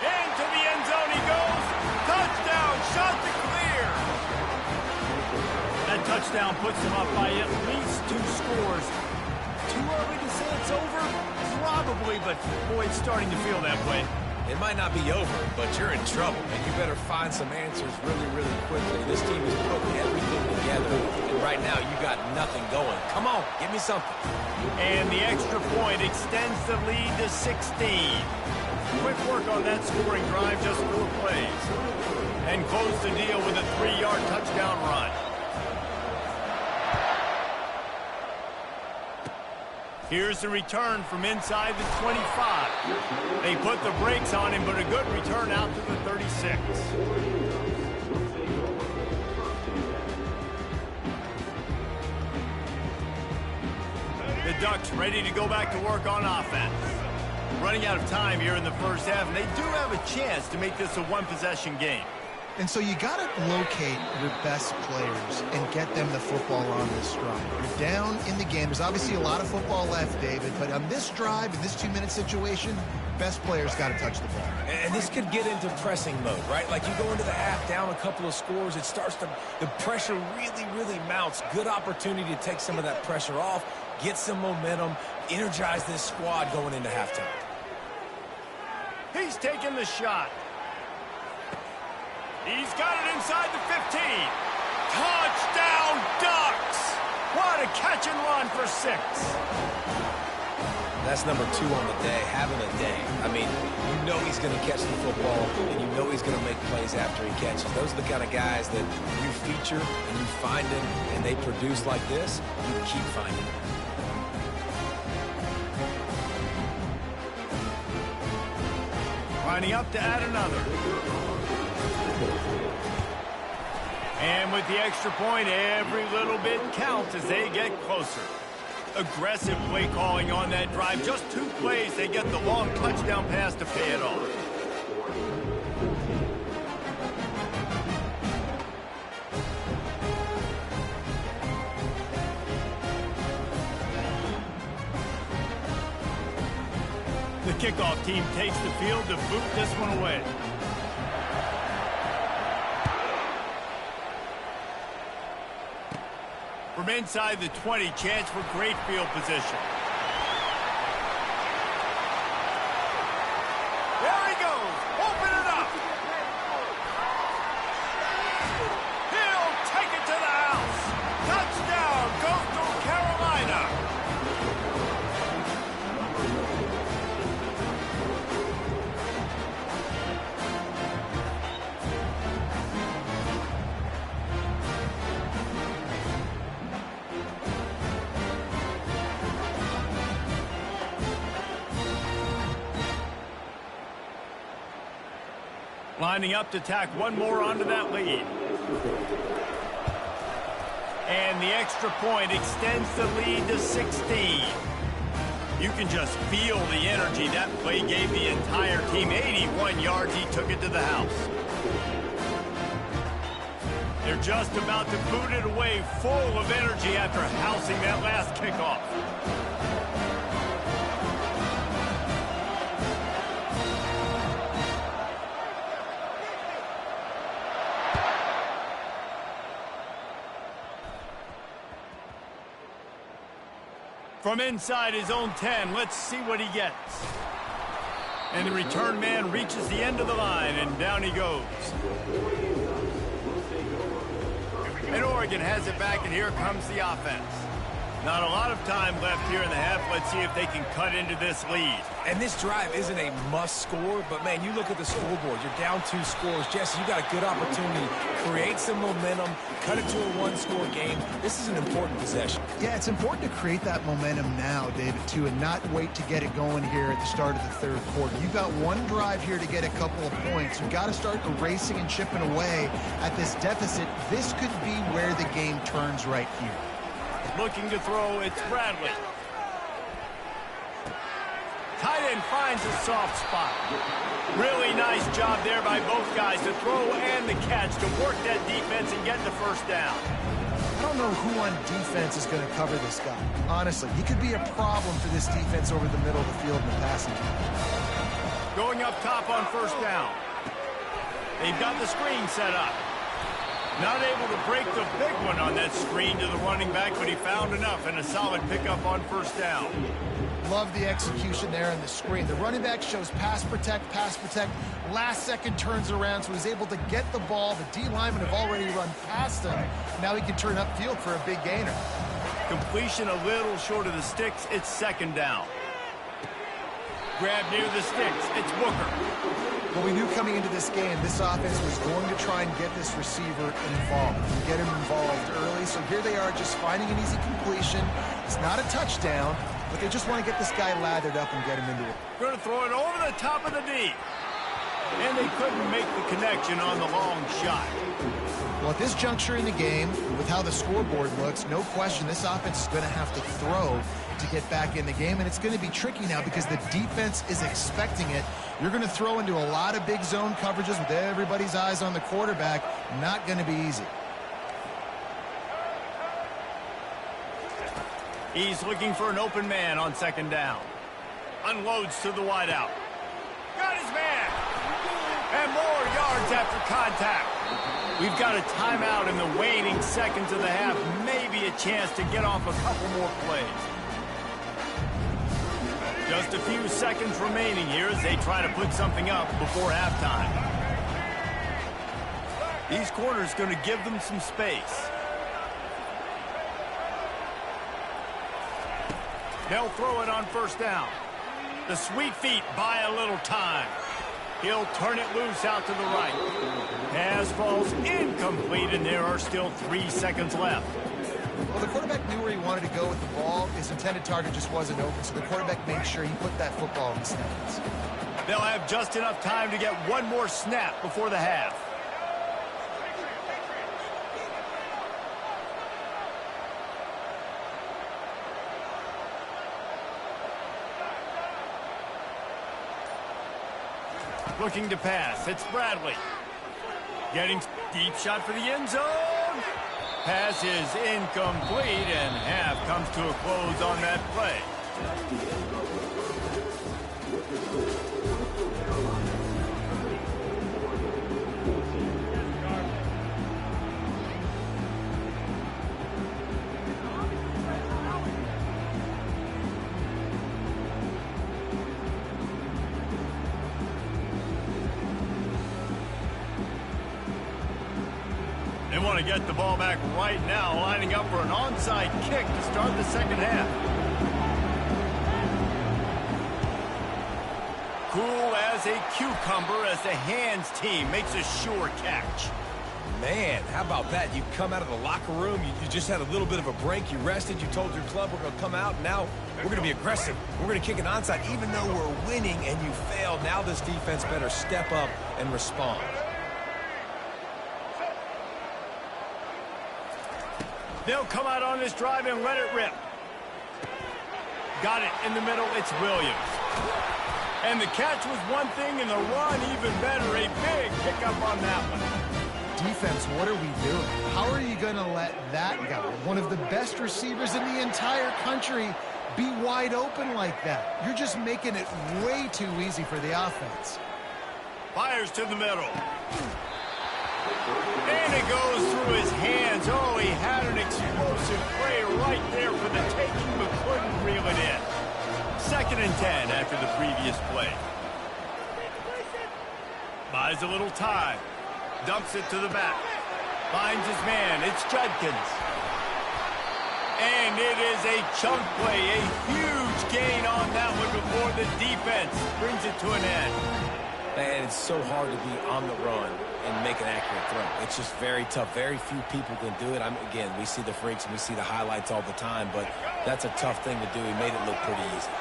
A: Into the end zone he goes. Touchdown, Chanticleer. That touchdown puts them up by at least 2 scores. Too early to say it's over? Probably, but boy, it's starting to feel that way.
C: It might not be over, but you're in trouble, and you better find some answers really, really quickly. This team is putting everything together, and right now you got nothing going. Come on, give me something.
A: And the extra point extends the lead to 16. Quick work on that scoring drive, just 4 plays. And close the deal with a 3-yard touchdown run. Here's the return from inside the 25. They put the brakes on him, but a good return out to the 36. The Ducks ready to go back to work on offense. Running out of time here in the first half, and they do have a chance to make this a 1-possession game.
B: And so you got to locate your best players and get them the football on this drive. You're down in the game. There's obviously a lot of football left, David, but on this drive, in this 2-minute situation, best players got to touch the ball.
C: And this could get into pressing mode, right? Like you go into the half down a couple of scores, it starts to, the pressure really, really mounts. Good opportunity to take some of that pressure off, get some momentum, energize this squad going into halftime.
A: He's taking the shot. He's got it inside the 15. Touchdown, Ducks! What a catch and run for 6.
C: That's number 2 on the day, having a day. I mean, you know he's going to catch the football, and you know he's going to make plays after he catches. Those are the kind of guys that you feature, and you find them, and they produce like this, you keep finding them.
A: Lining up to add another. And with the extra point, every little bit counts as they get closer. Aggressive play calling on that drive. Just 2 plays, they get the long touchdown pass to pay it off. The kickoff team takes the field to boot this one away. From inside the 20, chance for great field position. There he goes. Open it up. He'll take it to the house. Touchdown, Coastal Carolina. Lining up to tack one more onto that lead. And the extra point extends the lead to 16. You can just feel the energy that play gave the entire team. 81 yards, he took it to the house. They're just about to boot it away, full of energy after housing that last kickoff. From inside his own 10, let's see what he gets. And the return man reaches the end of the line, and down he goes. And Oregon has it back, and here comes the offense. Not a lot of time left here in the half. Let's see if they can cut into this lead.
C: And this drive isn't a must score, but, man, you look at the scoreboard. You're down 2 scores. Jesse, you got a good opportunity to create some momentum, cut it to a 1-score game. This is an important possession.
B: Yeah, it's important to create that momentum now, David, too, and not wait to get it going here at the start of the third quarter. You've got one drive here to get a couple of points. You've got to start erasing and chipping away at this deficit. This could be where the game turns right here.
A: Looking to throw, it's Bradley. Tight end finds a soft spot. Really nice job there by both guys to throw and the catch to work that defense and get the first down.
B: I don't know who on defense is going to cover this guy. Honestly, he could be a problem for this defense over the middle of the field in the passing game.
A: Going up top on first down. They've got the screen set up. Not able to break the big one on that screen to the running back, but he found enough and a solid pickup on first down.
B: Love the execution there on the screen. The running back shows pass protect. Last second turns around, so he's able to get the ball. The D linemen have already run past him. Now he can turn upfield for a big gainer.
A: Completion a little short of the sticks. It's second down. Grab near the sticks. It's Booker.
B: Well, we knew coming into this game, this offense was going to try and get this receiver involved and get him involved early. So here they are just finding an easy completion. It's not a touchdown, but they just want to get this guy lathered up and get him into it.
A: Going to throw it over the top of the D. And they couldn't make the connection on the long shot.
B: Well, at this juncture in the game, with how the scoreboard looks, no question this offense is going to have to throw to get back in the game, and it's going to be tricky now because the defense is expecting it. You're going to throw into a lot of big zone coverages with everybody's eyes on the quarterback. Not going to be easy.
A: He's looking for an open man on second down. Unloads to the wideout. Got his man. And more yards after contact. We've got a timeout in the waning seconds of the half. Maybe a chance to get off a couple more plays. Just a few seconds remaining here as they try to put something up before halftime. These corners going to give them some space. They'll throw it on first down. The sweet feet buy a little time. He'll turn it loose out to the right. Pass falls incomplete, and there are still 3 seconds left.
B: Well, the quarterback knew where he wanted to go with the ball. His intended target just wasn't open, so the quarterback made sure he put that football in the stands.
A: They'll have just enough time to get one more snap before the half. Looking to pass. It's Bradley. Getting deep shot for the end zone. Pass is incomplete, and half comes to a close on that play. They want to get the ball back right now, lining up for an onside kick to start the second half. Cool as a cucumber as the hands team makes a sure catch.
C: Man, how about that? You come out of the locker room, you just had a little bit of a break, you rested, you told your club we're going to come out, and now we're going to be aggressive. We're going to kick an onside, even though we're winning and you failed. Now this defense better step up and respond.
A: They'll come out on this drive and let it rip. Got it in the middle, it's Williams. And the catch was one thing and the run even better. A big pickup on that one.
B: Defense, what are we doing? How are you going to let that guy, one of the best receivers in the entire country, be wide open like that? You're just making it way too easy for the offense.
A: Fires to the middle. And it goes through his hands. Oh, he had an explosive play right there for the taking, but couldn't reel it in. 2nd and 10 after the previous play. Buys a little time. Dumps it to the back. Finds his man. It's Judkins. And it is a chunk play. A huge gain on that one before the defense brings it to an end.
E: Man, it's so hard to be on the run and make an accurate throw. It's just very tough. Very few people can do it. Again, we see the freaks and we see the highlights all the time, but that's a tough thing to do. He made it look pretty easy.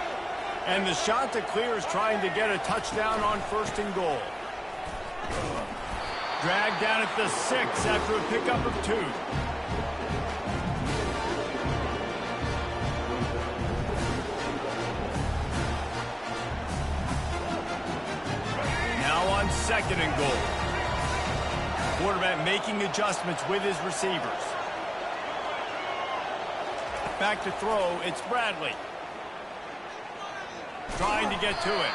A: And the shot to clear is trying to get a touchdown on 1st and goal. Dragged down at the 6 after a pickup of 2. Now on 2nd and goal. Quarterback making adjustments with his receivers. Back to throw, it's Bradley. Trying to get to it.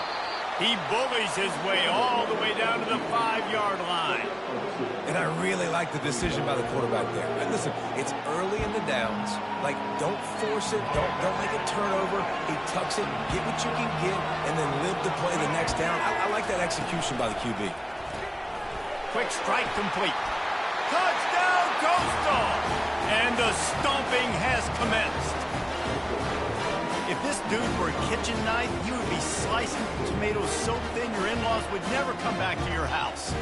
A: He bullies his way all the way down to the 5-yard line.
C: And I really like the decision by the quarterback there. And listen, it's early in the downs. Like, don't force it. Don't make a turnover. He tucks it, get what you can get, and then live to play the next down. I like that execution by the QB.
A: Quick strike complete. Touchdown, Coastal! And the stomping has commenced. If this dude were a kitchen knife, you would be slicing tomatoes so thin your in-laws would never come back to your house.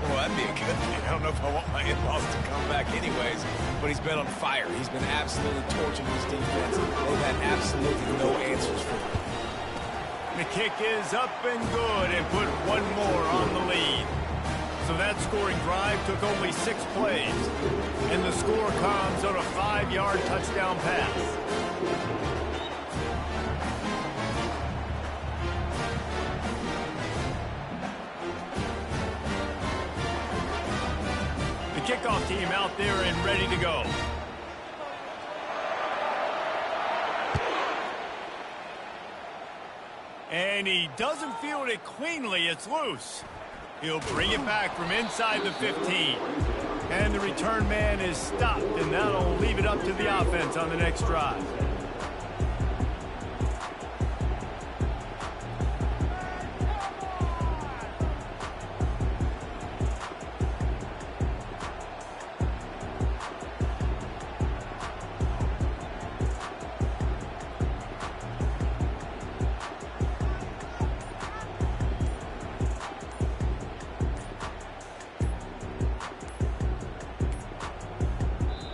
C: Well, that'd be a good thing. I don't know if I want my in-laws to come back anyways, but he's been on fire. He's been absolutely torching his defense. They've had absolutely no answers for him.
A: The kick is up and good and put one more on the lead. So that scoring drive took only 6 plays. And the score comes on a 5-yard touchdown pass. The kickoff team out there and ready to go. And he doesn't field it cleanly. It's loose. He'll bring it back from inside the 15. And the return man is stopped, and that'll leave it up to the offense on the next drive.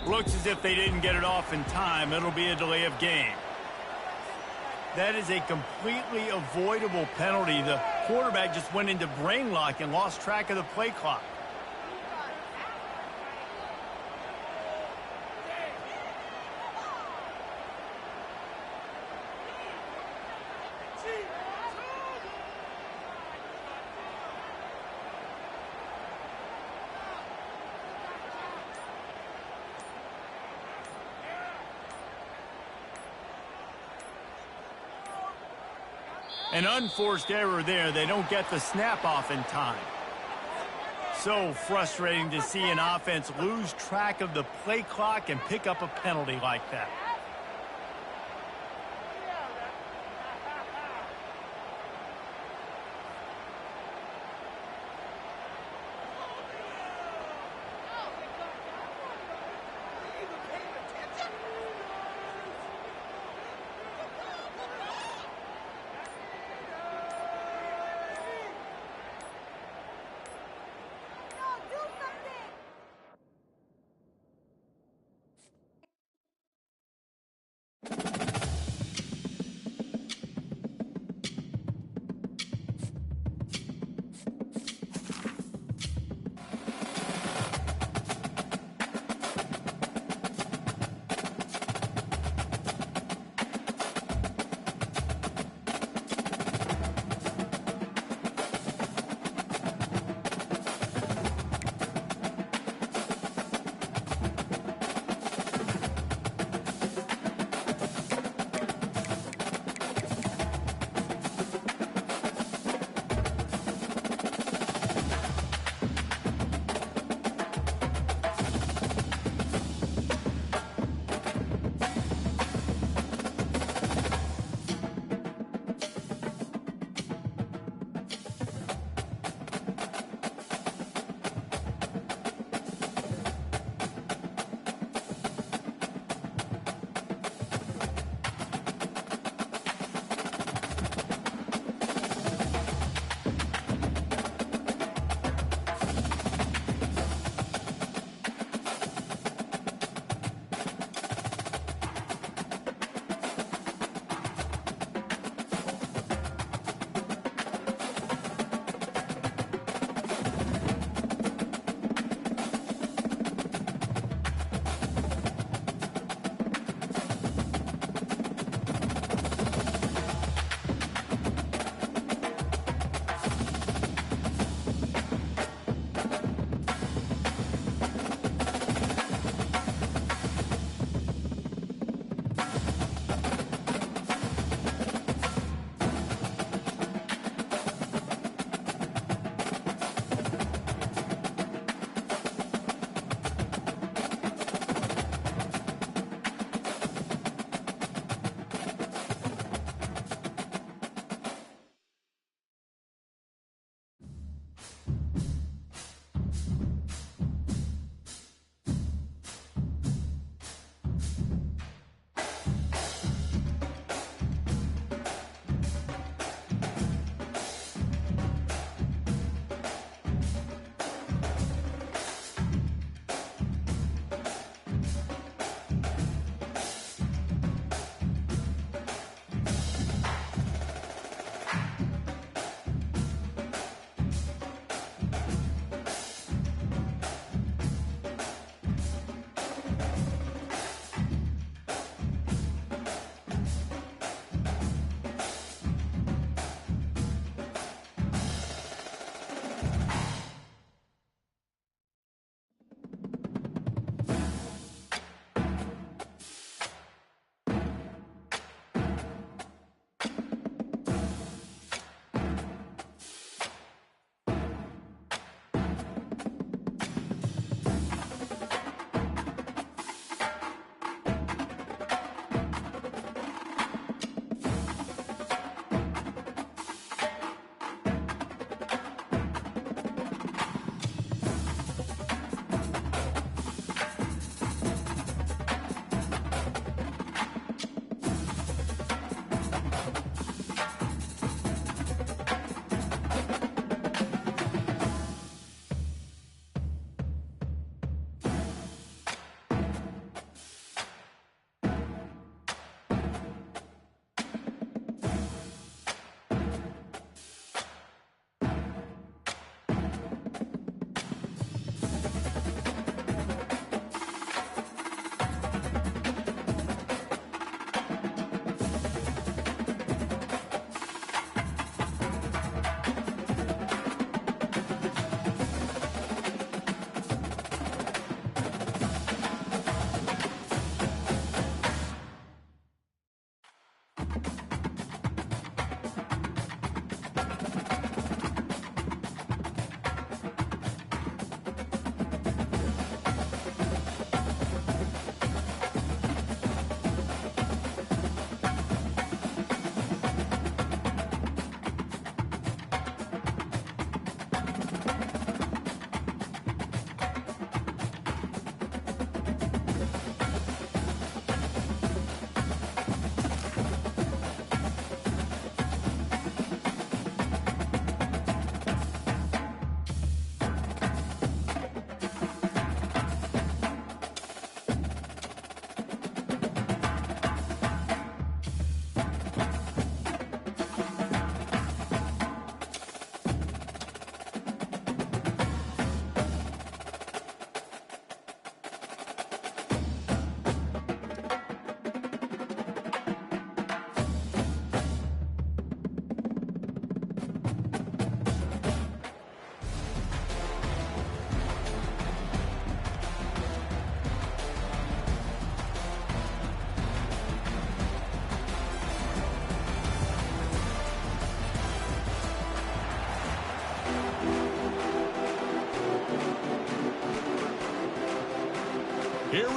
A: Looks as if they didn't get it off in time. It'll be a delay of game. That is a completely avoidable penalty. The quarterback just went into brain lock and lost track of the play clock. An unforced error there. They don't get the snap off in time. So frustrating to see an offense lose track of the play clock and pick up a penalty like that.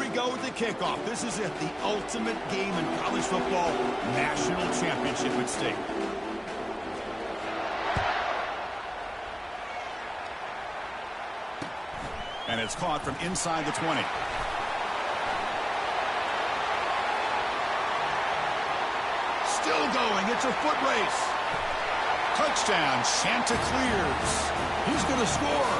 A: go with the kickoff. This is it, the ultimate game in college football, national championship at stake. And it's caught from inside the 20. Still going. It's a foot race. Touchdown. Chanticleers. He's going to score.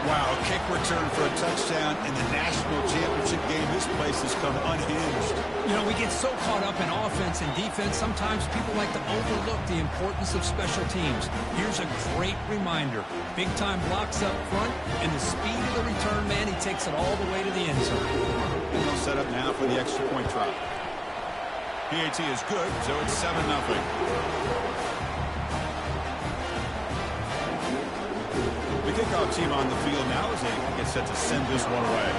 A: Wow, kick return for a touchdown in the national championship game. This place has come unhinged.
C: You know, we get so caught up in offense and defense, sometimes people like to overlook the importance of special teams. Here's a great reminder. Big-time blocks up front, and the speed of the return man, he takes it all the way to the end zone.
A: And they'll set up now for the extra point try. PAT is good, so it's 7-0. The kickoff team on the field now as they get set to send this one away.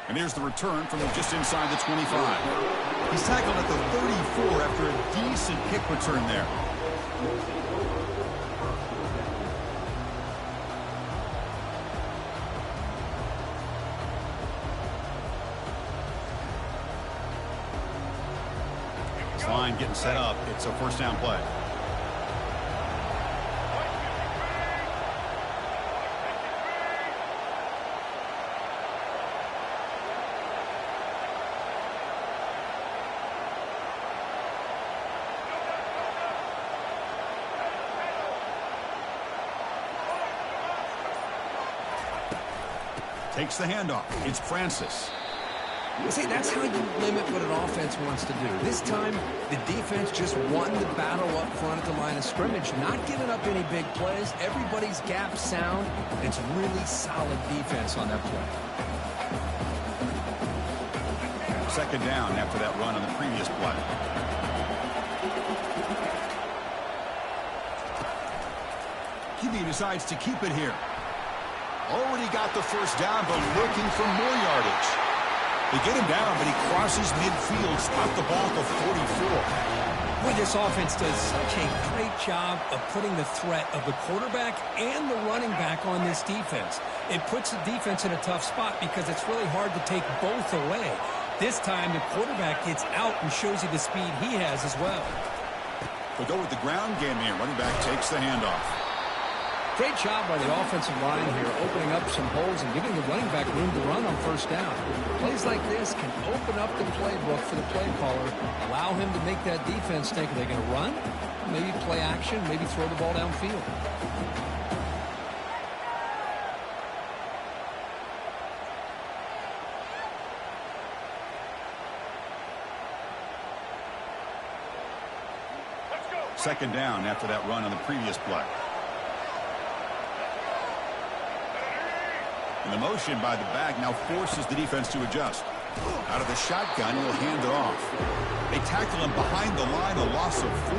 A: And here's the return from just inside the 25. He's tackled at the 34 after a decent kick return there. Line getting set up. It's a first down play. Takes the handoff. It's Francis.
C: See, that's how you limit what an offense wants to do. This time, the defense just won the battle up front at the line of scrimmage, not giving up any big plays. Everybody's gap sound. It's really solid defense on that play.
A: Second down after that run on the previous play. QB decides to keep it here. Already got the first down, but looking for more yardage. They get him down, but he crosses midfield, spot the ball to 44.
C: Boy, this offense does such a great job of putting the threat of the quarterback and the running back on this defense. It puts the defense in a tough spot because it's really hard to take both away. This time, the quarterback gets out and shows you the speed he has as well.
A: We'll go with the ground game here. Running back takes the handoff.
C: Great job by the offensive line here, opening up some holes and giving the running back room to run on first down. Plays like this can open up the playbook for the play caller, allow him to make that defense think, are they going to run? Maybe play action, maybe throw the ball downfield.
A: Second down after that run on the previous play. And the motion by the back now forces the defense to adjust. Out of the shotgun, he'll hand it off. They tackle him behind the line, a loss of 4.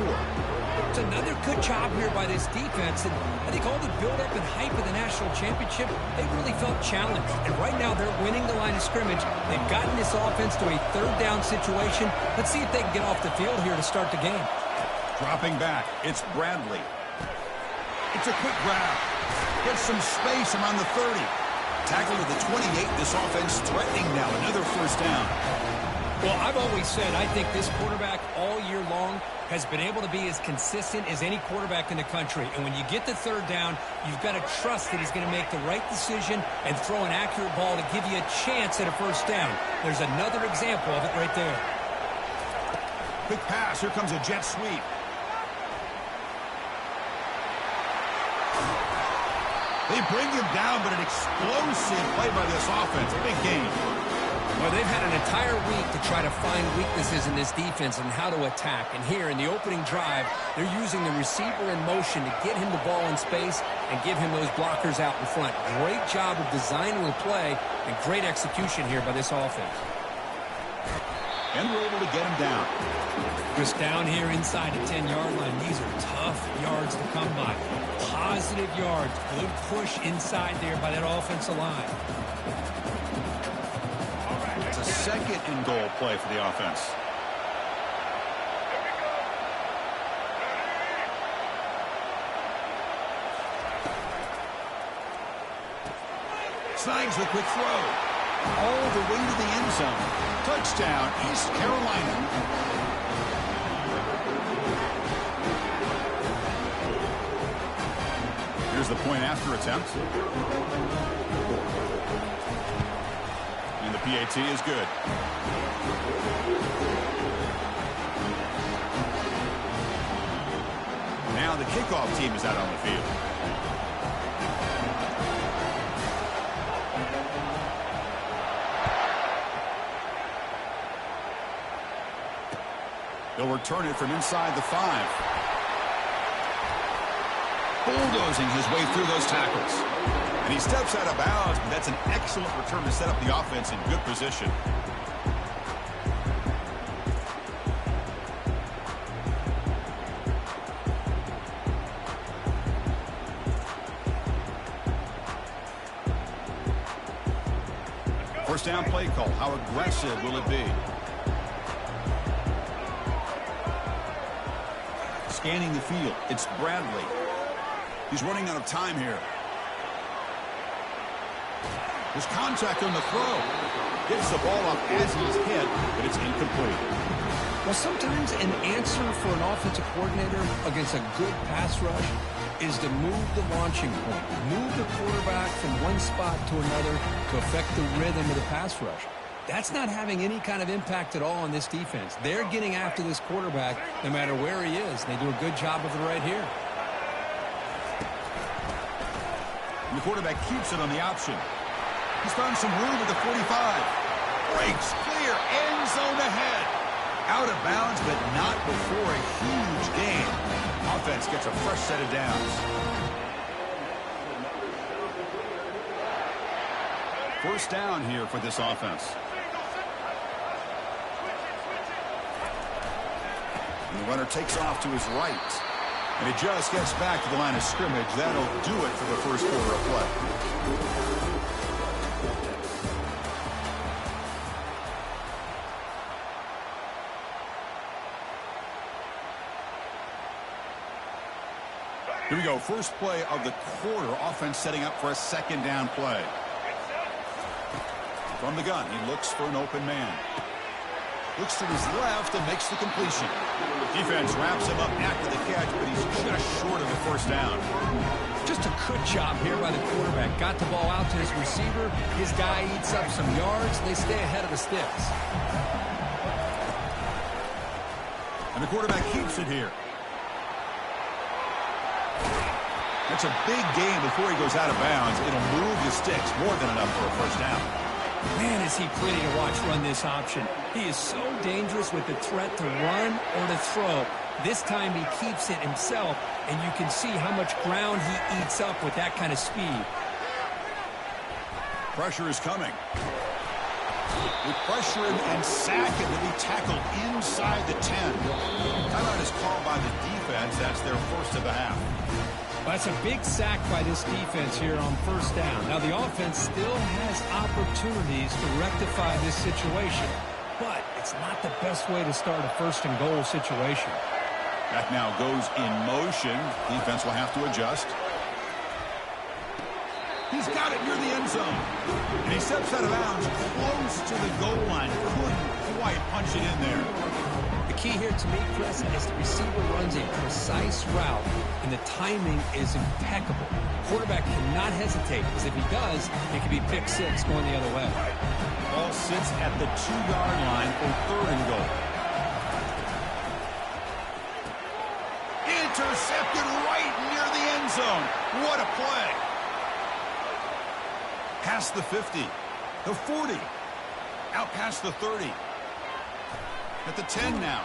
C: It's another good job here by this defense. And I think all the build-up and hype of the national championship, they really felt challenged. And right now, they're winning the line of scrimmage. They've gotten this offense to a third down situation. Let's see if they can get off the field here to start the game.
A: Dropping back, it's Bradley. It's a quick grab. Gets some space around the 30. Tackle to the 28. This offense threatening now. Another first down.
C: Well, I've always said I think this quarterback all year long has been able to be as consistent as any quarterback in the country. And when you get the third down, you've got to trust that he's going to make the right decision and throw an accurate ball to give you a chance at a first down. There's another example of it right there.
A: Quick pass. Here comes a jet sweep. They bring him down, but an explosive play by this offense. A big game.
C: Well, they've had an entire week to try to find weaknesses in this defense and how to attack. And here in the opening drive, they're using the receiver in motion to get him the ball in space and give him those blockers out in front. Great job of designing the play and great execution here by this offense.
A: And we're able to get him down.
C: Just down here inside the 10-yard line. These are tough yards to come by. Positive yards. Good push inside there by that offensive line.
A: It's a second and goal play for the offense.
C: Snags the quick throw. All the way to the end zone.
F: Touchdown, East Carolina. Here's the point after attempt. And the PAT is good. Now the kickoff team is out on the field. They'll return it from inside the 5. Bulldozing his way through those tackles. And he steps out of bounds, but that's an excellent return to set up the offense in good position. First down play call. How aggressive will it be? Scanning the field. It's Bradley. He's running out of time here. There's contact on the throw. Gets the ball up as he's hit, but it's incomplete.
C: Well, sometimes an answer for an offensive coordinator against a good pass rush is to move the launching point, move the quarterback from one spot to another to affect the rhythm of the pass rush. That's not having any kind of impact at all on this defense. They're getting after this quarterback no matter where he is. They do a good job of it right here.
F: And the quarterback keeps it on the option. He's found some room at the 45. Breaks clear, end zone ahead. Out of bounds, but not before a huge gain. Offense gets a fresh set of downs. First down here for this offense. And the runner takes off to his right. And he just gets back to the line of scrimmage. That'll do it for the first quarter of play. Here we go. First play of the quarter. Offense setting up for a second down play. From the gun, he looks for an open man. Looks to his left and makes the completion. Defense wraps him up after the catch, but he's just short of the first down.
C: Just a good job here by the quarterback. Got the ball out to his receiver. His guy eats up some yards. They stay ahead of the sticks.
F: And the quarterback keeps it here. That's a big gain before he goes out of bounds. It'll move the sticks more than enough for a first down.
C: Man, is he pretty to watch run this option. He is so dangerous with the threat to run or to throw. This time he keeps it himself, and you can see how much ground he eats up with that kind of speed.
F: Pressure is coming. They pressure him and sack him to be tackled inside the 10. Timeout is called by the defense. That's their first of the half.
C: Well, that's a big sack by this defense here on first down. Now, the offense still has opportunities to rectify this situation, but it's not the best way to start a first-and-goal situation.
F: That now goes in motion. Defense will have to adjust. He's got it near the end zone. And he steps out of bounds close to the goal line. Couldn't quite punch it in there.
C: The key here to me, Chris, is the receiver runs a precise route, and the timing is impeccable. Quarterback cannot hesitate, because if he does, it could be pick six going the other way.
F: Ball sits at the 2-yard line for third and goal. Intercepted right near the end zone. What a play. Past the 50, the 40, out past the 30. At the 10 now.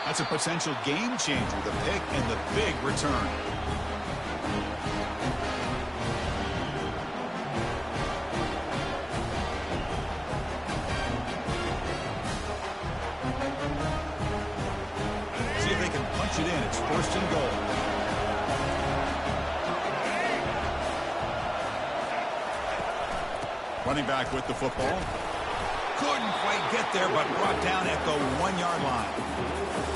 F: That's a potential game changer, the pick and the big return. See if they can punch it in. It's first and goal. Running back with the football. Couldn't quite get there, but brought down at the 1-yard line.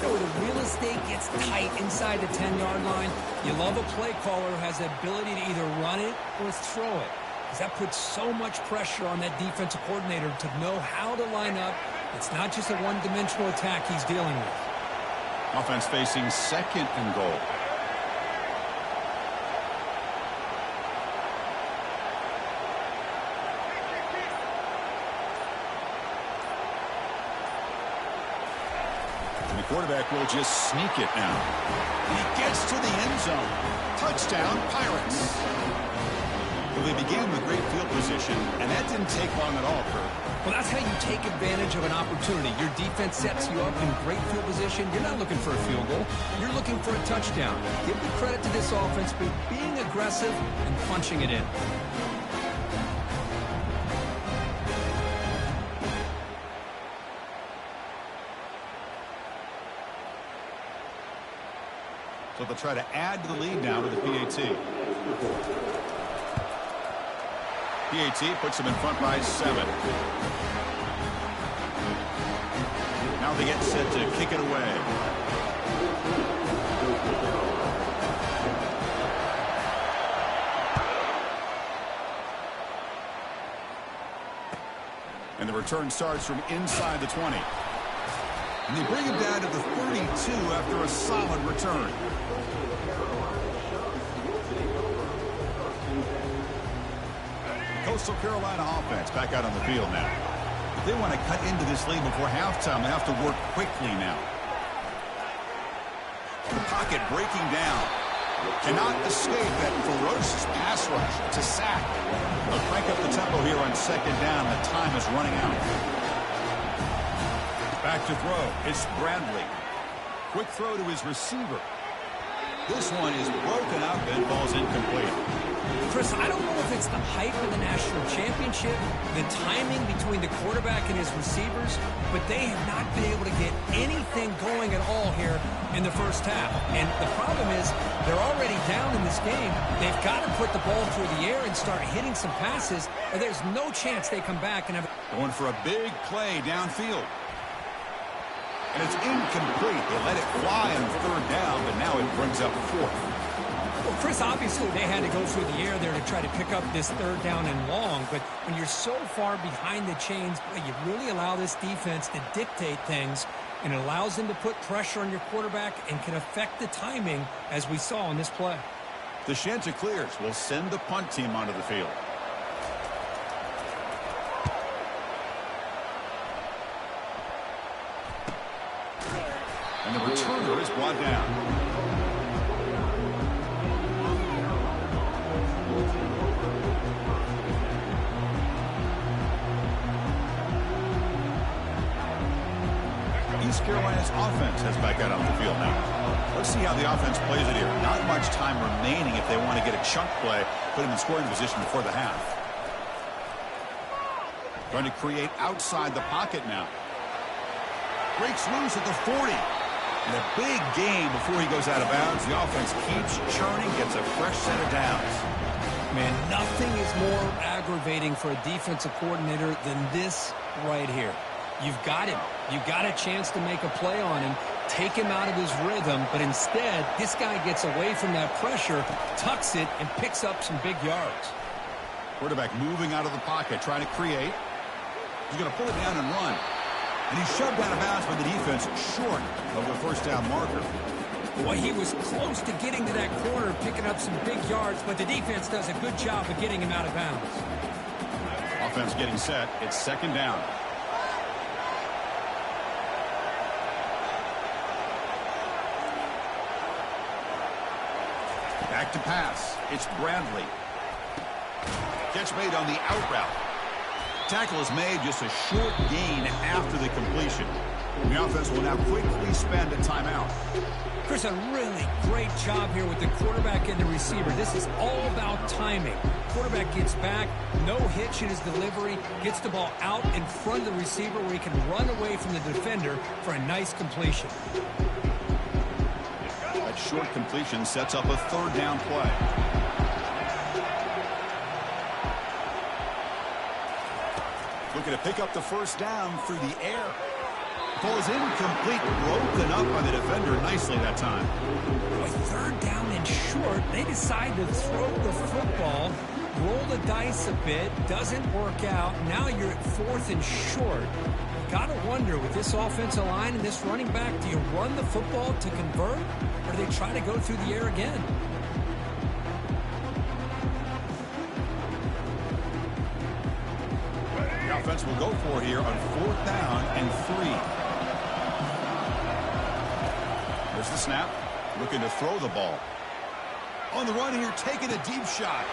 C: So the real estate gets tight inside the 10-yard line. You love a play caller who has the ability to either run it or throw it. because that puts so much pressure on that defensive coordinator to know how to line up. It's not just a one-dimensional attack he's dealing with.
F: Offense facing second and goal. And the quarterback will just sneak it now. He gets to the end zone. Touchdown, Pirates. Well, they began with great field position, and that didn't take long at all, Kurt.
C: Well, that's how you take advantage of an opportunity. Your defense sets you up in great field position. You're not looking for a field goal. You're looking for a touchdown. Give the credit to this offense for being aggressive and punching it in.
F: So they'll try to add to the lead now with the PAT. PAT puts them in front by 7. Now they get set to kick it away. And the return starts from inside the 20. And they bring him down to the 32 after a solid return. Coastal Carolina offense back out on the field now. If they want to cut into this lead before halftime, they have to work quickly now. The pocket breaking down. Cannot escape that ferocious pass rush. It's a sack. They'll crank up the tempo here on second down. The time is running out. Back to throw. It's Bradley. Quick throw to his receiver. This one is broken up and falls incomplete.
C: Chris, I don't know if it's the hype of the national championship, the timing between the quarterback and his receivers, but they have not been able to get anything going at all here in the first half. And the problem is they're already down in this game. They've got to put the ball through the air and start hitting some passes, or there's no chance they come back and have...
F: Going for a big play downfield. And it's incomplete. They let it fly on third down, but now it brings up fourth.
C: Well, Chris, obviously they had to go through the air there to try to pick up this third down and long, but when you're so far behind the chains, you really allow this defense to dictate things, and it allows them to put pressure on your quarterback and can affect the timing, as we saw in this play.
F: The Chanticleers will send the punt team onto the field. And the returner is brought down. East Carolina's offense has back out on the field now. Let's see how the offense plays it here. Not much time remaining if they want to get a chunk play, put them in scoring position before the half. Trying to create outside the pocket now. Breaks loose at the 40. And a big gain before he goes out of bounds. The offense keeps churning, gets a fresh set of downs.
C: Man, nothing is more aggravating for a defensive coordinator than this right here. You've got him. You've got a chance to make a play on him, take him out of his rhythm, but instead, this guy gets away from that pressure, tucks it, and picks up some big yards.
F: Quarterback moving out of the pocket, trying to create. He's going to pull it down and run. And he's shoved out of bounds by the defense short of the first down marker.
C: Boy, he was close to getting to that corner, picking up some big yards, but the defense does a good job of getting him out of bounds.
F: Offense getting set. It's second down. Back to pass. It's Bradley. Catch made on the out route. Tackle is made, just a short gain after the completion. The offense will now quickly spend a timeout.
C: Chris, a really great job here with the quarterback and the receiver. This is all about timing. Quarterback gets back, no hitch in his delivery, gets the ball out in front of the receiver where he can run away from the defender for a nice completion.
F: That short completion sets up a third down play. Looking to pick up the first down through the air. Ball is incomplete, broken up by the defender nicely that time.
C: With third down and short, they decide to throw the football.
G: roll the dice a bit, doesn't work out. Now you're at 4th and short. Got to wonder, with this offensive line and this running back, do you run the football to convert, or do they try to go through the air again?
F: The offense will go for here on 4th down and 3. There's the snap. Looking to throw the ball. On the run here, taking a deep shot.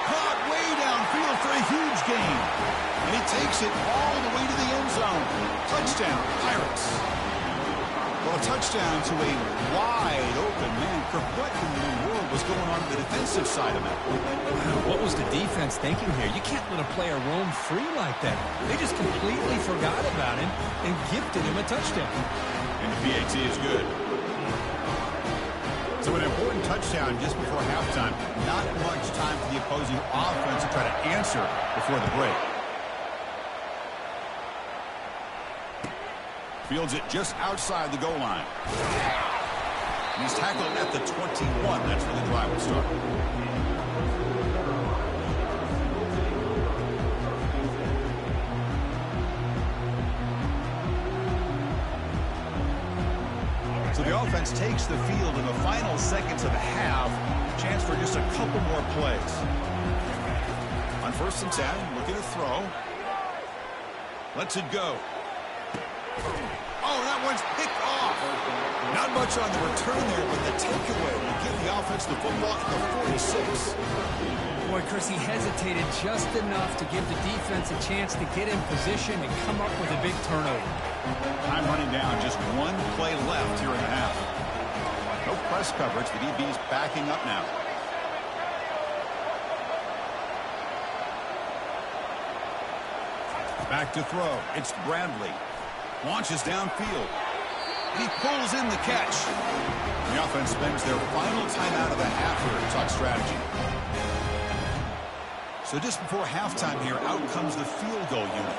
F: Caught way downfield for a huge gain. And he takes it all the way to the end zone. Touchdown, Pirates. Well, a touchdown to a wide open man. What in the world was going on the defensive side of it?
G: What was the defense thinking here? You can't let a player roam free like that. They just completely forgot about him and gifted him a touchdown.
F: And the PAT is good. So an important touchdown just before halftime. Not much time for the opposing offense to try to answer before the break. Fields it just outside the goal line. And he's tackled at the 21. That's where the drive will start. So the offense takes the field in the final seconds of the half. Chance for just a couple more plays. On 1st and 10, looking to throw. Lets it go. Oh, that one's picked off. Not much on the return there, but the takeaway will give the offense the football at the 46.
G: Boy, Chris, he hesitated just enough to give the defense a chance to get in position and come up with a big turnover.
F: Time running down, just one play left here in the half. No press coverage. The DB's backing up now. Back to throw. It's Bradley. Launches downfield. He pulls in the catch. The offense spends their final timeout of the half here to talk strategy. So just before halftime here, out comes the field goal unit.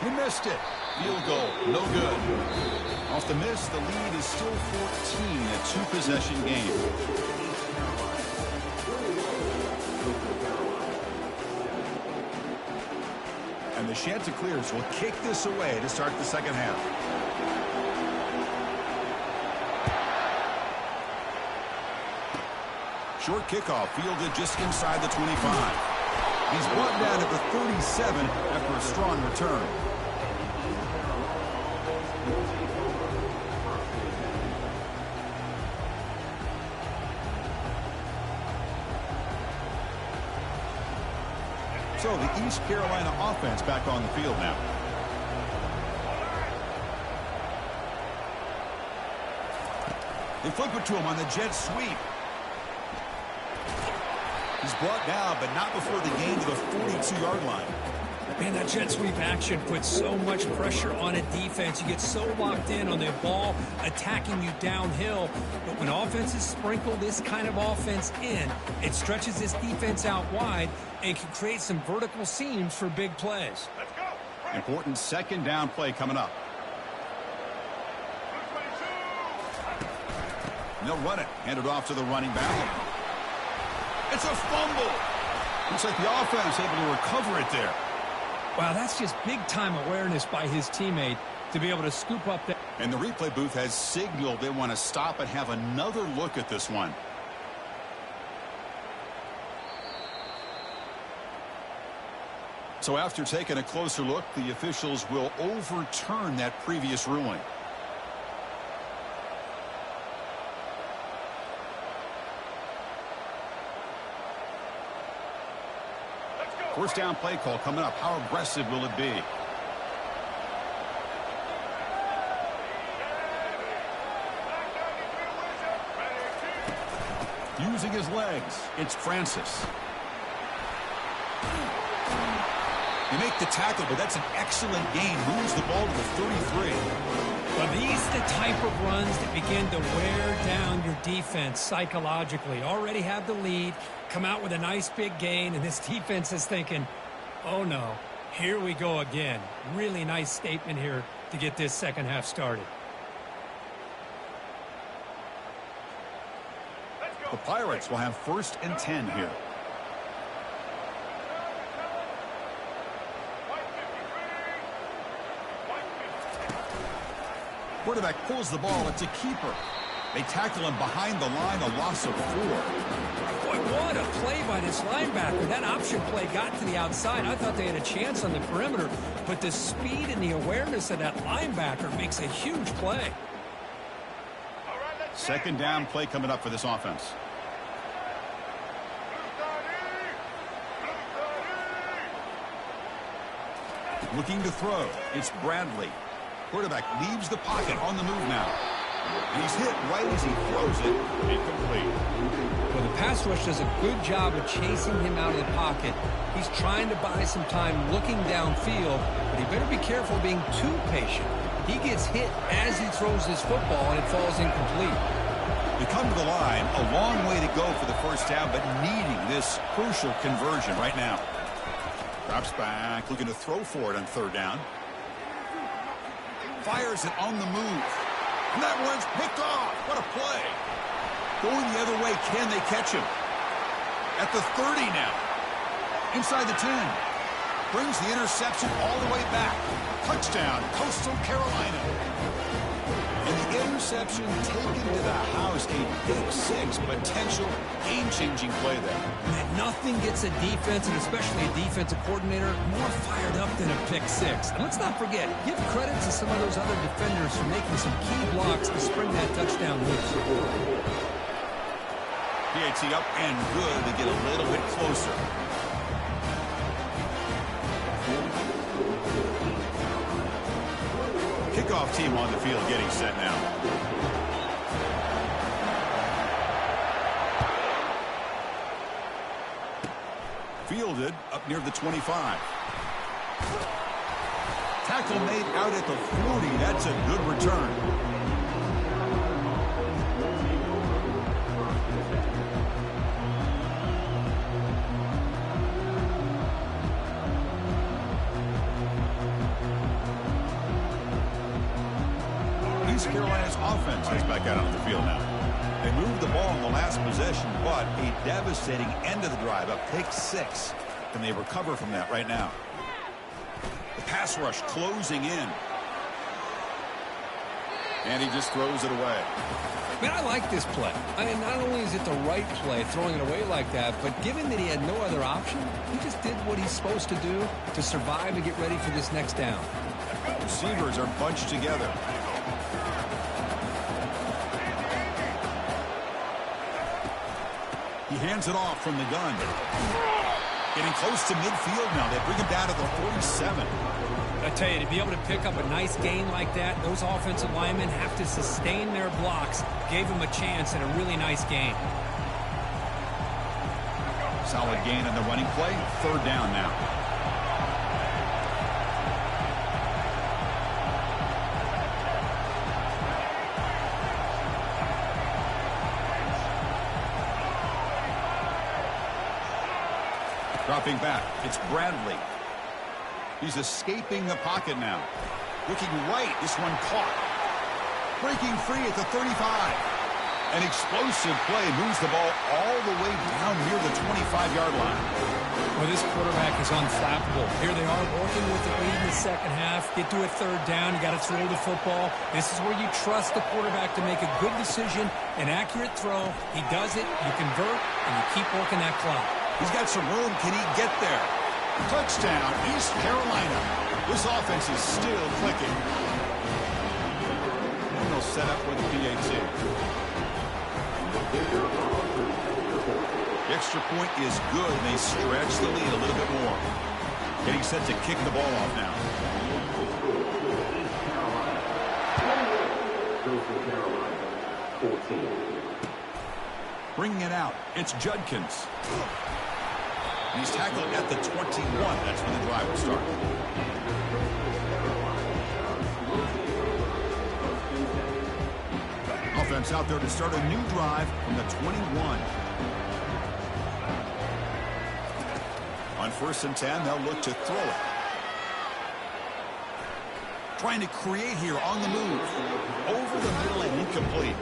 F: He missed it. Field goal, no good. Off the miss, the lead is still 14, a two-possession game. And the Chanticleers will kick this away to start the second half. Short kickoff, fielded just inside the 25. He's brought down at the 37 after a strong return. So the East Carolina offense back on the field now. They flip it to him on the jet sweep. He's brought down, but not before the gain to the 42-yard line.
G: Man, that jet sweep action puts so much pressure on a defense. You get so locked in on the ball attacking you downhill. But when offenses sprinkle this kind of offense in, it stretches this defense out wide and can create some vertical seams for big plays.
F: Let's go. Important second down play coming up. And they'll run it. Hand it off to the running back. It's a fumble. Looks like the offense able to recover it there.
G: Wow, that's just big-time awareness by his teammate to be able to scoop up that.
F: And the replay booth has signaled they want to stop and have another look at this one. So after taking a closer look, the officials will overturn that previous ruling. First down play call coming up. How aggressive will it be? Using his legs, it's Francis. They make the tackle, but that's an excellent gain. Moves the ball to the 33.
G: Well, these are the type of runs that begin to wear down your defense psychologically. Already have the lead, come out with a nice big gain, and this defense is thinking, oh no, Here we go again. Really nice statement here to get this second half started.
F: The Pirates will have 1st and 10 here. Quarterback pulls the ball. It's a keeper. They tackle him behind the line, a loss of 4.
G: Boy, what a play by this linebacker. That option play got to the outside. I thought they had a chance on the perimeter, but the speed and the awareness of that linebacker makes a huge play.
F: 2nd down play coming up for this offense. Looking to throw. It's Bradley. Quarterback leaves the pocket on the move now. And he's hit right as he throws it. Incomplete.
G: Well, the pass rush does a good job of chasing him out of the pocket. He's trying to buy some time looking downfield, but he better be careful being too patient. He gets hit as he throws his football, and it falls incomplete.
F: They come to the line. A long way to go for the 1st down, but needing this crucial conversion right now. Drops back, looking to throw for it on 3rd down. Fires it on the move. And that one's picked off. What a play. Going the other way, can they catch him? At the 30 now. Inside the 10. Brings the interception all the way back. Touchdown, Coastal Carolina. And the interception taken to the house. A big 6 potential game-changing play there.
G: Man, nothing gets a defense, and especially a defensive coordinator, more fired up than a pick 6. And let's not forget, give credit to some of those other defenders for making some key blocks to spring that touchdown loose.
F: PAT up and good to get a little bit closer. Kickoff team on the field getting set now. Fielded up near the 25. Tackle made out at the 40. That's a good return. East Carolina's offense is back out on the field now. They moved the ball in the last possession, but a devastating end of the drive, a pick 6. And they recover from that right now. The pass rush closing in. And he just throws it away.
G: Man, I like this play. I mean, not only is it the right play, throwing it away like that, but given that he had no other option, he just did what he's supposed to do to survive and get ready for this next down.
F: Receivers are bunched together. He hands it off from the gun. Getting close to midfield now. They bring him down to the 47.
G: I tell you, to be able to pick up a nice gain like that, those offensive linemen have to sustain their blocks. Gave him a chance and a really nice gain.
F: Solid gain on the running play. 3rd down now. Dropping back, it's Bradley. He's escaping the pocket now. Looking right, this one caught. Breaking free at the 35. An explosive play moves the ball all the way down near the 25-yard line.
G: Well, this quarterback is unflappable. Here they are working with the lead in the second half. Get to a 3rd down, you got to throw the football. This is where you trust the quarterback to make a good decision, an accurate throw. He does it, you convert, and you keep working that clock.
F: He's got some room. Can he get there? Touchdown, East Carolina. This offense is still clicking. And they'll set up with the PAT. The extra point is good, and they stretch the lead a little bit more. Getting set to kick the ball off now. Bringing it out, it's Judkins. He's tackled at the 21. That's when the drive will start. Offense out there to start a new drive from the 21. On 1st and 10, they'll look to throw it. trying to create here on the move. Over the middle and incomplete.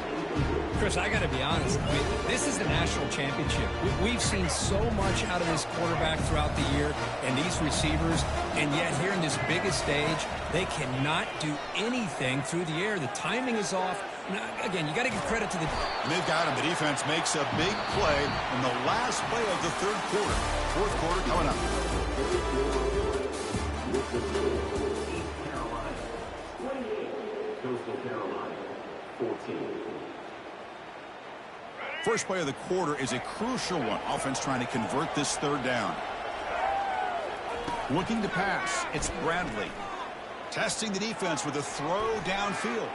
G: Chris, I got to be honest. I mean, this is the national championship. We've seen so much out of this quarterback throughout the year and these receivers, and yet here in this biggest stage, they cannot do anything through the air. The timing is off. Now, again, you got to give credit to the...
F: And they've got him. The defense makes a big play in the last play of the third quarter. Fourth quarter coming up.
D: Carolina, 28. Coastal Carolina, 14.
F: First play of the quarter is a crucial one. Offense trying to convert this third down. Looking to pass. It's Bradley. Testing the defense with a throw downfield.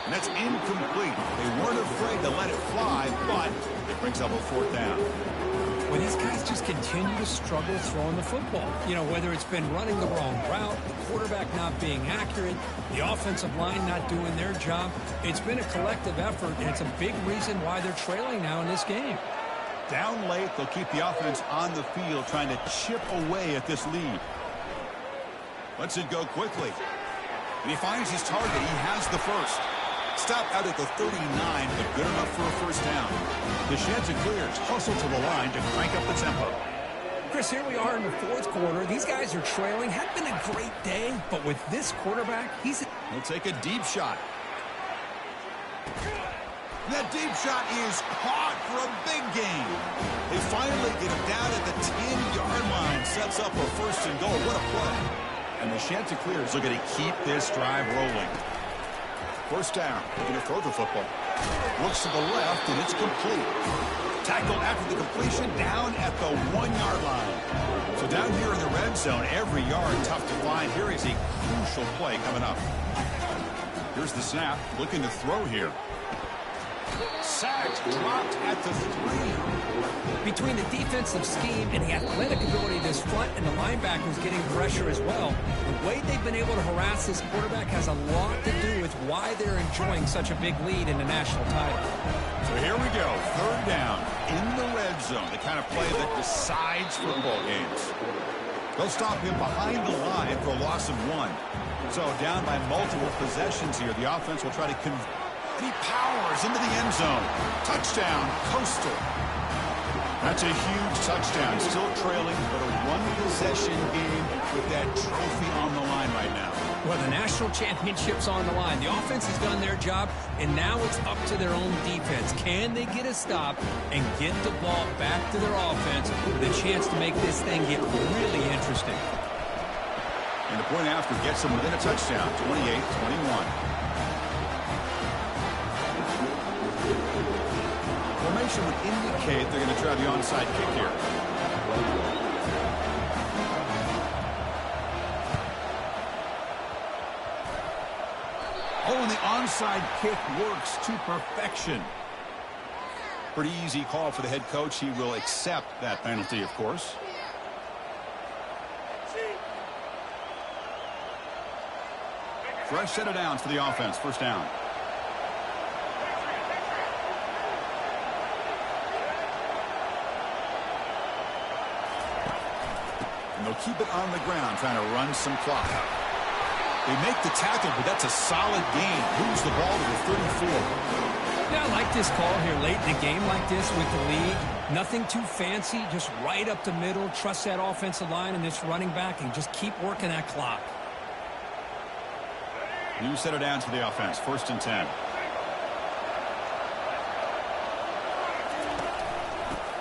F: And that's incomplete. They weren't afraid to let it fly, but it brings up a fourth down.
G: Well, these guys just continue to struggle throwing the football. You know, whether it's been running the wrong route, the quarterback not being accurate, the offensive line not doing their job. It's been a collective effort, and it's a big reason why they're trailing now in this game.
F: Down late, they'll keep the offense on the field, trying to chip away at this lead. Lets it go quickly. And he finds his target. He has the first. Stop out at the 39, but good enough for a first down. The Sheds and Clears hustle to the line to crank up the tempo.
G: Chris, here we are in the fourth quarter. These guys are trailing. Had been a great day, but with this quarterback, he'll
F: take a deep shot. That deep shot is caught for a big gain. They finally get him down at the 10-yard line. Sets up a first and goal. What a play. And the Chanticleers looking to keep this drive rolling. First down. They're going to throw the football. Looks to the left, and it's complete. Tackle after the completion down at the 1-yard line. So down here in the red zone, every yard tough to find. Here is a crucial play coming up. Here's the snap. Looking to throw here. Sacked, dropped at the 3.
G: Between the defensive scheme and the athletic ability of this front and the linebackers getting pressure as well, the way they've been able to harass this quarterback has a lot to do with why they're enjoying such a big lead in the national title.
F: So here we go, third down in the red zone, the kind of play that decides football games. They'll stop him behind the line for a loss of 1. So down by multiple possessions here, the offense will try to convert. He powers into the end zone. Touchdown, Coastal. That's a huge touchdown. Still trailing, but a one-possession game with that trophy on the line right now.
G: Well, the national championship's on the line. The offense has done their job, and now it's up to their own defense. Can they get a stop and get the ball back to their offense with a chance to make this thing get really interesting?
F: And the point after gets them within a touchdown, 28-21. Formation would indicate they're going to try the onside kick here. Oh, and the onside kick works to perfection. Pretty easy call for the head coach. He will accept that penalty, of course. Fresh set of downs for the offense. First down. They'll keep it on the ground, trying to run some clock. They make the tackle, but that's a solid gain. Moves the ball to the 34.
G: Yeah, I like this call here late in a game like this with the lead. Nothing too fancy, just right up the middle. Trust that offensive line and this running back and just keep working that clock.
F: New set of downs for the offense. First and 10.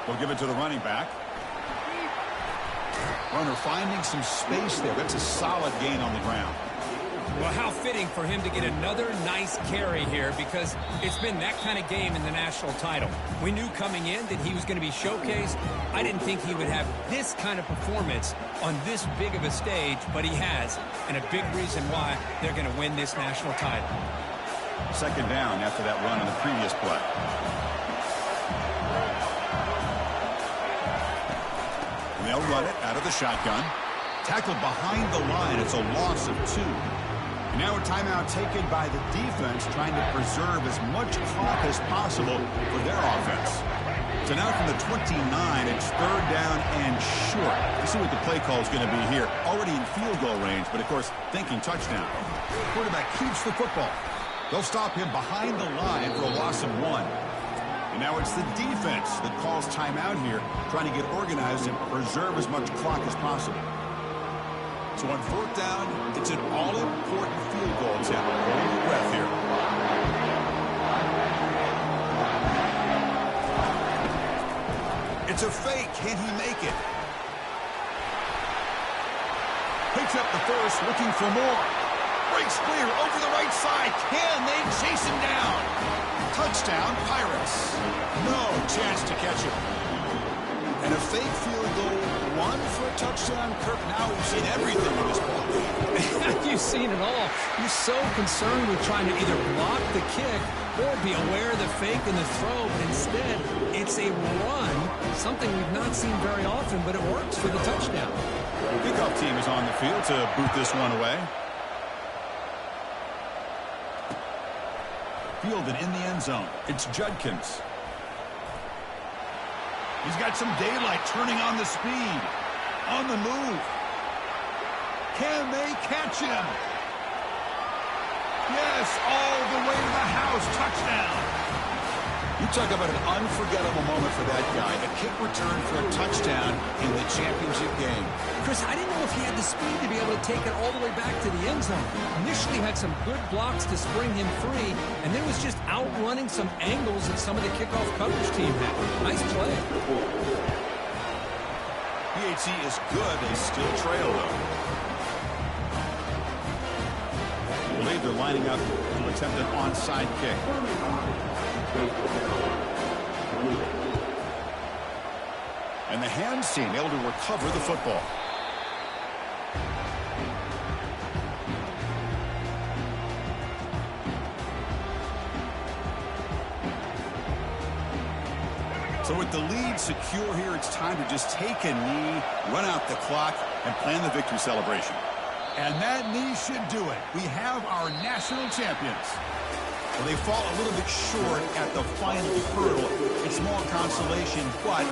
F: They'll give it to the running back. Runner finding some space there. That's a solid gain on the ground.
G: Well, how fitting for him to get another nice carry here because it's been that kind of game in the national title. We knew coming in that he was going to be showcased. I didn't think he would have this kind of performance on this big of a stage, but he has, and a big reason why they're going to win this national title.
F: Second down after that run on the previous play. They'll run it out of the shotgun. Tackled behind the line. It's a loss of 2. And now a timeout taken by the defense, trying to preserve as much clock as possible for their offense. So now from the 29, it's third down and short. Let's see what the play call is going to be here. Already in field goal range, but of course, thinking touchdown. Quarterback keeps the football. They'll stop him behind the line for a loss of 1. And now it's the defense that calls timeout here, trying to get organized and preserve as much clock as possible. So on 4th down, it's an all-important field goal attempt. Hold your breath here. It's a fake. Can he make it? Picks up the first, looking for more. Breaks clear over the right side. Can they chase him down? Touchdown, Pirates. No chance to catch him. And a fake field goal, 1 for a touchdown. Kirk, now we've seen everything in this ball game.
G: You've seen it all. You're so concerned with trying to either block the kick or be aware of the fake and the throw. But instead, it's a run, something we've not seen very often, but it works for the touchdown.
F: The kickoff team is on the field to boot this one away. Fielded in the end zone. It's Judkins. He's got some daylight, turning on the speed. On the move. Can they catch him? Yes, all the way to the house. Touchdown. You talk about an unforgettable moment for that guy. A kick return for a touchdown in the championship game.
G: Chris, I didn't know if he had the speed to be able to take it all the way back to the end zone. Initially had some good blocks to spring him free, and then was just outrunning some angles that some of the kickoff coverage team had. Nice play.
F: PAT is good. They still trail, though. I believe they're lining up to attempt an onside kick. And the hands team able to recover the football. So with the lead secure here, it's time to just take a knee, run out the clock, and plan the victory celebration. And that knee should do it. We have our national champions. Well, they fall a little bit short at the final hurdle. It's more consolation, but